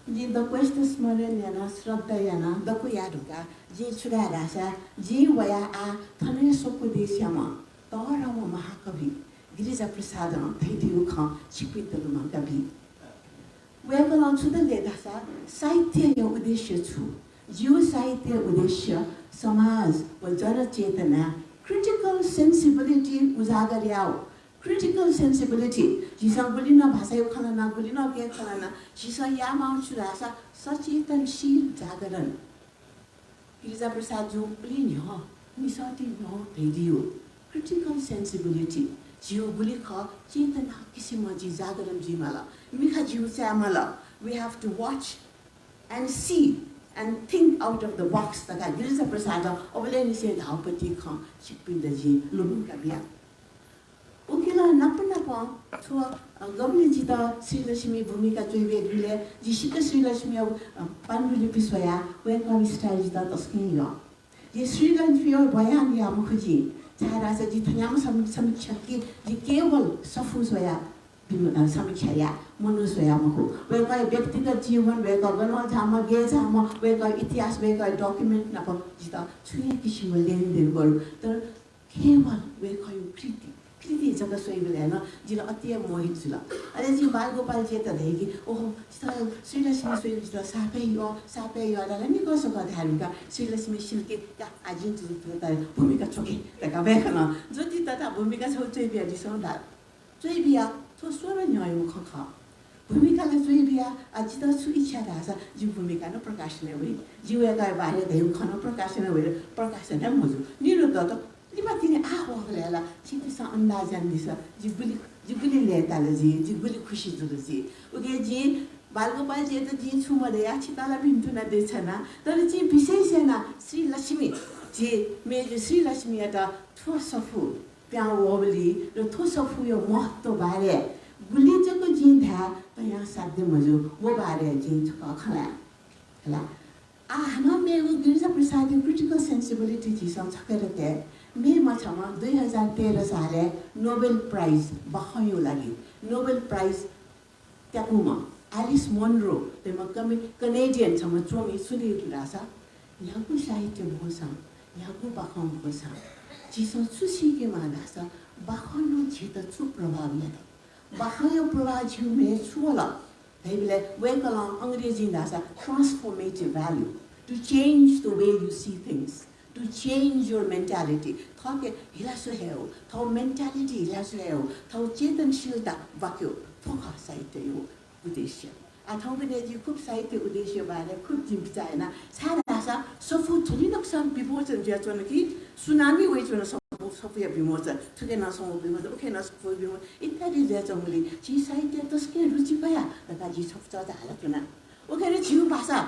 जी द क्वेस्ट स्मरण याना श्रद्धा याना दको याद होगा जी छुरा रासा जी वया आ थने सोको देशमा तहरम महाकवि गिरिजा प्रसाद थैदिउ ख छिपितलुमा कवि वेगल छुदले दासा साहित्य यो उद्देश्य छु जीव साहित्य उद्देश्य समाज व जनचेतना क्रिटिकल सेन्सिबिलिटी उजागर याओ critical sensibility जिसं बोलिना भाषा यो खाना ना बोलिना के खाना ना जिसं या माउंट रासा सचेतनशील जागरण गिरिजा प्रसाद जो बोलिनी हो मिसाती हो भेदियो critical sensibility जियो बोली ख चेतना किसी मजी जागरण जी माला मिखा जियो से माला we have to watch and see and think out of the box तका गिरिजा प्रसाद अबले निसे धावपति ख छिपिन्द जी लुमुका बिया उकेला नपनपा छो गमले जिता श्रीलक्ष्मी भूमिका जोइबे गुले जिसित श्रीलक्ष्मी अब पाण्डुले पिसया वेलकम स्टाइल जिता तस्कियो ये श्रीलक्ष्मी और बयान या मुखजी चारा से जितन्याम समीक्षा की जी केवल सफुसया समीक्षा या मनुष्य मुखु वेका व्यक्तिगत जीवन वेका गनो झामा गे झामा वेका इतिहास वेका डकुमेन्ट नप जिता छुए किसिम लेनदेन गर्नु तर केवल वेका यो कृति जब सोइबले हैन जिला अति मोहित जुल अरे जी बालगोपाल जी त देगी ओहो श्रीलक्ष्मी सोइब जुल सापे यो अरे नि कसो गधारुका श्रीलक्ष्मी सिल्के आजिन जुत भूमिका छोके तका बेखन जति तता भूमिका छौ चाहिँ बिया दिसौ दा चाहिँ बिया तो स्वर न्याय मुख ख भूमिकालाई चाहिँ बिया आज त छु इच्छा रासा जी भूमिका न प्रकाशन होइ जीवका बारे देउ खन प्रकाशन होइ प्रकाशन मजु निरुद्ध त लिमातिने आहोगलेला चितिसा अन्दाजन दिस जिगुली लेताले जिगुली खुशी जुल जी ओके जी बालगोपाल जी त जी छु मले या छिताला भिन्टु न देछना तर जी विशेष हैन श्री लक्ष्मी जी मेजे श्री लक्ष्मी त ठोसफु प्याउ ओबली र ठोसफु यो महत्व बारे गुली जको जी धा त यहाँ साध्य मजु वो बारे जी छ खला हला आ हम मेगो गिरिजा प्रसाद क्रिटिकल सेन्सिबिलिटी जी सम छकेर ते मे मछमा 2013 साले नोबेल प्राइज बखयो लागि नोबेल प्राइज त्याकुमा एलिस मोनरो तेमा कनेडियन छमा चोमी सुनि रासा यहाँको साहित्य भोसा यहाँको बखम भोसा जिसो सुसी के मादासा बखनो छित छु प्रभाव याद बखयो प्रभाव छु मे छुला हैबले वेकला अंग्रेजी दासा transformative value to change the way you see things to change your mentality thake hilasu heo thau mentality hilasu heo thau chetanshilta vakyo thoka साहित्य यो उद्देश्य आ thau bene ji खूब साहित्य उद्देश्य बारे खूब जिम्चा हैन सारासा सफु थुली नक्सन विमोचन ज्या चन कि सुनामी होइ चन सफु या विमोचन थुके न सम विमोचन ओके न सफु विमोचन इत्यादि ज्या चंगली जी साहित्य तस्के रुचि भया तका जी सफु त हालतना ओके रे जीव भाषा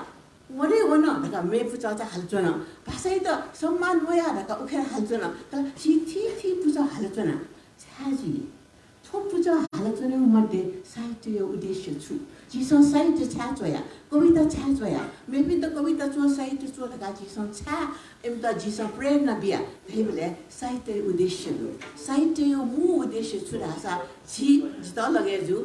वरे वन दका मे पुचा हाल्चन भाषा त सम्मान होया दका उखेर हाल्चन त थी पुचा हाल्चन छाजी थो पुचा हाल्चन मध्ये साहित्य यो उद्देश्य छु जिसो साहित्य छाचोया कविता छाचोया मे पनि त कविता चो साहित्य चो दका जिसो छा एम त जिसो प्रेरणा बिया हेबले साहित्य उद्देश्य दु साहित्य यो मु उद्देश्य छु रासा जी जिता लगे जु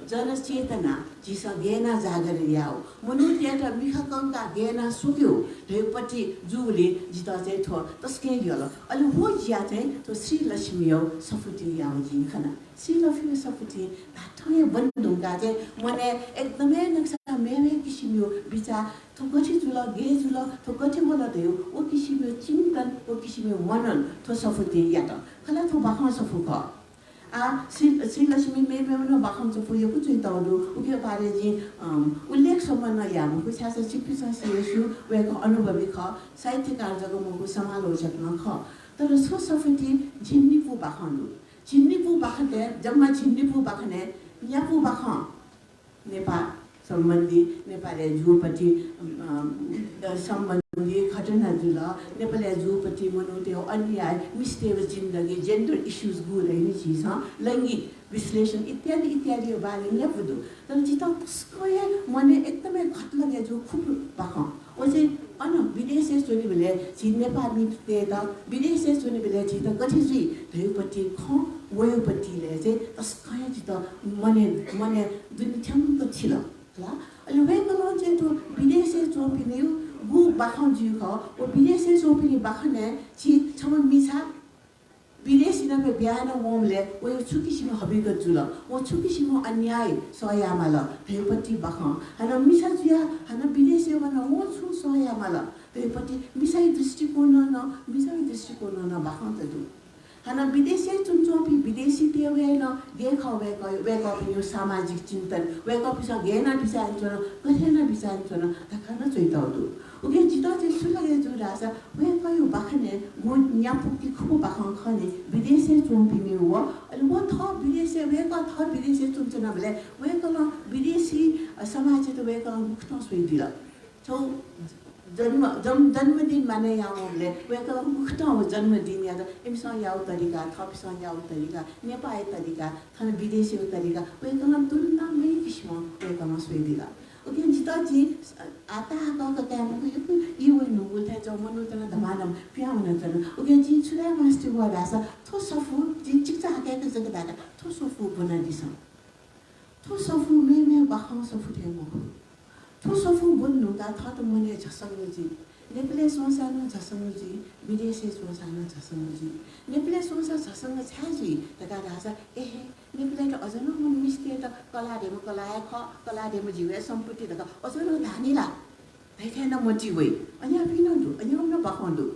जनचेतना जिस गेना जागर याओ मनुष्यटा मिखा कंका गेना सुक्यो ढेपटी जुले जिता चाहिँ थो तस्के गयो अलि हो जिया चाहिँ तो श्री लक्ष्मी हो सफुटी याओ जी खना श्री लक्ष्मी सफुटी थाथोय बन्दुका चाहिँ मने एकदमै नक्सा मेमे किसिमयो विचार थो गठी जुल गे जुल थो गठी मला देउ ओ किसिमयो चिन्तन ओ किसिमयो मनन थो सफुटी या त खला थो बाखा सफुका श्रीलक्ष्मी मेमेनो बाखम जो फुयो कुछ तौलु उके बारे जी उल्लेख सम्म याम को छास चिकित्सा सिएसु वेको अनुभवी ख साहित्यकार जगो मुको समालोचक न ख तर सो सफेटी झिन्नीपु बाखनु झिन्नीपु बाखने जम्मा झिन्नीपु बाखने यापु बाख नेपाल सम्बन्धी नेपाली जुपट्टि सम्बन्धी घटना जुल नेपाली जुपट्टि मनाउँथ्यो अन्याय मिस्टेव जिन्दगी जेन्डर इस्युज गुरैनी चिज लैङ्गिक विश्लेषण इत्यादि इत्यादि बारे न्यापुदु तर जिता त्यसको मने एकदमै घट लगे जो खूब बाख ओ चाहिँ अन विदेशे सुनि बेले छि नेपाली ते त विदेशे सुनि बेले छि त गठि जी धैपट्टि ख वयोपट्टिले चाहिँ त्यसको जिता मने दुनी ठ्याङ्क छिल ला अहिले वेगलो चाहिँ तो विदेशे चोपिने गु बाखौ जी ख ओ विदेशे चोपिने बाखने छि छम मिसा विदेशी नभए बिहान वमले ओ छुकिसिम हबिगत जुल ओ छुकिसिम अन्याय सयामाल धेपट्टि बाख हाना मिसा जुया हाना विदेशी वन ओ छु सयामाल धेपट्टि मिसाई दृष्टिकोण न बाख त दु हाना विदेशी चुनचोपी विदेशी ते वेन देखा वेक यो सामाजिक चिन्तन वेक पिसा गेना पिसा आन्छन कथेना पिसा आन्छन तखाना चोइताउदु ओके जिता चाहिँ सुलगे जो रासा वेक यो बाखने गो न्यापुक्ति खु बाखन खने विदेशी चोपिने व अनि व थ विदेशी वेक थ विदेशी चुनचना भले वेक ल विदेशी समाज त वेक मुक्त सोइदिला छौ जन्मदिन माने यामले वेक मुक्त हो जन्मदिन या त एमसा याउ तरिका थपिसा याउ तरिका नेपाली तरिका थन विदेशी तरिका वेक ल तुलना मै किसिम वेक म सोइदिला ओके जिता जी आता का काम को यो नुगुल था जो मनु तना धमानम प्याउन तना ओके जी छुरा मास्टर व रासा थो सफु जी चिक्चा के जगह दादा थो सफु बना दिस थो सफु मे बाखौ सफु थे म थो सफु बन्नु गा थ त मने झसंग जी नेपाली संसार झसंग जी विदेशी संसार झसंग जी नेपाली संसार झसंग छाजी तका रासा एहे नेपाली त अझन मन मिस्ते त कलाडेम कलाए ख कलाडेम जिवे सम्पत्ति त अझन धानीला भइथेन म जिवे अनि अपिनन्दु अनि हम बाखन्दु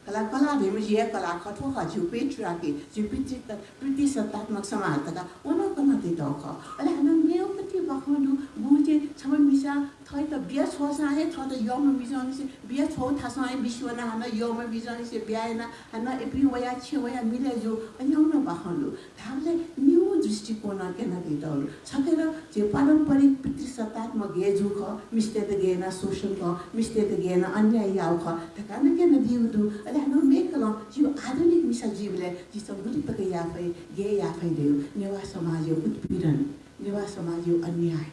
कलाडेम जिए कला खठो ख जु पेट्राके जु प्रतिशतात्मक समाज तका ओन कन दे त ख अनि हम मेउपति बाखन्दु बुजे छम मिसा थै त बिया छोसा है थ त यम बिजन से बिया छौ थासा है विश्वना हन यम बिजन से बियाना हन एपि वया छेवया मिले जो अनि हम बाखन्दु हामीले न्यू दृष्टिकोण केना दिदल छकेर जे पारम्परिक प्रतिशतात्मक गेजु ख मिस्ते त गेना शोषण ख मिस्ते त गेना अन्याय याउ ख तकान केना दिउदु अनि हम मेकल जीव आधुनिक मिसा जीवले जि सम्बुद्धि तक याफै गे याफै देउ नेवा समाज उत्पीडन नेवा समाज अन्याय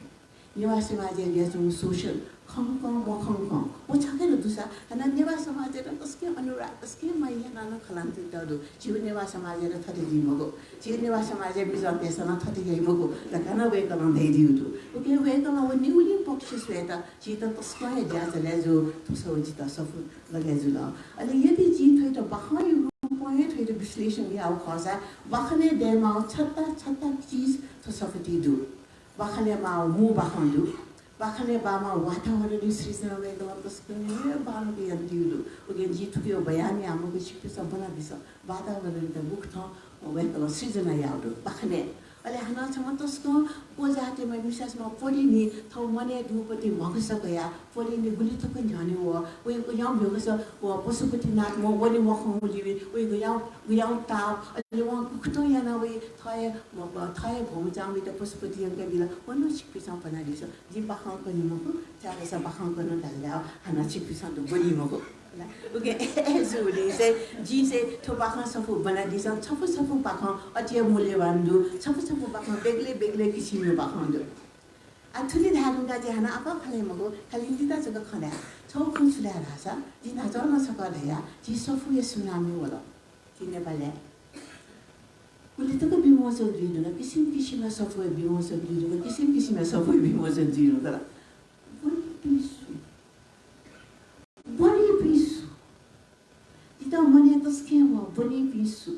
नेवा समाज गेजु शोषण खंकं वखंकं ओ छकेर दुसा हना नेवा समाज र तस्के अनुराग तस्के मैया नाना खलान्ति तदु जीव नेवा समाज र थति जिमगो जीव नेवा समाज बिजन देशना थति गइमगो तकन वेकल दै दिउदु ओके वेकल व न्यूली पक्ष स्वेत चित तस्कै ज्याचले जो तुसो जित सफु लगे जुल अनि यदि जी थै त बहाई रूपमै थै त विश्लेषण या खसा बखने देमा छत्ता चीज तो सफति दु बखने मा मु बखन्दु बाखने बामा वातावरण सृजना वेगला तस्कने बालको यन्तिलु ओगे जितुको बयानी आमको छिप्पे सबना दिस वातावरण त मुक्त वेगला सृजना याउदु बाखने अले हाना छम तस्को पोजाते मै विशेषमा पोलिनी थौ मने दुपति मगसकया पोलिनी गुलितको झने व याउ भगस व पशुपति नाथ म वनि मखौ लिबि याउ ता अले व कुतो याना वे थय भौजामी त पशुपति यंके बिला वनो छिप्पे सपना दिस जि बाखौ पनि मको चालेस बाखौ गर्न डाल्या हाना छिप्पे सन्त बनि मको ओके एजुले से जी से थोबाखा सफु बना दिस छफु बाखौ अति मूल्यवान दु छफु बाखौ बेग्ले किसिमको बाखौ दु आथुली धारुगा जे हाना आपा खले मगो खाली दिता जग खडा छौ खुसुला रासा जी ना जन सकलया जी सफु ये सुनामी वला जी नेपालले उलितको विमोचन दिनु न किसिम सफु विमोचन दिनु किसिम सफु विमोचन दिनु तर मने तस्के हो बनी पिसु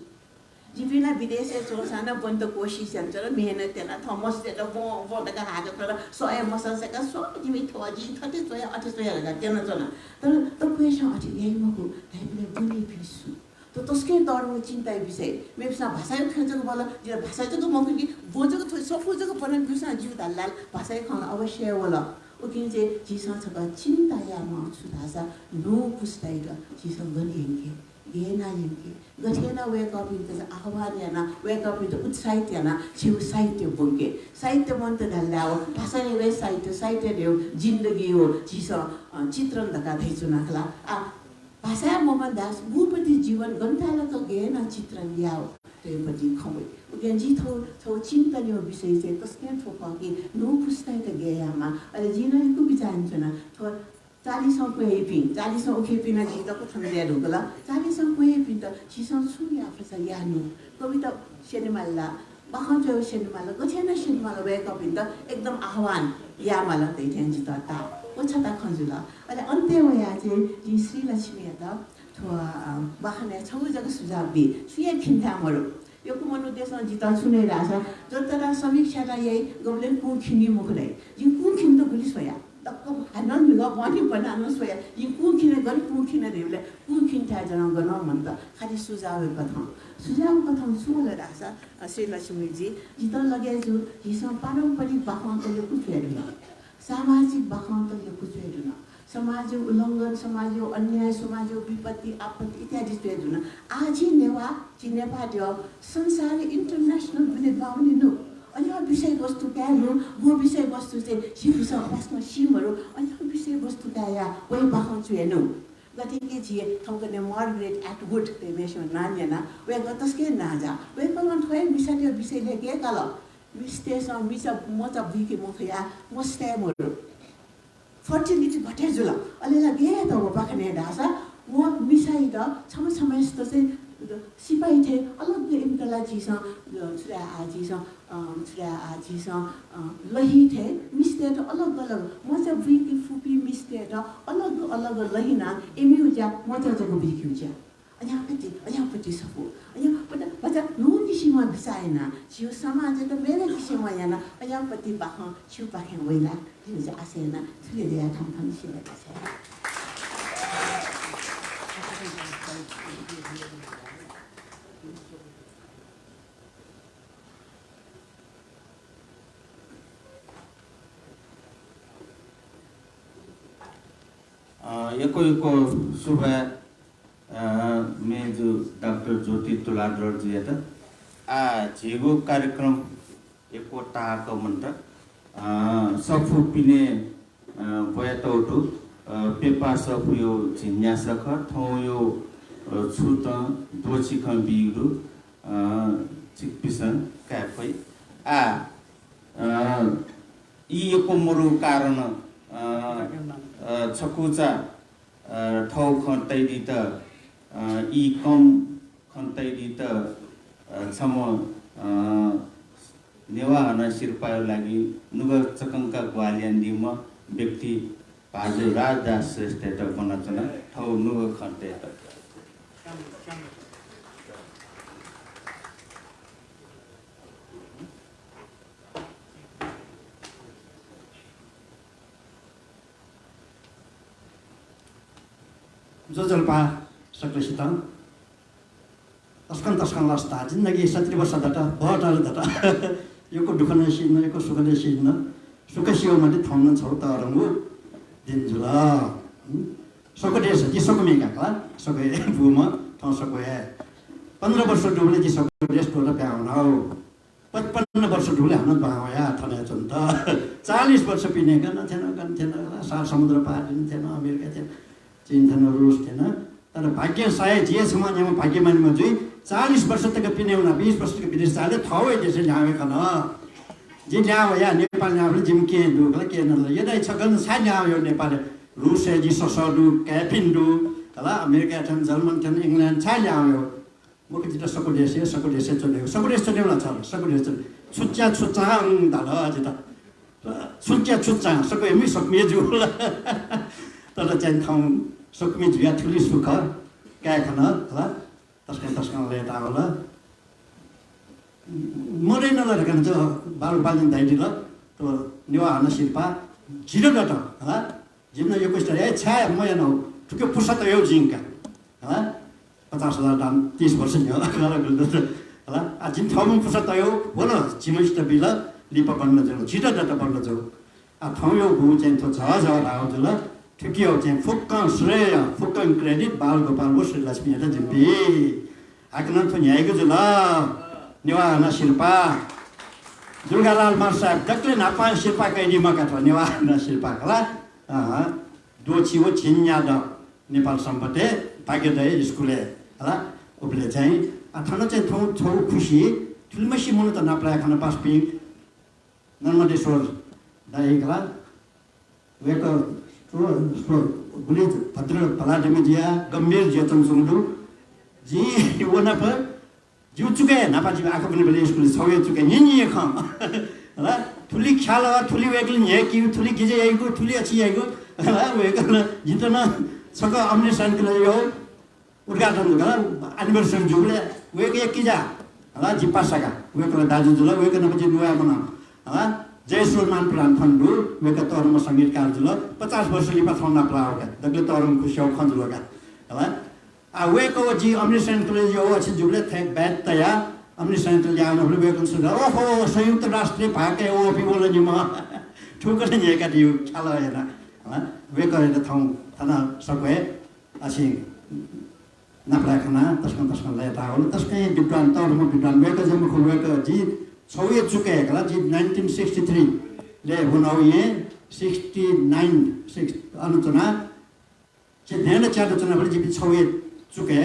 जीवना विदेशे चोसाना बन्द कोशिश हुन्छ मेहनत तेना थमस तेला वो दका हागे तर सोय मससका सो जिमी थोजी थते सोय अथे सोय लगा तेना जना तर क्वेशन अथे यही मको हामीले बनी पिसु 또 tosken dorong cintai bisai me bisa bahasa khang jang bola je bahasa jang mo ki bo jang thoi sofu jang panan bisa jiu dalal bahasa khang awasya wala ukin je jisa chaka cinta ya ma sudasa no kustai ga jisa gan yenke gena yenke gachena wake up into ahwan yana wake up into utsahiत yana chiu साहित्य बोके साहित्य मन त ढल्लाओ भाषा ने साहित्य देऊ जिन्दगी हो जिसा चित्रण दका धैचुनाखला आ भाषा मोहन दास गुपति जीवन गन्थाला त गेन चित्रण ल्याओ त्यसपछि खमै उगेन्जी थो चिन्तनीय विषय चाहिँ तस्कै ठोक कि नो पुस्ताइ त गयामा अहिले जिनैको विचारन्छ न थो 40 को हेपिङ 40 ओखेपिन जितको थन्दिया ढुकला 40 को हेपिन त छिसन सुया फसा यानु कविता सिनेमाला बाखन्जो सिनेमाला गछेना सिनेमाला वेक अप इन त एकदम आह्वान यामाला त्यही जित ता ओ छता खन्जुला अहिले अन्त्य वया चाहिँ जी श्री लक्ष्मी त थो बाखने छौ जग सुझाव दि सुया खिन्थामहरु यो कुमनु देशमा जित सुनाइराछ जतरा समीक्षाला यही गमलेन कु खिनी मुखले जि कु खिन त गुली सोया तक्क हानन मिगा पनि बनाउन सोया यि कु खिने गरि कु खिने रेले कु खिन्था जना गर्न मन त खाली सुझाव कथा सुले राछ श्री लक्ष्मी जी जित लगे जो हिसो पारम्परिक बाखन्तले कुचेर्न सामाजिक बाखन्तले कुचेर्न समाज उल्लङ्घन समाज अन्याय समाज विपत्ति आपत्ति इत्यादि पेजुन आजि नेवा चिनेपा दियो संसार इंटरनेशनल बिने बाउनी नु अन्य विषय वस्तु क्या हो वो विषय वस्तु चाहिँ सिफिस प्रश्न सिमहरु अन्य विषय वस्तु क्या वही बाखन्छु हेर्नु गतिके जिए थौकने मार्गरेट एटवुड ते मेसो नान्याना वे गतस्के नाजा वे कलन थोय मिसाले विषय लेके कल मिस्टेस मिसा मोचा बिके मोथया मोस्टेमहरु फर्टिलिटी घटेजुला अलेला गे त हो पाखने ढासा म मिसाइ द समय जस्तो चाहिँ सिपाही थे अलग इनकला जीसा छुरा आजीसा लही थे मिस्टे त अलग म चाहिँ बिकी फुपी मिस्टे त अलग लहीना एमिउ जा म चाहिँ जको बिकिउ जा अझपट्टि सपो बच्चा नो किसिममा बिसाएन छिउ समाज त मेरो किसिममा याना अझपट्टि बाख छिउ पाखे वैला त्यो चाहिँ आसेन छुले दिया ठाम सिलेको छ एको सुबह में जो डॉक्टर ज्योति तुलाधर जी है झेगो कार्यक्रम एको ताको मंत्र सफु पिने बयतौटु पेपा सफु यो झिन्या सख थौ यो छुत दोचिख बिगु चिकपिसन क्याफै ई एको मरु कारण छकुचा ठौ खन्तैदी त ई कम खन्तैदी त छम नेवा हन शिरपायो लागि नुग चकंका ग्वालियन्दिम व्यक्ति भाजु राजदास श्रेष्ठ त बनचना ठौ नुग खन्ते त जो जल्पा सक्रेसित तस्कन लस्ता जिन्दगी 70 वर्ष दटा बटर दटा योको दुखने सिन योको सुखने सिन सुखसियो माथि थम्न छौ त रंगु दिनजुला सकटे सति सकमेका का सके बुमा थौ सके 15 वर्ष डुबले जि सकटे रेस्ट होला प्याउन हो 55 वर्ष डुबले हान्न बाया थने चन्त 40 वर्ष पिने गन थिएन सार समुद्र पार थिएन अमेरिका थिएन चीन थिएन रुस थिएन तर भाग्य सायद जे समाजमा भाग्यमानमा जुई 40 वर्ष तक पिने हुना 20 वर्ष तक विदेश जाले थौै त्यसै ल्यावे कन जे ल्याव या नेपाल ल्यावले जिम के दुगला के न यदि छगन सा ल्याव यो नेपाल रुस जी ससडु क्याफिन्डु हला अमेरिका थन जर्मन थन इंग्ल्यान्ड सा ल्याव यो मुख जित सको देश चल्यो सको देश चल्यो छ सको देश छुच्चा दाल जित छुच्चा सको हेमी सकमे जु तर चाहिँ ठाउँ सकमे जुया ठुली सुख क्या खन हला तस्कन लेटा होला मरै नलरेकन चाहिँ बालुपालिन दाइदिल तो नेवा हन शिल्पा जिरो डट हला जिम्न यो क्वेस्ट ए छा म न ठुके पुसा त यो जिंका हला 50,000 दाम 30 वर्ष नि होला जिन ठाउँमा खुसा तयो होला चिमसित बिल लिप बन्न जाऊ छिटो डाटा बन्न जाऊ ठाउँ यो घु चाहिँ थो छ राउ जुल ठिकियो चाहिँ फुक्क श्रेय फुक्क क्रेडिट बाल गोपाल वो श्री लक्ष्मी हेर्दा जिम्पी आकन थो न्यायको जुल नेवाना शिल्पा दुर्गालाल मार साहब डक्ले नापा शिल्पा कैदी मका थो नेवाना शिल्पा होला दोछियो छिन्या द नेपाल सम्बन्धे भाग्योदय स्कुले होला उसले चाहिँ थाना चाहिँ छौ खुसी ठुलमसी मुनु त नाप्राय खाना पास्पी नर्मदेश्वर दाइकला वेको गुली भद्र पलाडमे जिया गम्भीर जेतन सुंगडु जी वना पर जिउ चुके नापाजी आको पनि बेले स्कुल छौए चुके निनिए ख होला ठुली ख्याल ठुली वेगले ने कि ठुली गिजे आइको ठुली अछि आइको होला वेको जितन सक अम्ने शान्तिले यो उद्घाटन गरा एनिभर्सरी जुले वेको एक किजा होला जिपासका वेको दाजु जुल वेको नपछि नुवा बना होला जय सुरमान प्राण फन्डु वेको तरुम संगीतकार जुल 50 वर्ष लिपा थौना प्लाउका दगले तरुम खुस्याउ खन्जुलका होला आ वेको जी अम्ने शान्तिले यो अछि जुले थे बैट तया अम्ने शान्तिले आउन भने वेको सुन ओहो संयुक्त राष्ट्र भाके ओपी बोल नि म ठुकले नेका दिउ खाल हैन होला वेको रे थौ थाना सके अछि नाप्राखना तस्कन लेता हो तस्कै विद्वान तरुम विद्वान वेको जम खुवेको जी छौए चुके होला जी 1963 ले हुनौ ये 69 अनुचना चाहिँ ध्यान चाडचना भने जी छौए चुके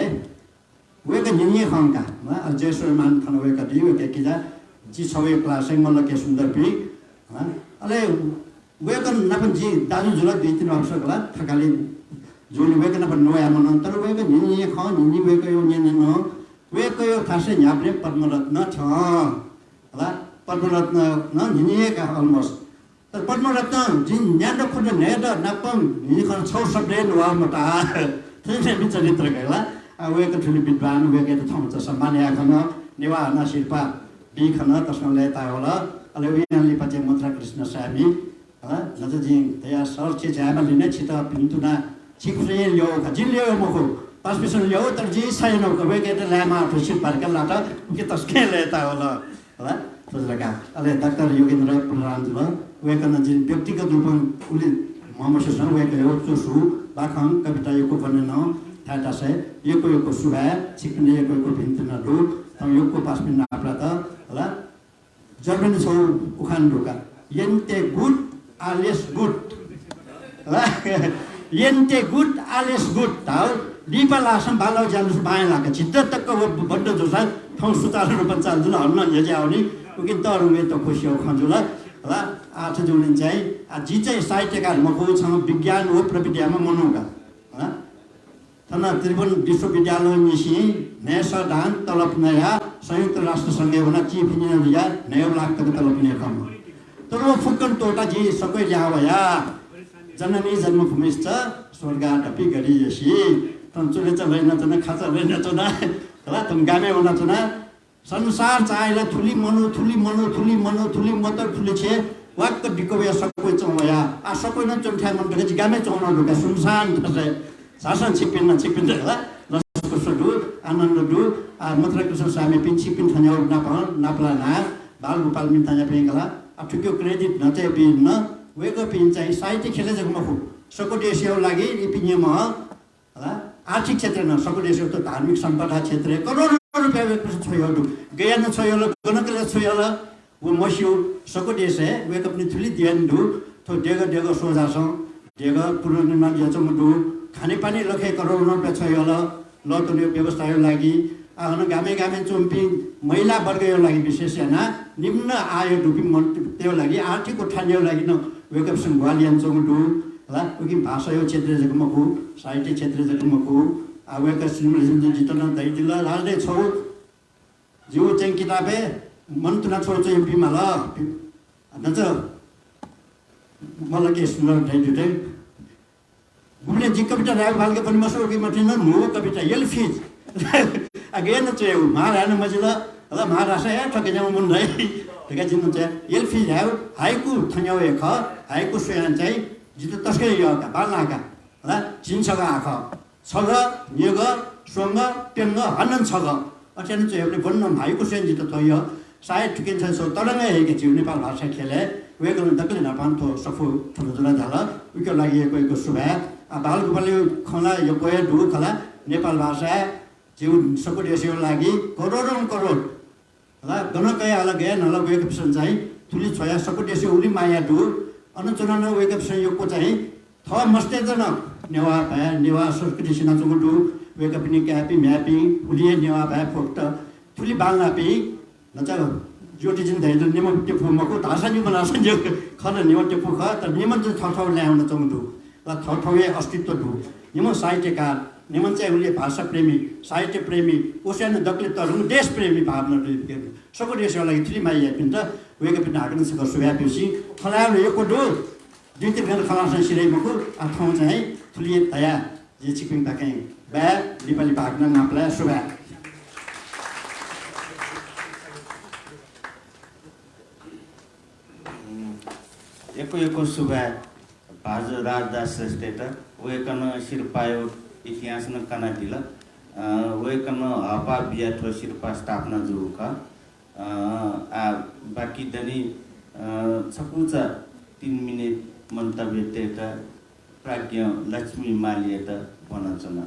वेको निनिए खंका जयश्वर मान खन वेको दिउ के किजा जी छौए क्लास मल्ल के सुन्दर पि अले वेको नपन जी दाजु जुल 2-3 वर्ष होला थकाली जुन वेको नपन नोया मन तर वेको निनिए ख निनि वेको यो निने न वेको यो खासे न्याप्रे पद्मरत्न छ होला पद्मरत्न न निनिएका अलमोस्ट तर पद्मरत्न जिन न्यान्ड खुद नेड नपम निनि खन छौ शब्द नवा मता त्यसले विचरित्र गला वेको ठुली विद्वान वेको त थम सम्मान याखन नेवाना शिल्पा बि खन तस्मा लेता होला अले विनाली पछि मन्त्र कृष्ण स्वामी होला नज जी तया सर छ जामा लिने छिता पिन्तुना छिक्रे ल्यो खजिन ल्यो मको पासपिसन ल्यो तर जी छैन वेको त लामा फसिल पार्का लाटा के तस्के लेता होला होला त्यसलका अले डाक्टर योगेन्द्र प्रधान जुल वेको न जिन व्यक्तिगत रूपमा उले ममससँग वेको यो चुसु बाखङ कविता योको बनेन थाटा से योको सुभा छिक्ने योको भिन्तना रु योको पासपिन नाप्ला त होला जर्मनी छौ उखान ढोका यन्ते गुड आलेस गुड यन्ते गुड आलेस गुड ताउ लिपालासम बालौ जानुस बाय लाके चित्त तक बड्ड जोसा ठौ सुतार पञ्चाल जुल हन्न हेजे आउने उकिन तरुमे त खुसी हो खजुला होला आठ जुलिन चाहिँ जी चाहिँ साहित्यकार मको छ विज्ञान हो प्रविधिमा मनोगा होला तना त्रिभुवन विश्वविद्यालय निसी नेस दान तलब नया संयुक्त राष्ट्र संघ होना चीफ इंजीनियर या 9 लाख तक तलब ने कम तर वो फुक्कन तोटा जी सबै जावया जननी जन्मभूमिश्च स्वर्गाटपि गरियसी तंचुले चलेन तन खाचा लेन तन होला तुम गामे होना तन संसार चाहेला थुली मनो मतर थुली छे वाक्क डिकोया सबै चौया आ सबै न चोठ्या मन गछि गामे चौना ढुका सुनसान थसे शासन छिपिन होला लसको सडु आनन्द दु आ मन्त्र कृष्ण स्वामी पिन छिपिन थन्याउ नापला ना बाल गोपाल मिन तन्या पेंगला आ ठुक्यो क्रेडिट नते पिन न वेको पिन चाहिँ साहित्य खेले जगमा हो सको देशको लागि इपिनियम होला आर्थिक क्षेत्र न सको देशको त धार्मिक सम्पदा क्षेत्र करोड रुपैयाँ वेको छोयो गया न छोयो गनकले छोयो वो मसियो सको देश है वेको पनि थुली दिएन दु तो देगा सोजा छ देगा पुनर्निर्माण याच मुदु खाने पानी लखे करोड रुपैयाँ छोयो ल तले व्यवस्था यो लागि आउन गामे चोम्पी महिला वर्ग यो लागि विशेष हैन निम्न आय दुपी मन त्यो लागि आर्थिक उठान्यो लागि न वेको सँग ग्वालियन चोङडु होला उकि भाषा यो क्षेत्र जगमको साहित्य क्षेत्र जगमको आवेका सिमलिन जितन दैदिल लाले छौ जिउ चाहिँ किताबे मन तुना छोड चाहिँ एमपी मा ल नच मलाई के सुन्न दैदिले गुले जी कविता राय भालके पनि मसो कि मथिन नो कविता एलफिज अगेन चाहिँ महाराण मजिला होला महाराष्ट्र या ठके जाम मन दै ठके जिन चाहिँ एलफिज हाइकु थन्याउ एक हाइकु स्वयं चाहिँ जित तस्कै यो का बालनाका होला चिन्छगा आख छग नेग 수원가 병가 하는 차가 어쨌든 저희 본능 마이고 센지도 더요 사회 특인 선수 떠나게 얘기지 नेपाल भाषा खेले वे गर्नु दक्कले नापान्तो सफु ठुलो जाला उको लागिएको सुभा बाल गोपालले खला यो कोय दु खला नेपाल भाषा जीव सको देशको लागि करोडौं करोड होला गणकै अलग है नला वेक अप्सन चाहिँ तुली छया सको देश उली माया दु अनुचरण वेक अप्सन यो को चाहिँ थ मस्ते जन नेवा भए नेवा संस्कृति सिना जुगु वेक अपनी क्यापी म्यापी उली नेवा भए फोट तुली बालना पी नचा ज्योति जिन दैल निमन त्यो फुमको धासानी बनासन जो खन निमन त्यो फुख त निमन चाहिँ थथौ ल्याउन चाहन्छु र थथौए अस्तित्व दु निमन साहित्यकार निमन चाहिँ उनले भाषा प्रेमी साहित्य प्रेमी ओसेन दक्ले तरु देश प्रेमी भावना रहे सको देशको लागि थ्री माइया पिन्त वेक पिन हाक्न सक सुव्यापिसी खलाले एको दु दुई तीन गन खलासन सिरेमको आठौं चाहिँ थुलिए तया जे चिपिङ ताकै बा नेपाली भाग्न नाप्ला सुव्या एको सुभा भाजो राजदास श्रेष्ठ वेकन शिरपायो इतिहास न कना दिला वेकन हपा बिया ठो शिरपा स्थापना जुका बाकी दनी सकुचा 3 मिनेट मन्तव्य तेता प्राज्ञ लक्ष्मी मालिएता भनचना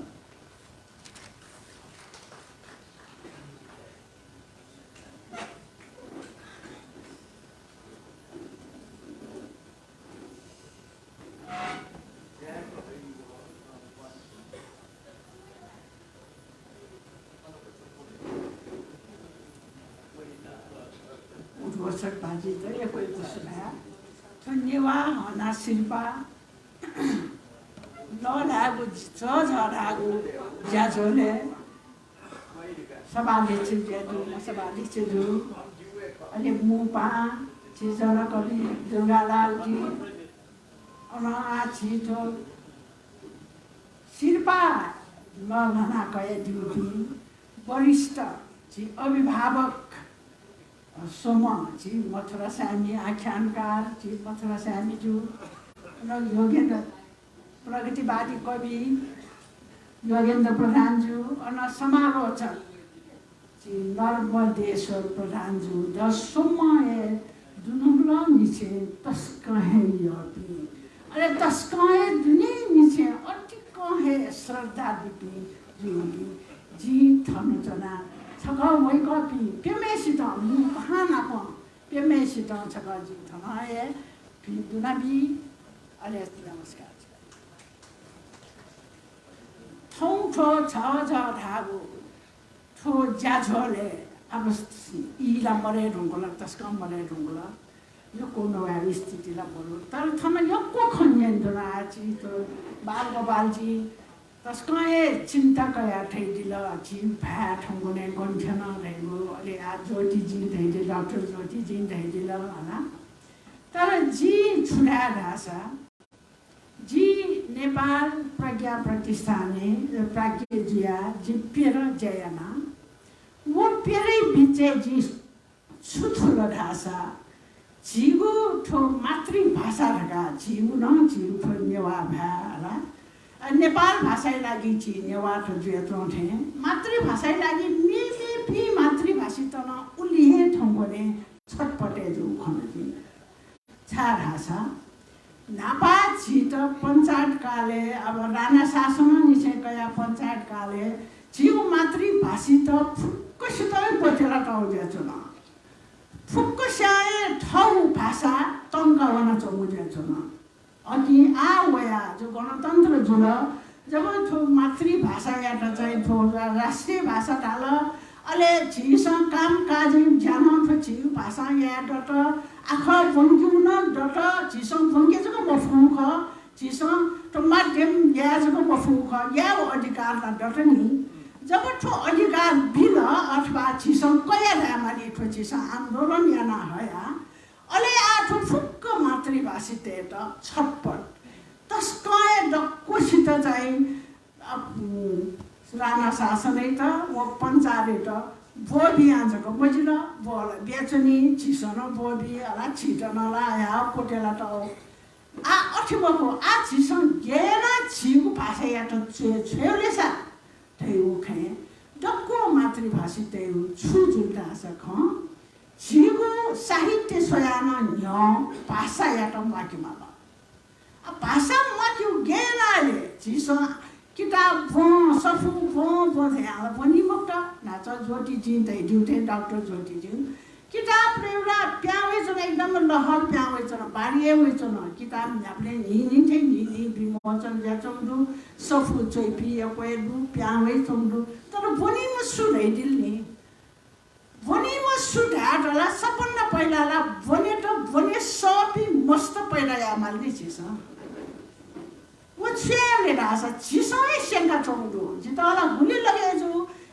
वर्षक बाजी त एको सुभा धन्यवा हना शिल्पा लडागु झडागु ज्याझोले सभाले चिजु सभाले चिजु अनि मुपा चिजना कवि दुर्गालाल जी अना छिटो शिल्पा लहना कय ड्युटी वरिष्ठ जी अभिभावक सोमा जी मथुरा स्यामी आख्यानकार जी मथुरा स्यामी ज्यू र योगेन्द्र प्रगतिवादी कवि योगेन्द्र प्रधानज्यू अनि समालोचक जी नर्मदेश्वर प्रधानज्यू द समय दुनुला निचे तस्कहे यपी अरे तस्कहे दुने निचे अति कहे श्रद्धा दिपी जी थनुजना छका वै कपी पेमेसित मुहाना प पेमेसित छका जी थनाए दुनाबी अले नमस्कार थौ थो छ धागो थो ज्याझोले अब इला मरे ढुङ्गला तस्का मरे ढुङ्गला यो कोनो वाली स्थितिला बोलो तर थमा यो को खन्यन्दना आछि तो बाल गोपालजी तस्काए चिंता कया ठैदिला जी भा ठंगुने गन्थना रहेको अलि आ ज्योति जी धैदि डाक्टर ज्योति जी धैदिला हैन तर जी छुडा भाषा जी नेपाल प्रज्ञा प्रतिष्ठाने प्राज्ञ जिया जी पेर जयना वो पेरै बिचे जी छुठुलो भाषा जीगु ठो मातृभाषा रका जीगु न जीगु ठो नेवा भाला नेपाल भाषालाई लागि चाहिँ नेवार जुएत्रो थे मातृभाषालाई लागि मेमे फी मातृभाषी तन उलिहे ठंगोने छटपटे जो खनति छा भाषा नापा छिट पञ्चायत काले अब राणा शासन निसे कया पञ्चायत काले जीव मातृभाषी त फुक्कसित बतेला टाउ जेछु न फुक्कसाए ठाउँ भाषा तङ्गावन चौँ जेछु न अति आवया जो गणतन्त्र जुल जब थो मातृभाषा याटा चाहिँ थो राष्ट्रिय भाषा डाल अले झिस काम काज ज्यान थो झिउ भाषा याटा त आख बंजुन डट झिस बंगे जको बफुख झिस त माध्यम या जको बफुख या अधिकार ला डट नि जब थो अधिकार बिल अथवा झिस कया रामाली थो झिस आन्दोलन याना हया अले आठो फुक्क मातृभाषी तेत छटपट तस्काए डक्कोसित चाहिँ राणा शासनै त वो पञ्चायत त बोबी आजको बजिल बोल बेचनी छिसन बोबी अला छिटन लाया कोटेला त आ अठिबको आ छिसन गेना छिगु भाषा या त छेउले सा खे डक्को मातृभाषी तेउ छुजुल्टा ख जिगु साहित्य सोयान न्यो भाषा याट माकिमा भाषा माक्यु गेनाले जिस किताब भो सफु भो ध्यान पनि मक्त नाच ज्योति जिन दै दिउथे डाक्टर ज्योति जिन किताब एउटा प्यावे छ एकदम लहर प्यावे छ बारिए वे छ किताब न्याप्ले नि बिमोचन ज्याचंदु सफु चोइपी यक्वेदु प्यावे छंदु तर पनि म सुनै दिल्नी पनि म सुधाडला सपन्न पहिलाला भने त भने सपी मस्त पहिला यामालले छिस वो छेले रासा छिसै सेंगा छंदु जिताला गुली लगे जो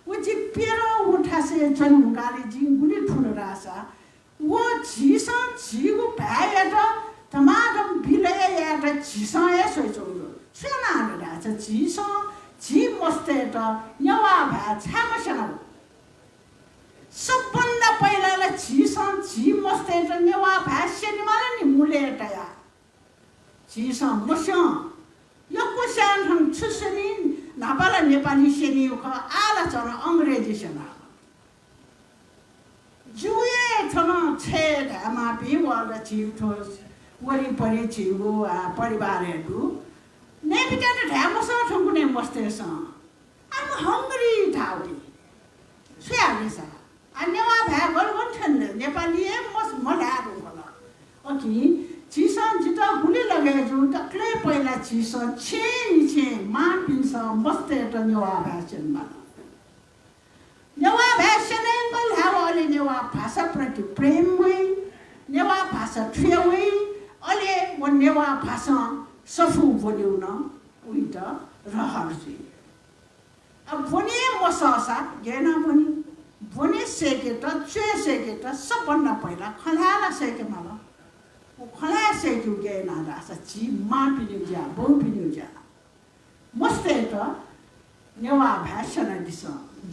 वो जी पेरो उठा से जनगाली जी गुली ठुलो रासा वो छिसो छिगु भाया त तमादम बिलय या त छिसो ए सोइचंदु छेना रासा छिसो छि मस्ते त यवा भा छामसना सबभन्दा पहिलाले छिसो छि मस्ते त यवा भा सेनिमाले नि मुले तया छिसो मस्यो यो कुसान हम छुसनी नापाला नेपाली सेनी ख आला चन अंग्रेजी सेना जुए थन छे धामा बिवाल छिउठो वरि परि छिउ परिवारहरु नेबिटा त ढामस ठंगुने मस्तेस I'm hungry ठाउटी स्यालेसा अन्यवा भा गरगन छन् नेपाली मस मलारु होला ओके चिसन जिता गुली लगे जो तक्ले पहिला चिसन छे मा पिन्छ मस्ते त नेवा भाषण मा नेवा भाषण बल हावले नेवा भाषा प्रति प्रेम वे नेवा भाषा ठ्यवे अले म नेवा भाषा सफु बोल्युन उइट रहर्जी अब भने मससा गेना भने सेके त छे सेके त सबभन्दा पहिला खलाला सेके मला खला सेक्यु गेना रासा छि मा पिन्यु जा बौ पिन्यु जा मस्ते त नेवा भाषण दिस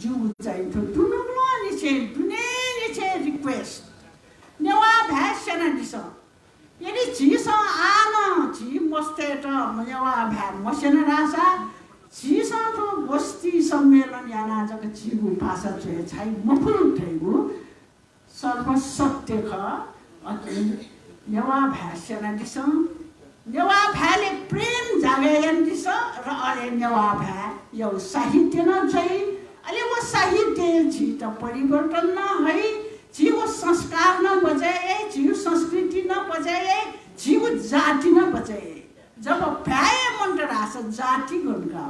जु चाहिँ त दुनुलो नि छे रिक्वेस्ट नेवा भाषण दिस यदि छिस आना छि मस्ते त नेवा भा मसेन रासा छिस त बस्ती सम्मेलन याना जक छिगु भाषा छे छाइ मफुल थैगु सर्व सत्य ख अति नेवा भाषण दिस नेवा भाले प्रेम जागेन दिस र अले नेवा भा यो साहित्य न चाहिँ अले वो साहित्य छि त परिवर्तन न है छि वो संस्कार न बजाए छि संस्कृति न बजाए छि वो जाति न बजाए जब भ्याए मन त रास जाति गनका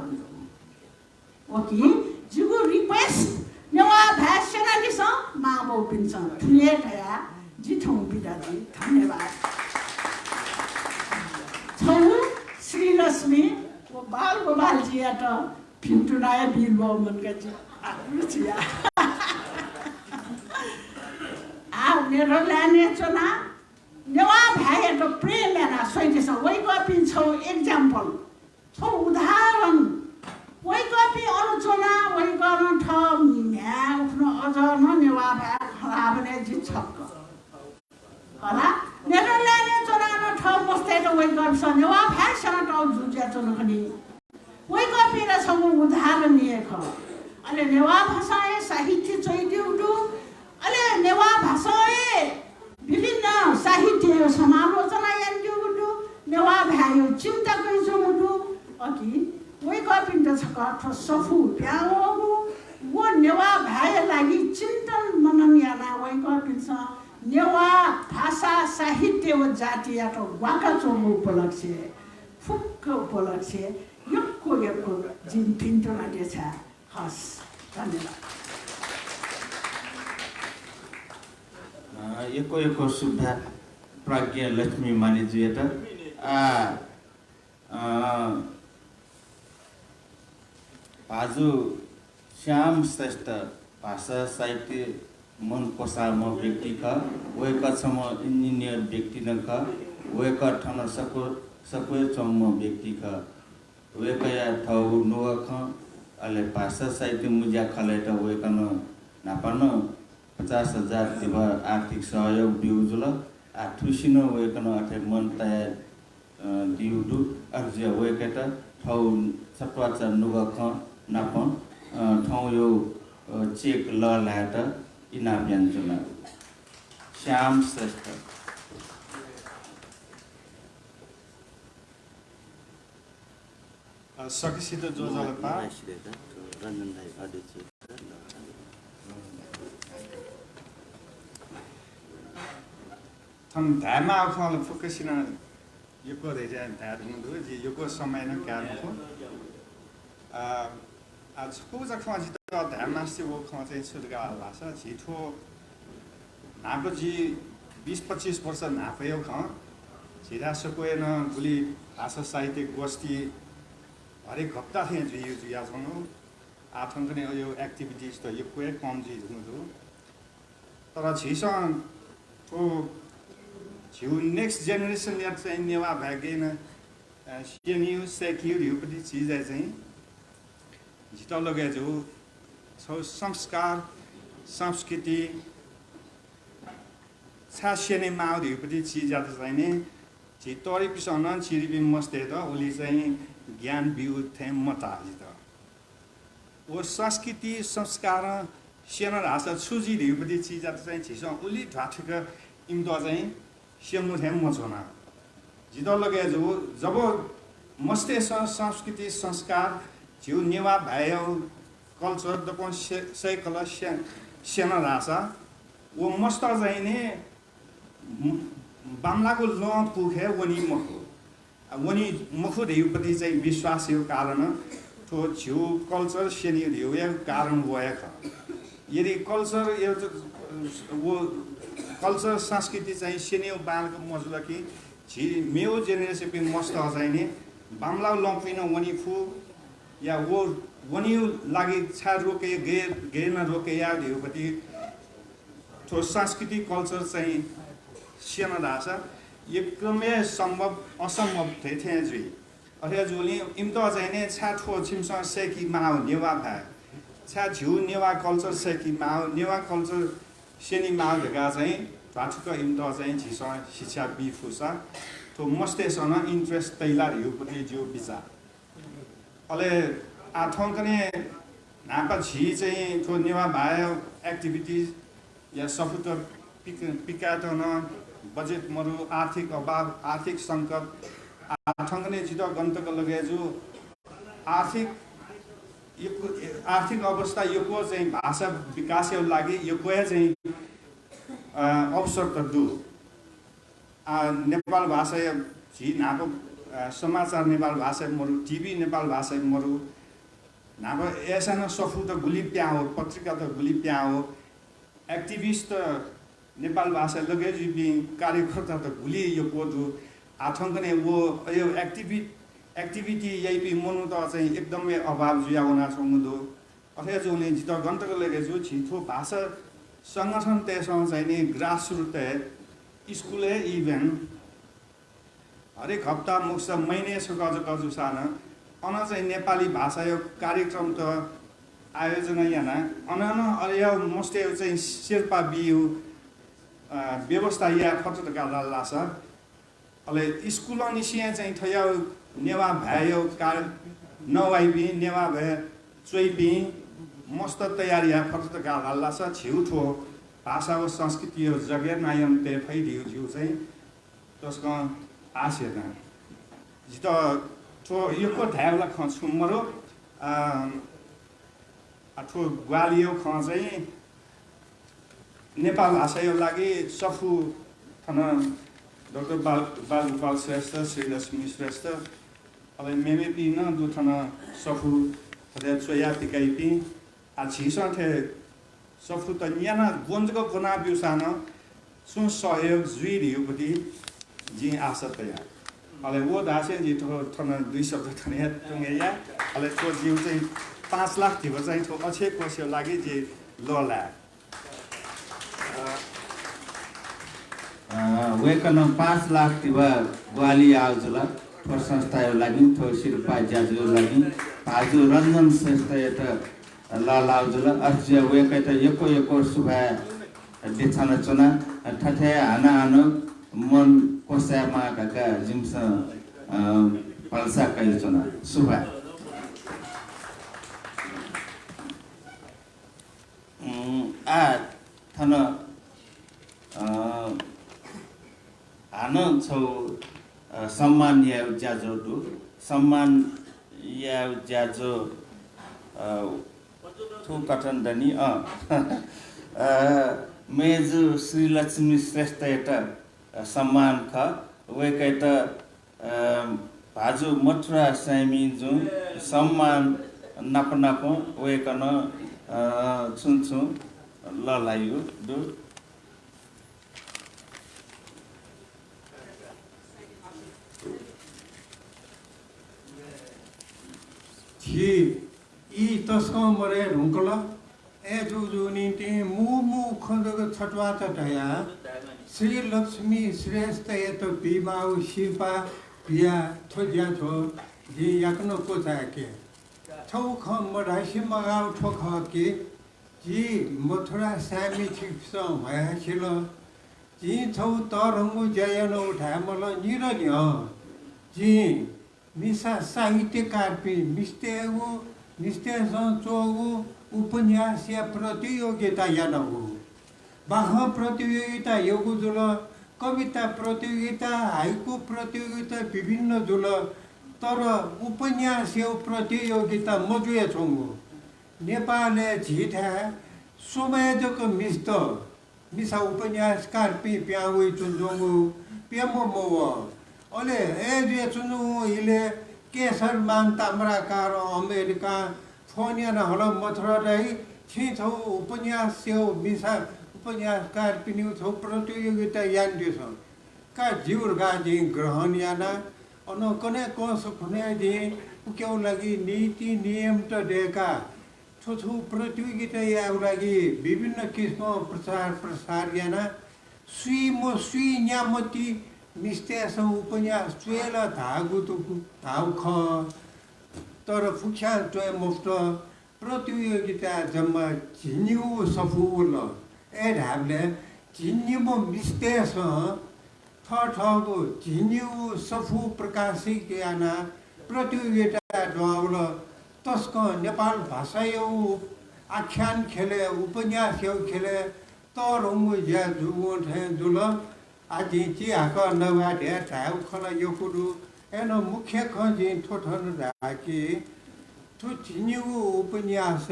ओके जिगु रिक्वेस्ट नेवा भाषण दिस माबो पिन्छ ठुले थया जिठौँ बिदाजी धन्यवाद छौ श्रीलक्ष्मी वो बाल गोपाल जी त फिन्टुनाय बिलबो मनका जी आफ्नो छिया मेरो लाने चना नेवा भाइ त प्रेम याना सोइदिस वै कपि छौ एक्जाम्पल छौ उदाहरण वै कपि अनुचना वै गर्न ठ म्या उफ्न अझ न नेवा भा खला भने जी छक्क होला नेदरल्यान्ड चरानो ठाउँ बस्दै त वै गर्छ नेवा भाषण टाउ जुज्या चन खनि वै कपि र छौ उदाहरण निएख अले नेवा भाषाए साहित्य चैदिउडु अले नेवा भाषाए विभिन्न साहित्य समालोचना यान्दिउडु नेवा भायो चिन्ता कइसुडु अकि वै कपि त छक सफु प्याओ वो नेवा भाइ लागि चिन्तन मनन याना वै कपि छ नेवा भाषा साहित्य व जातीय त वाका चोमो उपलक्ष्य फुक्क उपलक्ष्य यक्को जिन फिन्टो लागे छ हस धन्यवाद एको सुब्बा प्रज्ञा लक्ष्मी मालिजु त भाजु श्याम श्रेष्ठ भाषा साहित्य मन पसाम व्यक्ति ख वेक छम इंजीनियर व्यक्ति न ख वेक ठन सको चम व्यक्ति ख वेक या थौ नुव ख अले भाषा साहित्य मुजा खले त वेक न नापन 50,000 दिव आर्थिक सहयोग दिउजुल आ ठुसिन वेक न अथे मन तय दिउदु अर्ज वेक त थौ सत्वाचा नुव ख नापन ठाउँ यो चेक ल लाएर इनाम यान्चुना श्याम श्रेष्ठ सकिसित जो जलपा थम धामा आउखाल फोकसिना योको रेजा धारमुदु जे योको समयना कानको आज पूजा खवाजी त धामा से वो खवा चाहिँ सुरगा भाषा छिठो नापजी 20-25 वर्ष नापयो ख छिरा सकोएन गुली भाषा साहित्य गोष्ठी हरेक हप्ता थे जुयो जुया छनु आठन पनि यो एक्टिभिटिज त यो कोही कम जी हुनु तर छिसँग तो छिउ नेक्स्ट जेनेरेसन या चाहिँ नेवा भागेन सिएनयु सेक्यु युपति चीज चाहिँ जिता लगे जो संस्कार संस्कृति छासिने माउ युपति चीज जात चाहिने छि तोरी पिसन छिरिबि मस्ते त ओली चाहिँ ज्ञान बिउ थे मता जित ओ संस्कृति संस्कार सेन रासा छुजी युपति चीज जात चाहिँ छिस ओली ढाठक इमदो चाहिँ सेमु थे मचोना जिता लगे जो जब मस्ते संस्कृति संस्कार जिउ नेवा भयो कल्चर दपन साइकल सेन रासा वो मस्त चाहिँ ने बामलाको ल पुखे वनी मखु देउपति चाहिँ विश्वास यो कारण तो जिउ कल्चर सेनि देउ या कारण वया यदि कल्चर यो वो कल्चर संस्कृति चाहिँ सेनियो बालको मजुला कि झि मेउ जेनेरेसन पे मस्त चाहिँ ने बामला लपिन वनी फु या वो वनी लागि छा रोके गे न रोके या देउपति तो सांस्कृतिक कल्चर चाहिँ सेन रासा एकदमै सम्भव असम्भव थे जुई अरे जुली इम्तो चाहिँ ने छा ठो छिमसा सेकी माउ नेवा भा छा झिउ नेवा कल्चर सेकी माउ नेवा कल्चर सेनी माउ भएका चाहिँ भाटुक इम्तो चाहिँ झिसा शिक्षा बिफुसा तो मस्तेसन इन्ट्रेस्ट तैला युपति जो विचार अले आठौँ कने नापा झी चाहिँ तो नेवा भयो एक्टिभिटिज या सफुत पिकाट न बजेट मरु आर्थिक अभाव आर्थिक संकट आठौँ कने जित गन्तक लगे जो आर्थिक अवस्था यो को चाहिँ भाषा विकास लागि यो कोया चाहिँ अवसर त दु नेपाल भाषा झी नाको समाचार नेपाल भाषा मरु टिभी नेपाल भाषा मरु नाको ऐसा न सफु त गुली प्या हो पत्रिका त गुली प्या हो एक्टिभिस्ट नेपाल भाषा लगे जी कार्यकर्ता त गुली यो कोदु आठौँ कने वो यो एक्टिभिटी यही भी मनु त चाहिँ एकदमै अभाव जुया हुना छमुदो अथे जोले जित गन्तक लगे जो छिथो भाषा संगठन त्यसमा चाहिँ नि ग्रास रुट स्कुल इभेन्ट हरेक हप्ता मुक्स महिने गजु सान अन चाहिँ नेपाली भाषा यो कार्यक्रम त आयोजना याना अनन अरिया मस्ते चाहिँ शेर्पा बिउ व्यवस्था या खर्च लासा अले स्कुल निसिया चाहिँ थया नेवा भयो कार नवाइबी नेवा भए चोइबी मस्त तयारी या खर्च लासा छिउठो भाषा व संस्कृति हो जगेर नायम ते फैदियो जिउ चाहिँ त्यसको आशेना जित तो यो ध्यावला खछु मरो अथवा ग्वालियो ख चाहिँ नेपाल भाषा यो लागि सफु थन डाक्टर बालगोपाल श्रेष्ठ श्रीलक्ष्मी श्रेष्ठ अब मेमे पिन दुथन सफु थदे चोया पिकाइपि आ छिसा थे सफु त न्याना गोन्जको गुना बिउसान सुन सहयोग जुइ दियोपति जी आशा तयार अले वो दासे जी थन 2 शब्द थने तुंगेया अले तो जीव चाहिँ 5 लाख थियो चाहिँ तो अछे कोसो लागि जे लोला वेकन 5 लाख तिवा ग्वाली आउजला थोर संस्था लागि थोर शिल्पा ज्याजु लागि भाजु रञ्जन श्रेष्ठ एत लाउजला अर्ज वेक त एको सुभा देछन चुना ठठे हाना हानो मन कोसामा काका जिमस पल्सा कइ चुना सुभा थन हान छौ सम्मान या ज्याजो दु सम्मान या ज्याजो थु कथन दनी मेजु श्री लक्ष्मी श्रेष्ठ एटा सम्मान ख वेकै त भाजु मथुरा साइमी जु सम्मान नाप वेकन छुन्छु ललायु दु 지 이 तस्को मरे ढुङ्कला ए जो निम्ति मु खन्दको छटवा चटाया श्री लक्ष्मी श्रेष्ठ यतो बिमाउ शिल्पा बिया थोज्या छो जी याकनो कोचाके छौ ख मरासी मगाउ ठोख के जी मथुरा सामी छिक्स भया छिल जी छौ तरंगु जयन उठा मल निरनि जी मिसा साहित्यकार पि मिस्तेगु निस्तेसन चोगु उपन्यास या प्रतियोगिता यानगु बाह प्रतियोगिता योगु जुल कविता प्रतियोगिता हाइकु प्रतियोगिता विभिन्न जुल तर उपन्यास यो प्रतियोगिता मजुए छौगु नेपालले झिठा सोमेजक मिस्त मिसा उपन्यासकार पि प्याउ चुन्जोगु पेमो मो अले ए जे चुनु इले केसर मान ताम्राकार अमेरिका फोनिया हल मथुरा रही छी छौ उपन्यास यो मिसा उपन्यासकार पिन्यु छौ प्रतियोगिता यान दिस का जीवर गाजी ग्रहण याना अन कने कोस फने दि उक्याउ लागि नीति नियम त देका छु प्रतियोगिता या लागि विभिन्न किसिम प्रसार याना सुई न्यामती मिस्टेस उपन्यास चुएला धागु तुकु धाउ ख तर फुक्षा टोय मुफ्त प्रतियोगिता जम्मा झिन्यु सफुल ए ढाबले झिन्यु मिस्टेस ठठगु झिन्यु सफु प्रकाशिक याना प्रतियोगिता ढाउल तस्क नेपाल भाषा यो आख्यान खेले उपन्यास यो खेले तरंगु ज्या जुगु थे जुल आदि ची हाक नवा ढ्या ठाउ खला यो कुरु एन मुख्य खजी ठोठन राकी ठो झिन्यु उपन्यास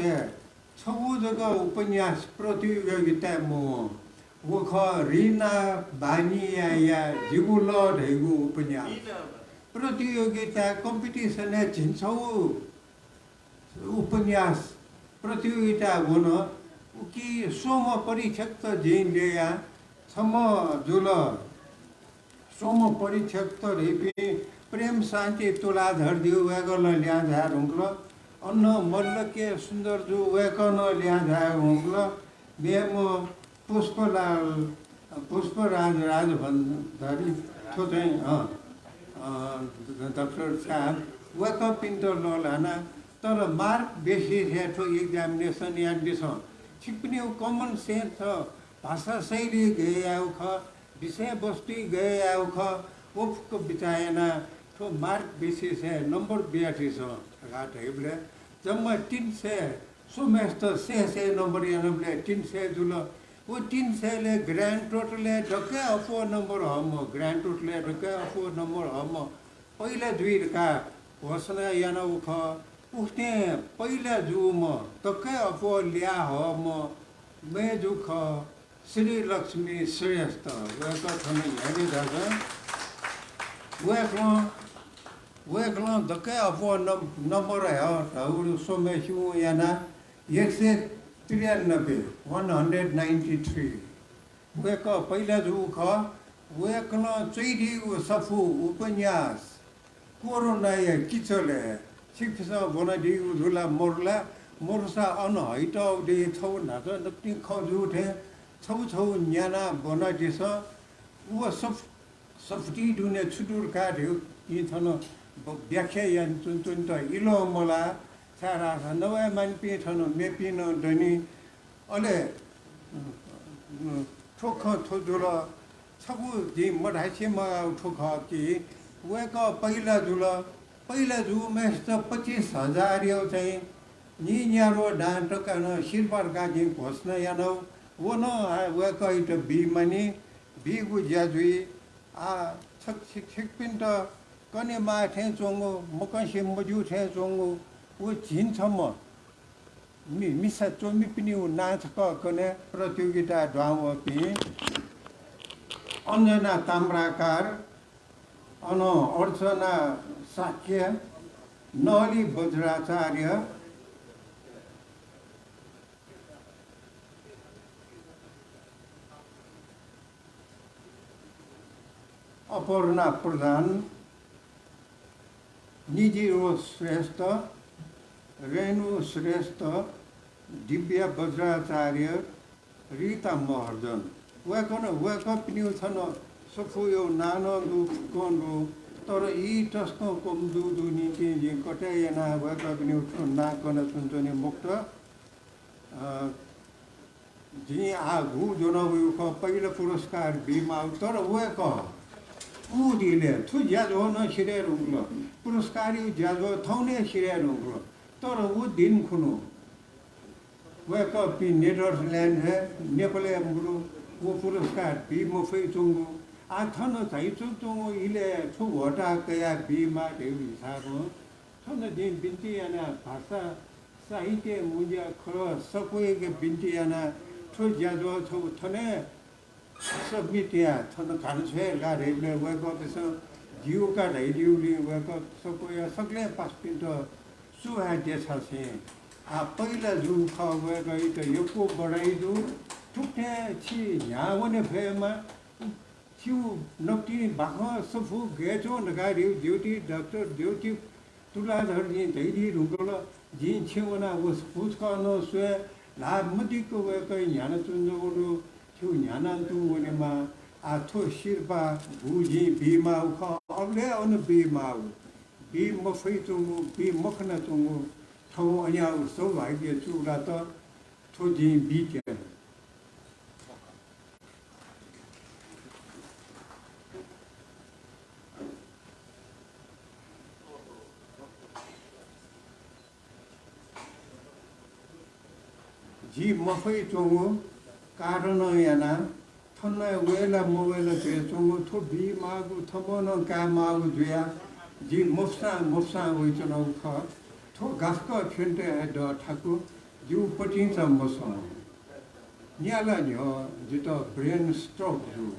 छौ जग उपन्यास प्रतियोगिता मो वो ख रीना बानिया या जिगुल ढेगु उपन्यास प्रतियोगिता कम्पिटिसन झिन्छौ उपन्यास प्रतियोगिता हुन कि सोम परीक्षक त जिन ल्या सम जुल सोम परीक्षक त रेपी प्रेम शान्ति तुलाधर दिउ वेगल ल्याझा हुङ्क्ल अन्न मल्ल के सुन्दर जु वेकन ल्याझा हुङ्क्ल बेम पुष्पराज राजभण्डारी थो चाहिँ डाक्टर साहब वेक पिन्टर लाना तर मार्क बेसी ठो एक्जामिनेसन यान्डिस छिप्ने कमन सेन्स छ भाषा शैली गए आउ ख विषय वस्तु गए आउ ख ओफको बिताएना ठो मार्क बेसी से नंबर 82 घाट हेबले जम्मा 300 सोमेस्त से नंबर यानबले 300 जुल वो 300 ले ग्रांड टोटल ढके अफो नंबर हम ग्रांड टोटल ढके अफो नंबर हम पहिला दुई का घोषणा याना ख उठ्ने पहिला जुम तकै अफो ल्या हम मे दुख श्री लक्ष्मी श्रेष्ठ वेक छन हेरि दादा वेकलो दकै अफो नम्बर है हरु सोमेशु याना 193 193 वेक पहिला जु ख वेकलो चैडी सफु उपन्यास कोरोना या किचले शिक्षा बनादि उधुला मोरला मोरसा अन हैट दे छौ नाच नक्ति खजु थे छौ न्याना बनादिस उ सफ्टी दुने छुटुर काट्यो यी थन व्याख्या यान चुन त इलो मला सारा नवा मानपि थन मेपि न दनि अले ठोख थोजुल छगु दि मढाइसे म ठोख कि वेक पहिला जु मेस त 25,000 यो चाहिँ ni nyaro dan to kana silver ka jing posna yano wono wa ko ito bi mani bi gu jadui a chak pin to kane ma the chongo mokan sim moju the chongo wo jin chamo mi sa chomi pini u na chaka kane प्रतियोगिता ड्रामा पि अन्जना ताम्राकार अन अर्चना साक्य नली वज्राचार्य अपर्णा प्रधान निजिरो श्रेष्ठ रेणु श्रेष्ठ दिव्या वज्राचार्य रीता महर्जन वैक पिन्यू छन सफुयो नानो दु कोंडु तर ई टस्को कम दु नीति जे कटेयना वैक पिन्यू ना कन सुनतनी मुक्त जी आगु जोनबु को पहिलो पुरस्कार बिमा तर वैक उदिले थु ज्याजो न सिरे रुग्लो पुरस्कारी ज्याजो थौने सिरे रुग्लो तर उ दिन खुनु वैक पि नेदरल्यान्ड है नेपाले मुरु वो पुरस्कार भी मफै चुंगु आथन चाहिँ चुंगु इले छु वटा कया बीमा देवी सारो छन दिन बिन्ती याना भाषा साहित्य मुज्या खर सबै के बिन्ती याना छु ज्याजो छु थने समितिया थन खानछे ला रेले वैक पस जिउ का रेडियोले वैक सबै सकले पास पिन्ट सुहा देछसे आ पहिला जुन ख वैक त यको बढाइदु ठुक्ठे छि यावने फेमा छिउ नक्ति बाख सफु गेचो नगारि ड्युटी डाक्टर ड्युटी तुलाधर जी दैदी रुगल जी छिवना उस पुछकनो स्वे लामतिको वक याना चुन्जोडु छु याना तु वनेमा आथो शिरपा गुजी बिमा ख अग्ले अन बिमा बि मफै चुङु बि मखना चुङु थौ अया सौभाग्य चुला त थो जी बिके जी मफै चोङो कारण याना थन वेला मोवेला जे चोङो थो बि मागु थमन का मागु जुया जी मोफसा वइचन ख थो गाफक फेन्टे द ठाकु जु पटिन्छ मसन न्याला न्यो जित ब्रेन स्ट्रोक जु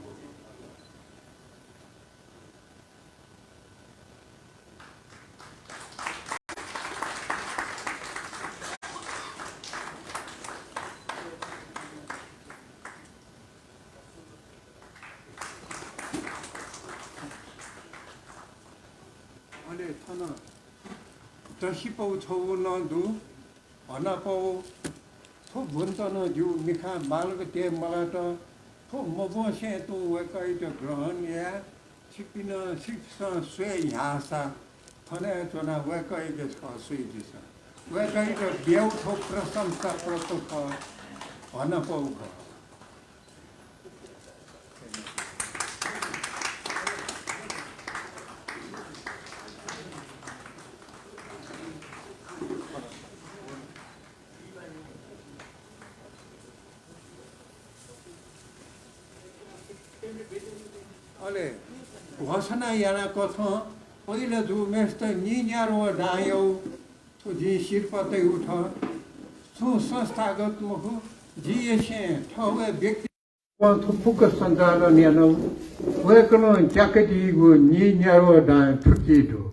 दसिपौ छौ नदु भनपौ थो भुन्तन जु मिखा बालक ते मलाट थो मबसे तु वकैत ग्रहण या छिपिन शिक्षा स्वे यासा थने चना वकैत छ सुइ दिस वकैत बेउ थो प्रशंसा प्रतोख भनपौ अले घोषणा याना कथ पहिले जुमेस्त निन्यारो डायो तो जी शिरपतै उठ सु संस्थागत मुख जी एसे ठवे व्यक्ति थुपुक सञ्चालन यानो वेकनो ज्याकेटी गु निन्यारो डा ठुकीदो